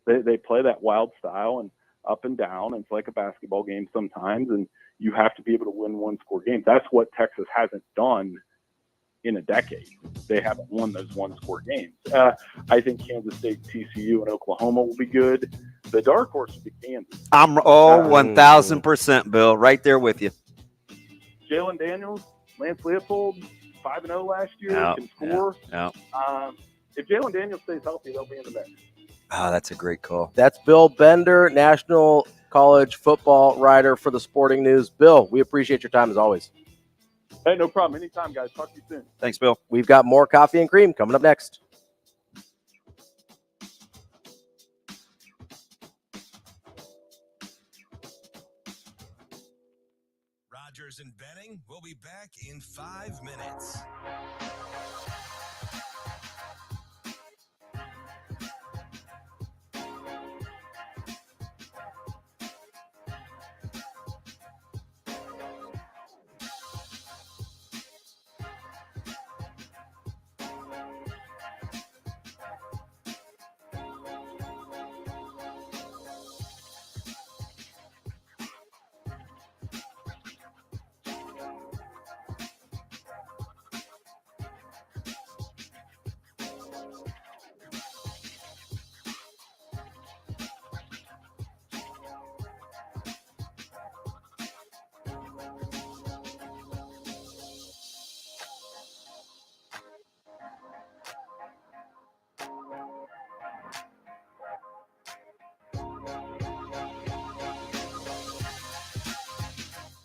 They play that wild style and up and down. It's like a basketball game sometimes, and you have to be able to win one-score games. That's what Texas hasn't done in a decade. They haven't won those one-score games. I think Kansas State, TCU, and Oklahoma will be good. The dark horse will be Kansas. 1,000%, Bill. Right there with you. Jalen Daniels, Lance Leopold, 5-0 last year, can score. If Jalen Daniels stays healthy, they'll be in the mix. Oh, that's a great call. That's Bill Bender, National College Football writer for the Sporting News. Bill, we appreciate your time as always. Hey, no problem. Anytime, guys. Talk to you soon. Thanks, Bill. We've got more coffee and cream coming up next. Rogers and Benning will be back in 5 minutes.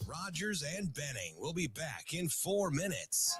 Rogers and Benning will be back in 4 minutes.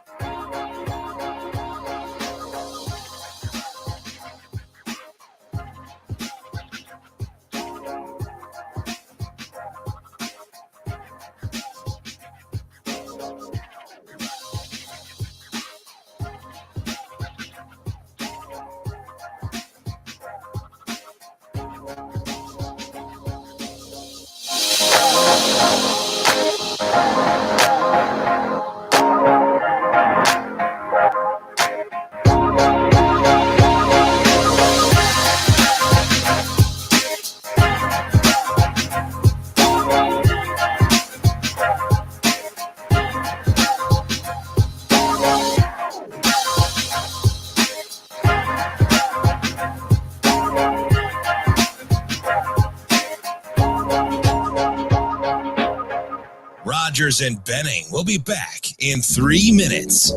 Rogers and Benning will be back in 3 minutes.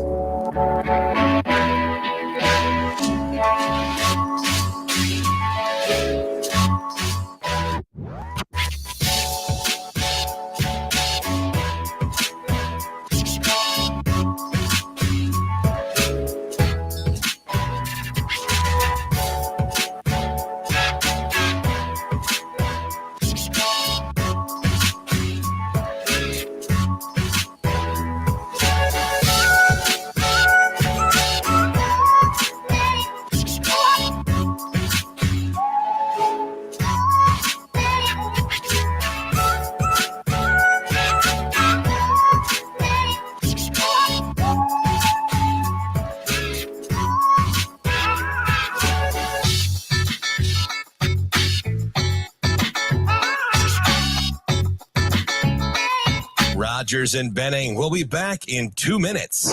Rogers and Benning will be back in 2 minutes.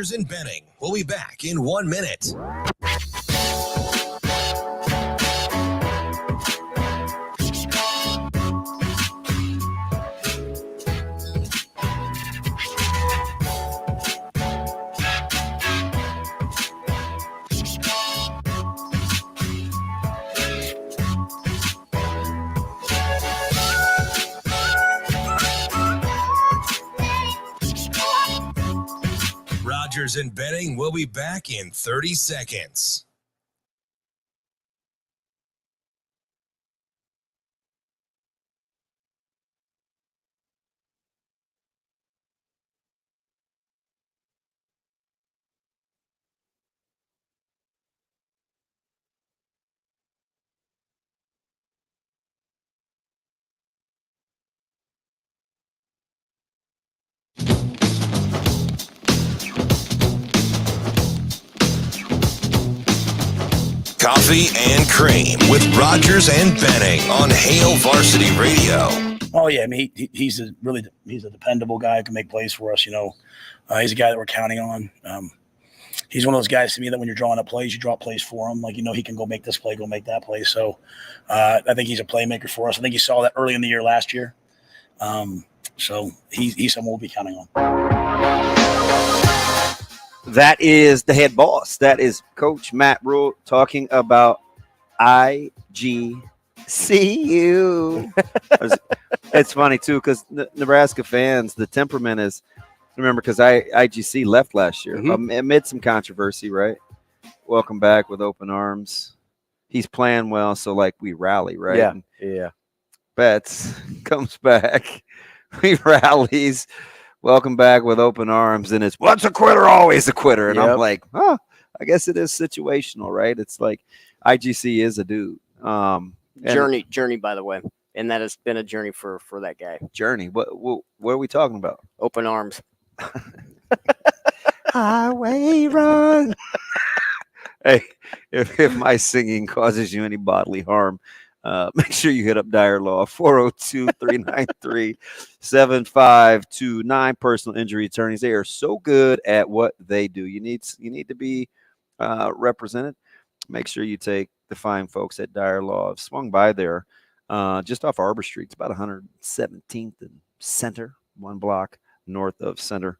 Rogers and Benning. We'll be back in 1 minute. Rogers and Benning will be back in 30 seconds. Coffee and Cream with Rogers and Benning on Hail Varsity Radio. Oh yeah, I mean he's a dependable guy who can make plays for us. He's a guy that we're counting on. He's one of those guys to me that when you're drawing up plays, you draw up plays for him. Like he can go make this play, go make that play. So I think he's a playmaker for us. I think you saw that early in the year last year. So he's someone we'll be counting on. That is the head boss. That is Coach Matt Rule talking about IGCU. It's funny, too, because Nebraska fans, the temperament is, remember, because IGC left last year amid some controversy, right? Welcome back with open arms. He's playing well, so, we rally, right? Yeah. Betts comes back. He rallies. Welcome back with open arms, and it's once a quitter, always a quitter. And I'm like, I guess it is situational, right? It's like IGC is a dude. Journey, by the way, and that has been a journey for that guy. Journey. What are we talking about? Open arms. Highway run. Hey, if my singing causes you any bodily harm, make sure you hit up Dyer Law, 402-393-7529, personal injury attorneys. They are so good at what they do. You need to be represented. Make sure you take the fine folks at Dyer Law. I've swung by there just off Arbor Street. It's about 117th and Center, one block north of Center.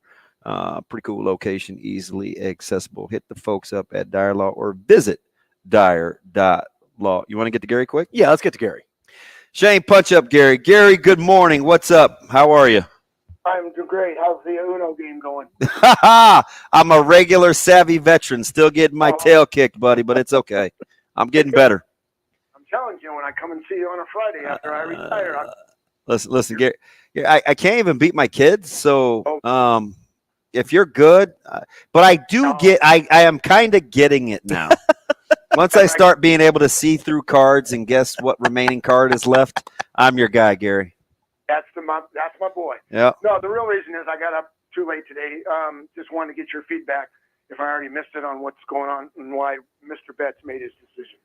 Pretty cool location, easily accessible. Hit the folks up at Dyer Law or visit Dyer.law. You want to get to Gary quick? Yeah, let's get to Gary. Shane, punch up Gary. Gary, good morning. What's up? How are you? I'm doing great. How's the Uno game going? I'm a regular savvy veteran. Still getting my tail kicked, buddy, but it's okay. I'm getting better. I'm telling you, when I come and see you on a Friday after I retire. Listen, Gary, I can't even beat my kids. So if you're good, but I am kind of getting it now. Once I start being able to see through cards and guess what remaining card is left, I'm your guy, Gary. That's my boy. Yeah. No, the real reason is I got up too late today. Just wanted to get your feedback if I already missed it on what's going on and why Mr. Betts made his decision.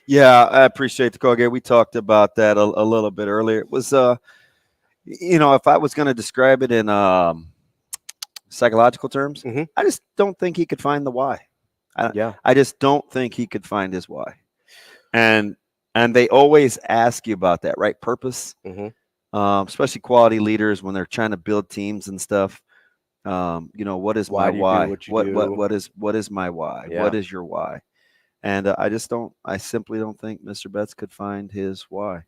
Yeah, I appreciate the call, Gary. We talked about that a little bit earlier. It was, if I was going to describe it in psychological terms, I just don't think he could find the why. I just don't think he could find his why. And they always ask you about that, right? Purpose, especially quality leaders when they're trying to build teams and stuff. What is my why? What is my why? Yeah. What is your why? And I simply don't think Mr. Betts could find his why.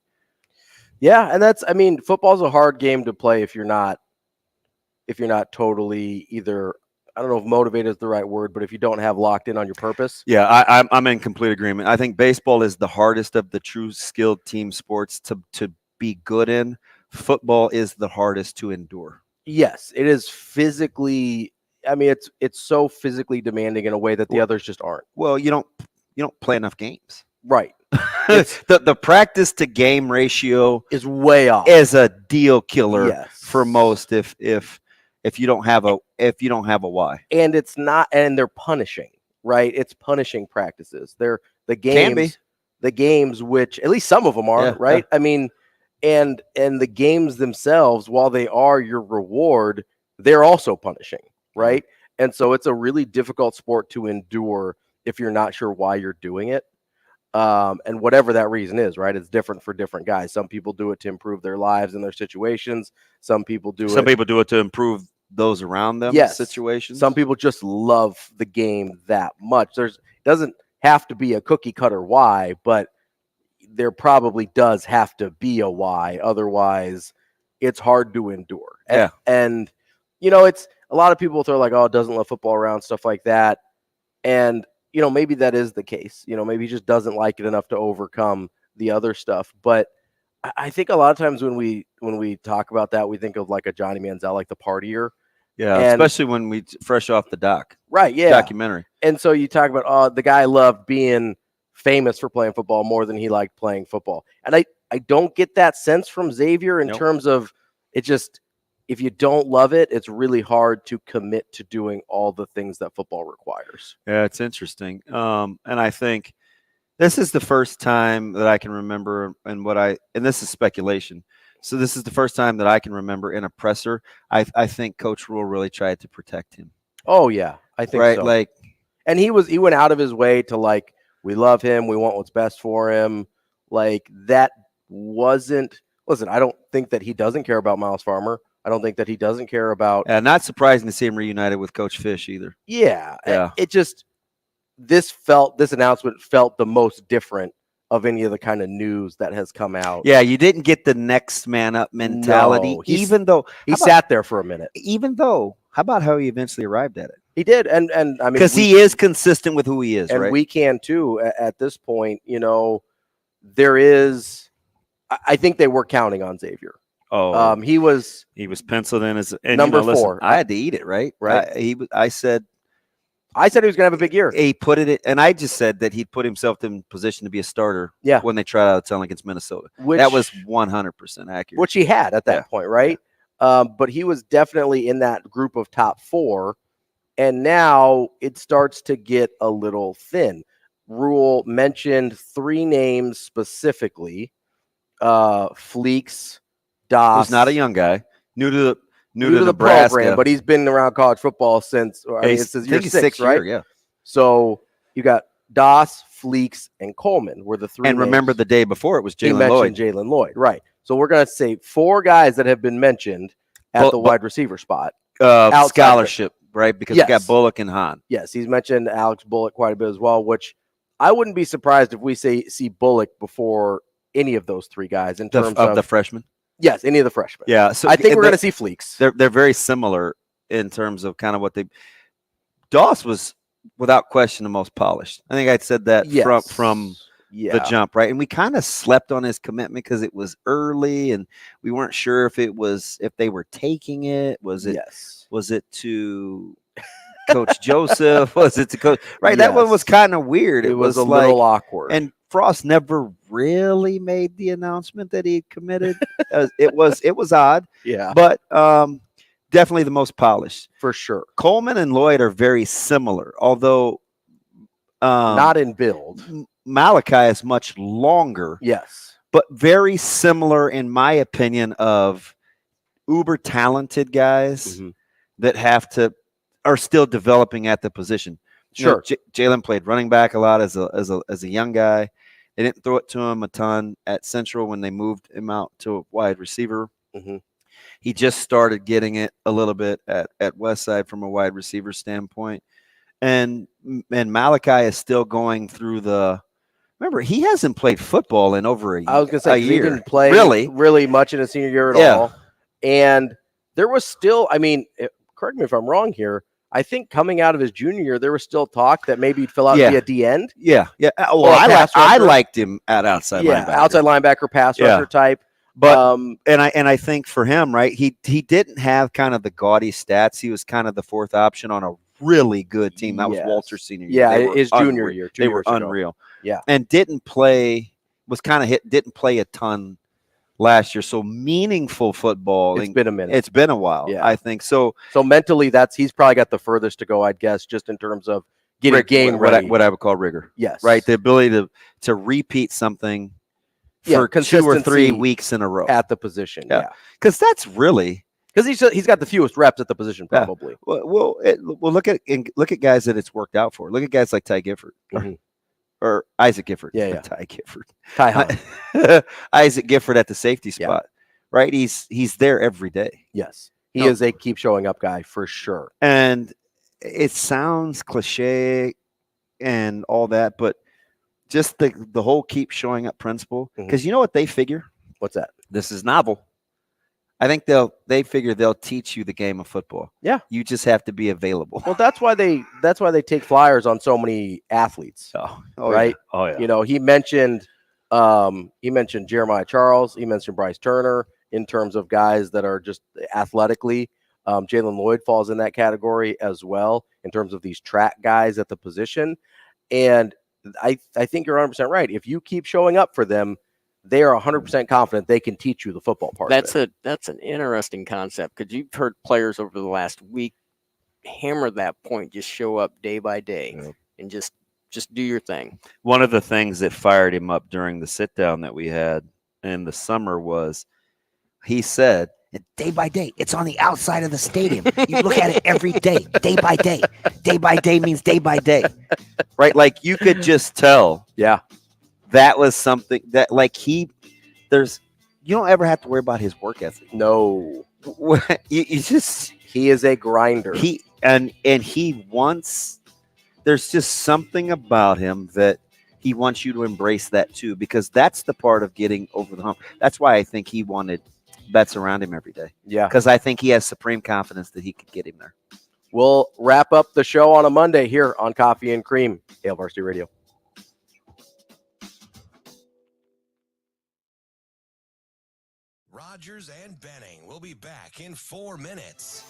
Yeah. And football's a hard game to play if you're not totally either, I don't know if motivated is the right word, but if you don't have locked in on your purpose. Yeah, I'm in complete agreement. I think baseball is the hardest of the true skilled team sports to be good in. Football is the hardest to endure. Yes, it is physically. It's so physically demanding in a way that the others just aren't. Well, you don't play enough games. Right. the practice to game ratio is way off. Is a deal killer Yes. for most if you don't have a why. And it's not, and they're punishing, right? It's punishing practices. They're the games, which at least some of them are, right? Yeah. And the games themselves, while they are your reward, they're also punishing, right? And so it's a really difficult sport to endure if you're not sure why you're doing it. And whatever that reason is, right? It's different for different guys. Some people do it to improve their lives and their situations. Some people do it to improve those around them. Yes. Situations. Some people just love the game that much. Doesn't have to be a cookie cutter why, but there probably does have to be a why. Otherwise, it's hard to endure. Yeah. And it's a lot of people throw like, oh, doesn't love football around, stuff like that. And, maybe that is the case. Maybe he just doesn't like it enough to overcome the other stuff. But I think a lot of times when we talk about that, we think of like a Johnny Manziel, like the partier. Yeah, especially when we fresh off the doc. Right, yeah. Documentary. And so you talk about, oh, the guy loved being famous for playing football more than he liked playing football. And I don't get that sense from Zavier in terms of it just, if you don't love it, it's really hard to commit to doing all the things that football requires. Yeah, it's interesting. And I think this is the first time that I can remember, and this is speculation. So this is the first time that I can remember in a presser. I think Coach Rule really tried to protect him. Oh yeah, I think right. So. Like, and he went out of his way to like, we love him, we want what's best for him. Like that wasn't. Listen, I don't think that he doesn't care about Miles Farmer. I don't think that he doesn't care about. Not surprising to see him reunited with Coach Fish either. Yeah. It just this announcement felt the most different of any of the kind of news that has come out. Yeah, you didn't get the next man up mentality, No, even though he sat there for a minute. Even though, how about how he eventually arrived at it? He did, and I mean, because he is consistent with who he is, and right? we can too. At this point, there is. I think they were counting on Zavier. Oh, he was penciled in as number 4. I had to eat it, right? Right. I said he was going to have a big year. He put it, and I just said that he'd put himself in position to be a starter. Yeah. When they tried out telling against Minnesota, that was 100% accurate. Which he had at that point, right? But he was definitely in that group of top 4, and now it starts to get a little thin. Rule mentioned 3 names specifically: Fleeks, Das. Who's not a young guy, new to the Nebraska program, but he's been around college football since it's year 6, right? Yeah. So you got Das, Fleeks, and Coleman were the 3. And remember, the day before it was Jalen Lloyd, right? So we're gonna say 4 guys that have been mentioned at the wide receiver spot. Scholarship, right? Because we got Bullock and Hahn. Yes, he's mentioned Alex Bullock quite a bit as well, which I wouldn't be surprised if we see Bullock before any of those 3 guys in terms of the freshmen. Yes, any of the freshmen. Yeah, so I think we're going to see Fleeks. They're very similar in terms of kind of what they. Doss was without question the most polished. I think I said that from the jump, right? And we kind of slept on his commitment because it was early, and we weren't sure if they were taking it. Was it to Coach Joseph? Was it to Coach? Right, that one was kind of weird. It was a little awkward, and Frost never really made the announcement that he committed. It was odd, but definitely the most polished for sure. Coleman and Lloyd are very similar, although not in build. Malachi is much longer, but very similar in my opinion of uber talented guys that are still developing at the position. Sure, Jalen played running back a lot as a young guy. They didn't throw it to him a ton at Central when they moved him out to a wide receiver. He just started getting it a little bit at Westside from a wide receiver standpoint. And Malachi is still going through remember, he hasn't played football in over a year. I was going to say, he didn't play really much in his senior year at all. And there was still, I mean, correct me if I'm wrong here, I think coming out of his junior year, there was still talk that maybe he'd fill out to be a D end. Yeah. Well, I liked him at outside linebacker. Outside linebacker, pass rusher type. But and I think for him, right, he didn't have kind of the gaudy stats. He was kind of the 4th option on a really good team. That was Walter's senior year. Yeah, his junior year. They were unreal. Yeah. And didn't play a ton last year. So meaningful football. It's been a minute. It's been a while. Yeah. I think so. So mentally, he's probably got the furthest to go, I'd guess, just in terms of getting game ready. What I would call rigor. Yes. Right. The ability to repeat something for 2 or 3 weeks in a row at the position. Yeah. Because that's really, Because he's got the fewest reps at the position, probably. Yeah. Well, look at guys that it's worked out for. Look at guys like Ty Gifford or Isaac Gifford. Yeah. Ty Gifford. Isaac Gifford at the safety spot, right? He's there every day. Yes, he is a keep showing up guy for sure. And it sounds cliche and all that, but just the whole keep showing up principle. Because you know what they figure? What's that? This is novel. I think they figure they'll teach you the game of football. Yeah, you just have to be available. Well, that's why they take flyers on so many athletes. Right? Yeah. Oh yeah. You know, he mentioned Jeremiah Charles. He mentioned Bryce Turner in terms of guys that are just athletically. Jalen Lloyd falls in that category as well in terms of these track guys at the position. And I think you're 100% right. If you keep showing up for them, they are 100% confident they can teach you the football part. That's an interesting concept because you've heard players over the last week hammer that point. Just show up day by day and just do your thing. One of the things that fired him up during the sit down that we had in the summer was he said, day by day, it's on the outside of the stadium. You look at it every day, day by day. Day by day means day by day, right? Like you could just tell. Yeah. That was something that you don't ever have to worry about his work ethic. No. He is a grinder. There's just something about him that he wants you to embrace that too, because that's the part of getting over the hump. That's why I think he wanted bets around him every day. Yeah. Because I think he has supreme confidence that he could get him there. We'll wrap up the show on a Monday here on Coffee and Cream, Hail Varsity Radio. Rogers and Benning will be back in 4 minutes.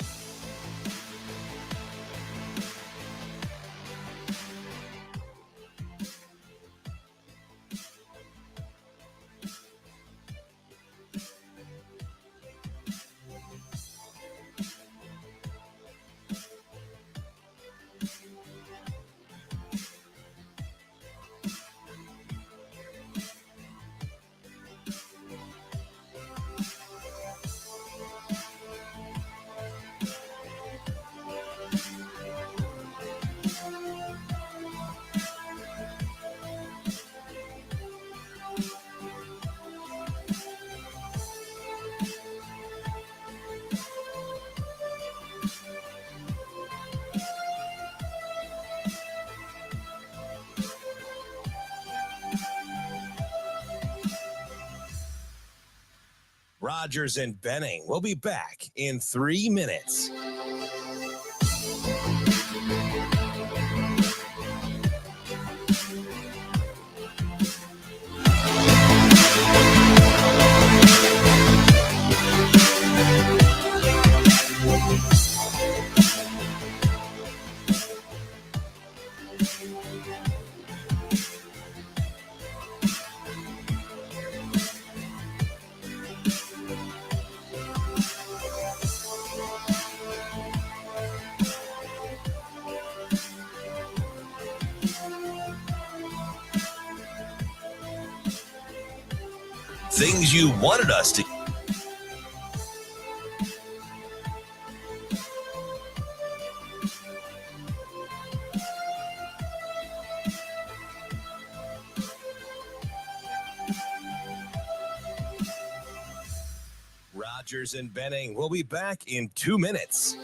Rogers and Benning will be back in 3 minutes. Things you wanted us to. Rogers and Benning will be back in 2 minutes.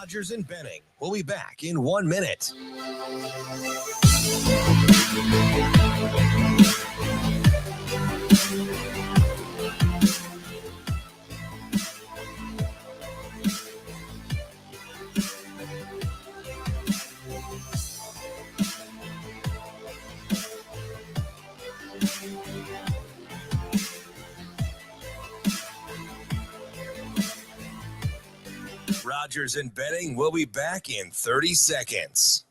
Rogers and Benning. We'll be back in 1 minute. Rogers and Benning will be back in 30 seconds.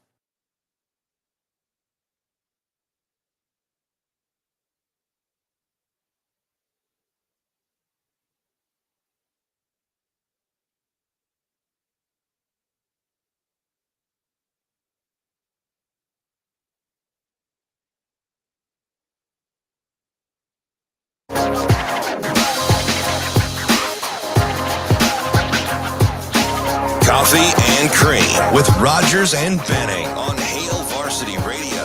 Coffee and Cream with Rogers and Benning on Hail Varsity Radio.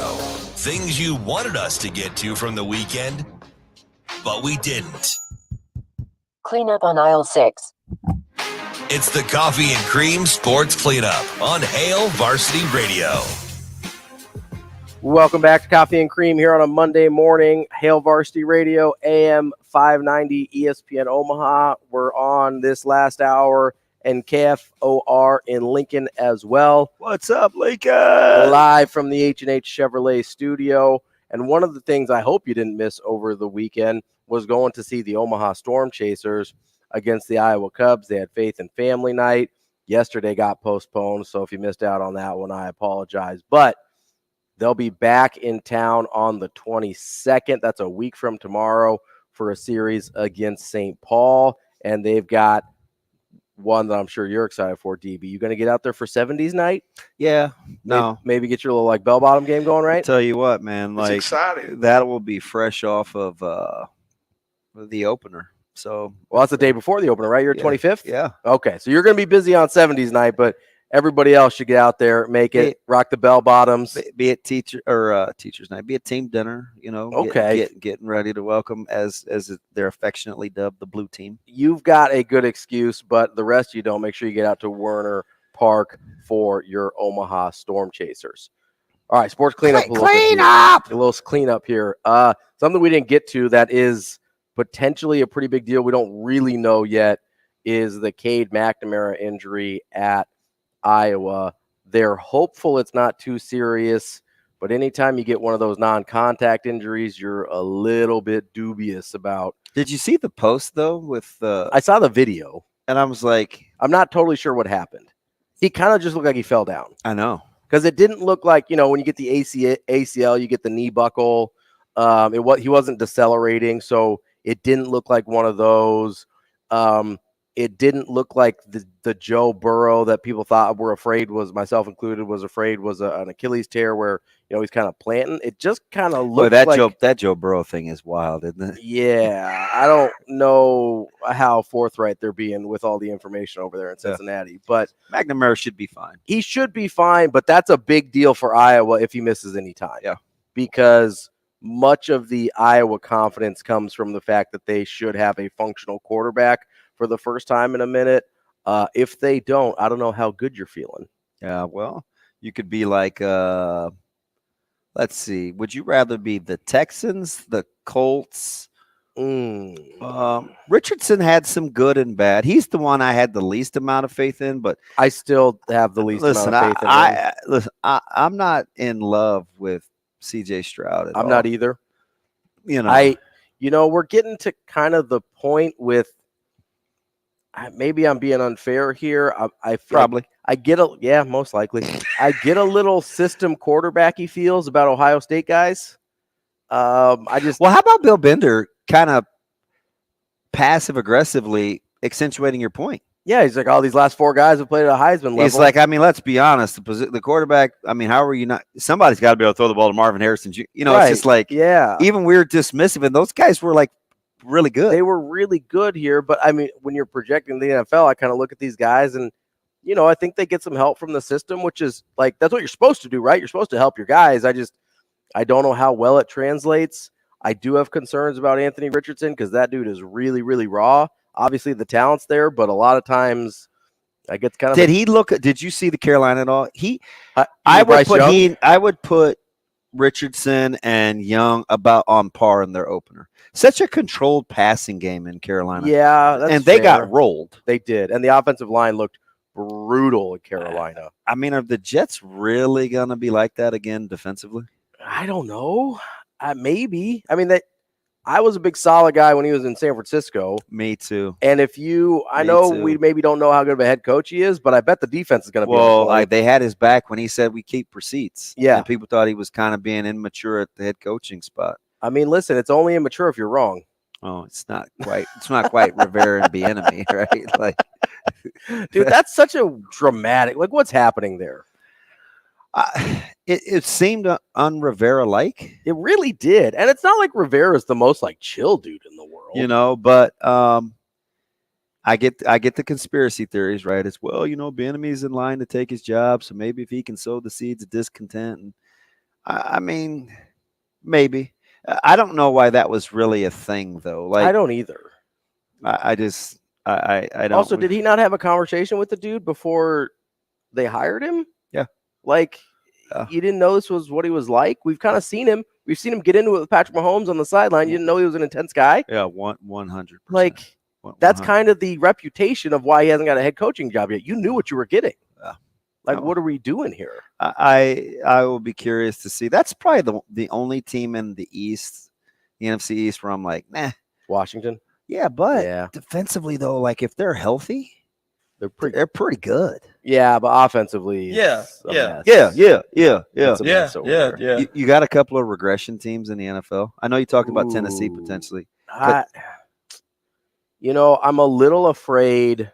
Things you wanted us to get to from the weekend, but we didn't. Clean up on aisle 6. It's the Coffee and Cream Sports Cleanup on Hail Varsity Radio. Welcome back to Coffee and Cream here on a Monday morning. Hail Varsity Radio, AM 590, ESPN Omaha. We're on this last hour, and KFOR in Lincoln as well. What's up, Lincoln? Live from the H&H Chevrolet studio. And one of the things I hope you didn't miss over the weekend was going to see the Omaha Storm Chasers against the Iowa Cubs. They had Faith and Family Night. Yesterday got postponed, so if you missed out on that one, I apologize. But they'll be back in town on the 22nd. That's a week from tomorrow for a series against St. Paul. And they've got one that I'm sure you're excited for, DB. You going to get out there for 70s night? Yeah. No. Maybe get your little like bell bottom game going, right? I'll tell you what, man, like exciting. That will be fresh off of the opener. So, well, that's the day before the opener, right? You're 25th? Yeah. Okay. So you're going to be busy on 70s night, but everybody else should get out there, make it, rock the bell bottoms. Be it teachers night, be it team dinner, you know. Okay. Getting ready to welcome, as they're affectionately dubbed, the blue team. You've got a good excuse, but the rest of you don't. Make sure you get out to Werner Park for your Omaha Storm Chasers. All right, sports cleanup. A little cleanup here. Something we didn't get to that is potentially a pretty big deal. We don't really know yet is the Cade McNamara injury at Iowa. They're hopeful it's not too serious, but anytime you get one of those non-contact injuries, you're a little bit dubious about. Did you see the post though? With I saw the video, and I was like, I'm not totally sure what happened. He kind of just looked like he fell down. I know, because it didn't look like, you know, when you get the ACL, you get the knee buckle. He wasn't decelerating, so it didn't look like one of those. It didn't look like the Joe Burrow that people thought were afraid was, myself included, was afraid was an Achilles tear where, you know, he's kind of planting. It just kind of looked like that Joe Burrow thing is wild, isn't it? Yeah, I don't know how forthright they're being with all the information over there in Cincinnati, but McNamara should be fine. He should be fine, but that's a big deal for Iowa if he misses any time. Yeah, because much of the Iowa confidence comes from the fact that they should have a functional quarterback for the first time in a minute. If they don't, I don't know how good you're feeling. Yeah, well, you could be like, let's see, would you rather be the Texans, the Colts? Richardson had some good and bad. He's the one I had the least amount of faith in, but I still have the least amount of faith in him. I'm not in love with CJ Stroud at all. I'm not either. You know, we're getting to kind of the point with, maybe I'm being unfair here. I probably most likely. I get a little system quarterbacky feels about Ohio State guys. How about Bill Bender kind of passive aggressively accentuating your point? Yeah, he's like, all these last four guys have played at a Heisman level. He's like, I mean, let's be honest. The quarterback, I mean, how are you not? Somebody's got to be able to throw the ball to Marvin Harrison. You know, right. It's just like, yeah. Even we're dismissive, and those guys were like really good. They were really good here, but I mean, when you're projecting the NFL, I kind of look at these guys and, you know, I think they get some help from the system, which is like, that's what you're supposed to do, right? You're supposed to help your guys. I don't know how well it translates. I do have concerns about Anthony Richardson because that dude is really, really raw. Obviously the talent's there, but a lot of times I get kind of. Did you see the Carolina at all? I would put Richardson and Young about on par in their opener. Such a controlled passing game in Carolina. Yeah, that's and they fair. got rolled. They did, and the offensive line looked brutal in Carolina. I mean, are the Jets really gonna be like that again defensively? I don't know. Maybe. I mean, I was a big Saleh guy when he was in San Francisco. Me too. And I know we maybe don't know how good of a head coach he is, but I bet the defense is going to be. Well, they had his back when he said we keep receipts. Yeah, and people thought he was kind of being immature at the head coaching spot. I mean, listen, it's only immature if you're wrong. Oh, it's not quite. It's not quite Rivera and Bieniemy, right? Like, dude, that's such a dramatic. Like, what's happening there? It seemed un-Rivera-like. It really did, and it's not like Rivera's the most like chill dude in the world, But I get the conspiracy theories, right? It's Bieniemy's in line to take his job, so maybe if he can sow the seeds of discontent, and I mean, maybe. I don't know why that was really a thing, though. Like, I don't either. I don't. Also, did he not have a conversation with the dude before they hired him? Yeah. Like, you didn't know this was what he was like? We've kind of seen him. We've seen him get into it with Patrick Mahomes on the sideline. You didn't know he was an intense guy? Yeah, 100%. Like, that's kind of the reputation of why he hasn't got a head coaching job yet. You knew what you were getting. Yeah. Like, what are we doing here? I will be curious to see. That's probably the only team in the East, the NFC East, where I'm like, nah. Washington? Yeah, but defensively, though, like, if they're healthy, they're pretty good. Yeah, but offensively, Yeah. Yeah. You got a couple of regression teams in the NFL. I know you talked about Tennessee potentially. I'm a little afraid.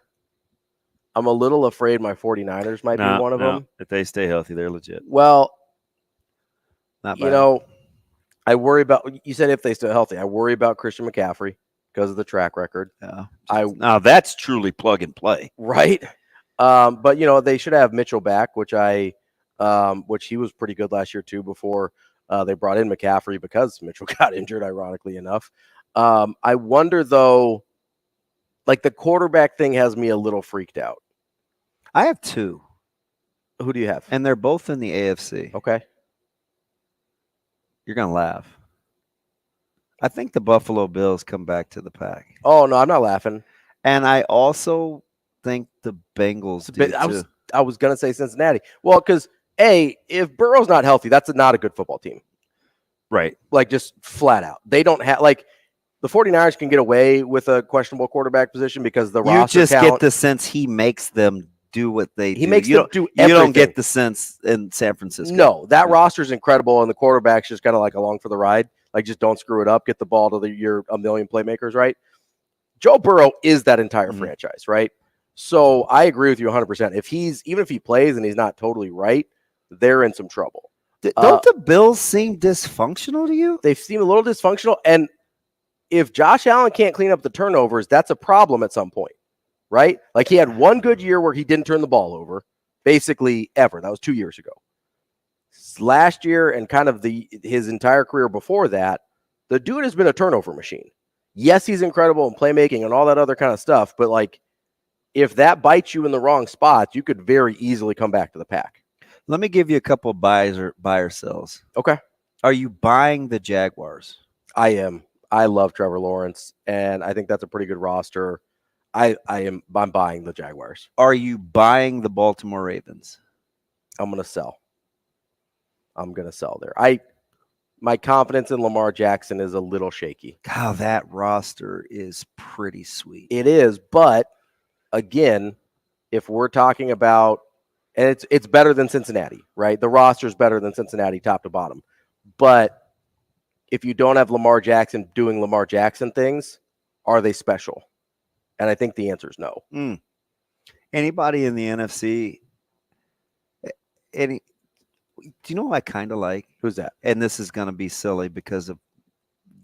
My 49ers might be one of them. If they stay healthy, they're legit. Well, not bad. I worry about. You said if they stay healthy, I worry about Christian McCaffrey because of the track record. Yeah. Now that's truly plug and play, right? But they should have Mitchell back, which he was pretty good last year too. Before they brought in McCaffrey because Mitchell got injured, ironically enough. I wonder though, like the quarterback thing has me a little freaked out. I have two. Who do you have? And they're both in the AFC. Okay. You're gonna laugh. I think the Buffalo Bills come back to the pack. Oh no, I'm not laughing. And I also think the Bengals do too. I was gonna say Cincinnati. Well, because if Burrow's not healthy, that's not a good football team. Right. Like just flat out. They don't have the 49ers can get away with a questionable quarterback position because the roster just talent, get the sense he makes them do what they do. He makes them do everything. You don't get the sense in San Francisco. No, that roster is incredible, and the quarterback's just kind of like along for the ride. Like, just don't screw it up. Get the ball to your a million playmakers, right? Joe Burrow is that entire franchise, right? So I agree with you 100%. Even if he plays and he's not totally right, they're in some trouble. Don't the Bills seem dysfunctional to you? They seem a little dysfunctional, and if Josh Allen can't clean up the turnovers, that's a problem at some point, right? Like he had one good year where he didn't turn the ball over, basically ever. That was 2 years ago. Last year and kind of his entire career before that, the dude has been a turnover machine. Yes, he's incredible in playmaking and all that other kind of stuff, but like if that bites you in the wrong spots, you could very easily come back to the pack. Let me give you a couple of buy or sells. Okay. Are you buying the Jaguars? I am. I love Trevor Lawrence, and I think that's a pretty good roster. I'm buying the Jaguars. Are you buying the Baltimore Ravens? I'm going to sell. there. My confidence in Lamar Jackson is a little shaky. God, that roster is pretty sweet. It is, but again, if we're talking about, and it's better than Cincinnati, right? The roster is better than Cincinnati top to bottom. But if you don't have Lamar Jackson doing Lamar Jackson things, are they special? And I think the answer is no. Anybody in the NFC? Do you know who I kind of like? Who's that? And this is going to be silly because of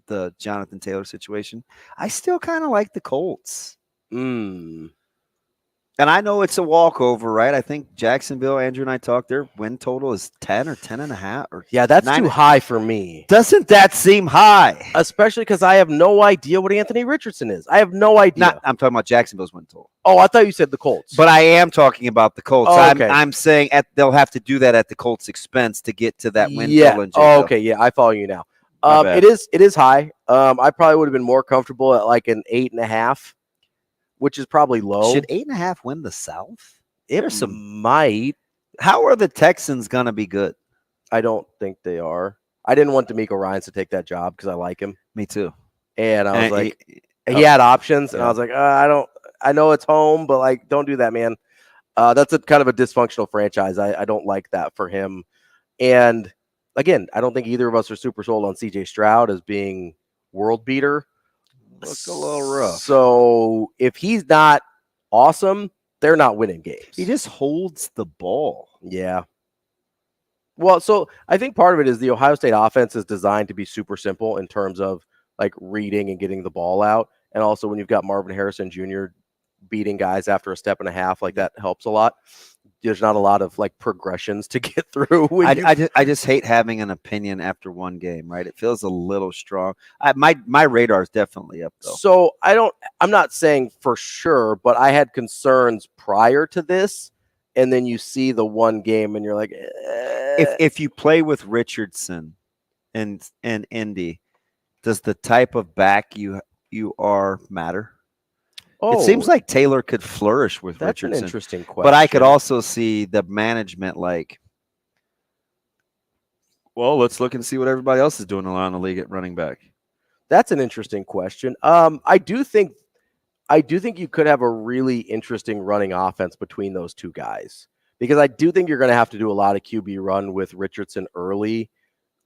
the Jonathan Taylor situation. I still kind of like the Colts. I And I know it's a walkover, right? I think Jacksonville, Andrew and I talked, their win total is 10 or 10.5. Or yeah, that's 9. too high for me. Doesn't that seem high? Especially because I have no idea what Anthony Richardson is. I have no idea. I'm talking about Jacksonville's win total. Oh, I thought you said the Colts. But I am talking about the Colts. Oh, okay. I'm saying they'll have to do that at the Colts' expense to get to that win total. Oh, okay. Yeah, I follow you now. It is high. I probably would have been more comfortable at like an 8.5. Which is probably low. Should 8.5 win the South? There's might. How are the Texans going to be good? I don't think they are. I didn't want D'Amico Ryans to take that job because I like him. Me too. And I was he had options, and I was like, I know it's home, but like, don't do that, man. That's a kind of a dysfunctional franchise. I don't like that for him. And again, I don't think either of us are super sold on CJ Stroud as being world beater. Looks a little rough. So if he's not awesome, they're not winning games. He just holds the ball. Yeah. Well, so I think part of it is the Ohio State offense is designed to be super simple in terms of like reading and getting the ball out. And also when you've got Marvin Harrison Jr. beating guys after a step and a half, like that helps a lot. There's not a lot of like progressions to get through. I just hate having an opinion after one game, right? It feels a little strong. My radar is definitely up though. So I'm not saying for sure, but I had concerns prior to this, and then you see the one game and you're like, if you play with Richardson and Indy, does the type of back you are matter? Oh, it seems like Taylor could flourish with that's Richardson. An interesting question. But I could also see the management like, well, let's look and see what everybody else is doing around the league at running back. That's an interesting question. I do think you could have a really interesting running offense between those two guys, because I do think you're going to have to do a lot of QB run with Richardson early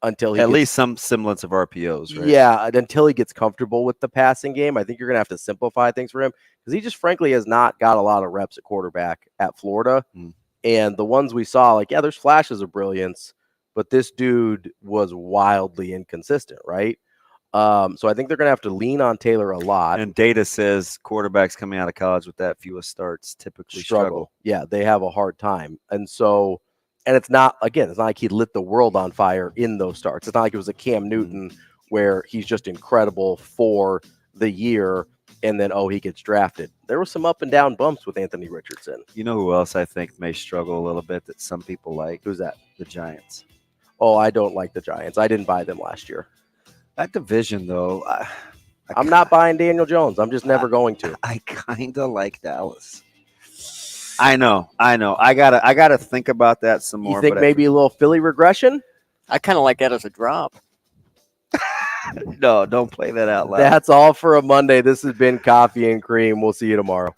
until he at least some semblance of RPOs, right? Yeah, until he gets comfortable with the passing game. I think you're going to have to simplify things for him because he just frankly has not got a lot of reps at quarterback at Florida. And the ones we saw, like, yeah, there's flashes of brilliance, but this dude was wildly inconsistent, right? So I think they're going to have to lean on Taylor a lot. And data says quarterbacks coming out of college with that fewest starts typically struggle. Yeah, they have a hard time. And so, and it's not like he lit the world on fire in those starts. It's not like it was a Cam Newton where he's just incredible for the year and then, he gets drafted. There were some up and down bumps with Anthony Richardson. You know who else I think may struggle a little bit that some people like? Who's that? The Giants. Oh, I don't like the Giants. I didn't buy them last year. That division, though, I'm not buying Daniel Jones. I'm just never going to. I kind of like Dallas. I know. I gotta think about that some more. You think maybe a little Philly regression? I kind of like that as a drop. No, don't play that out loud. That's all for a Monday. This has been Coffee and Cream. We'll see you tomorrow.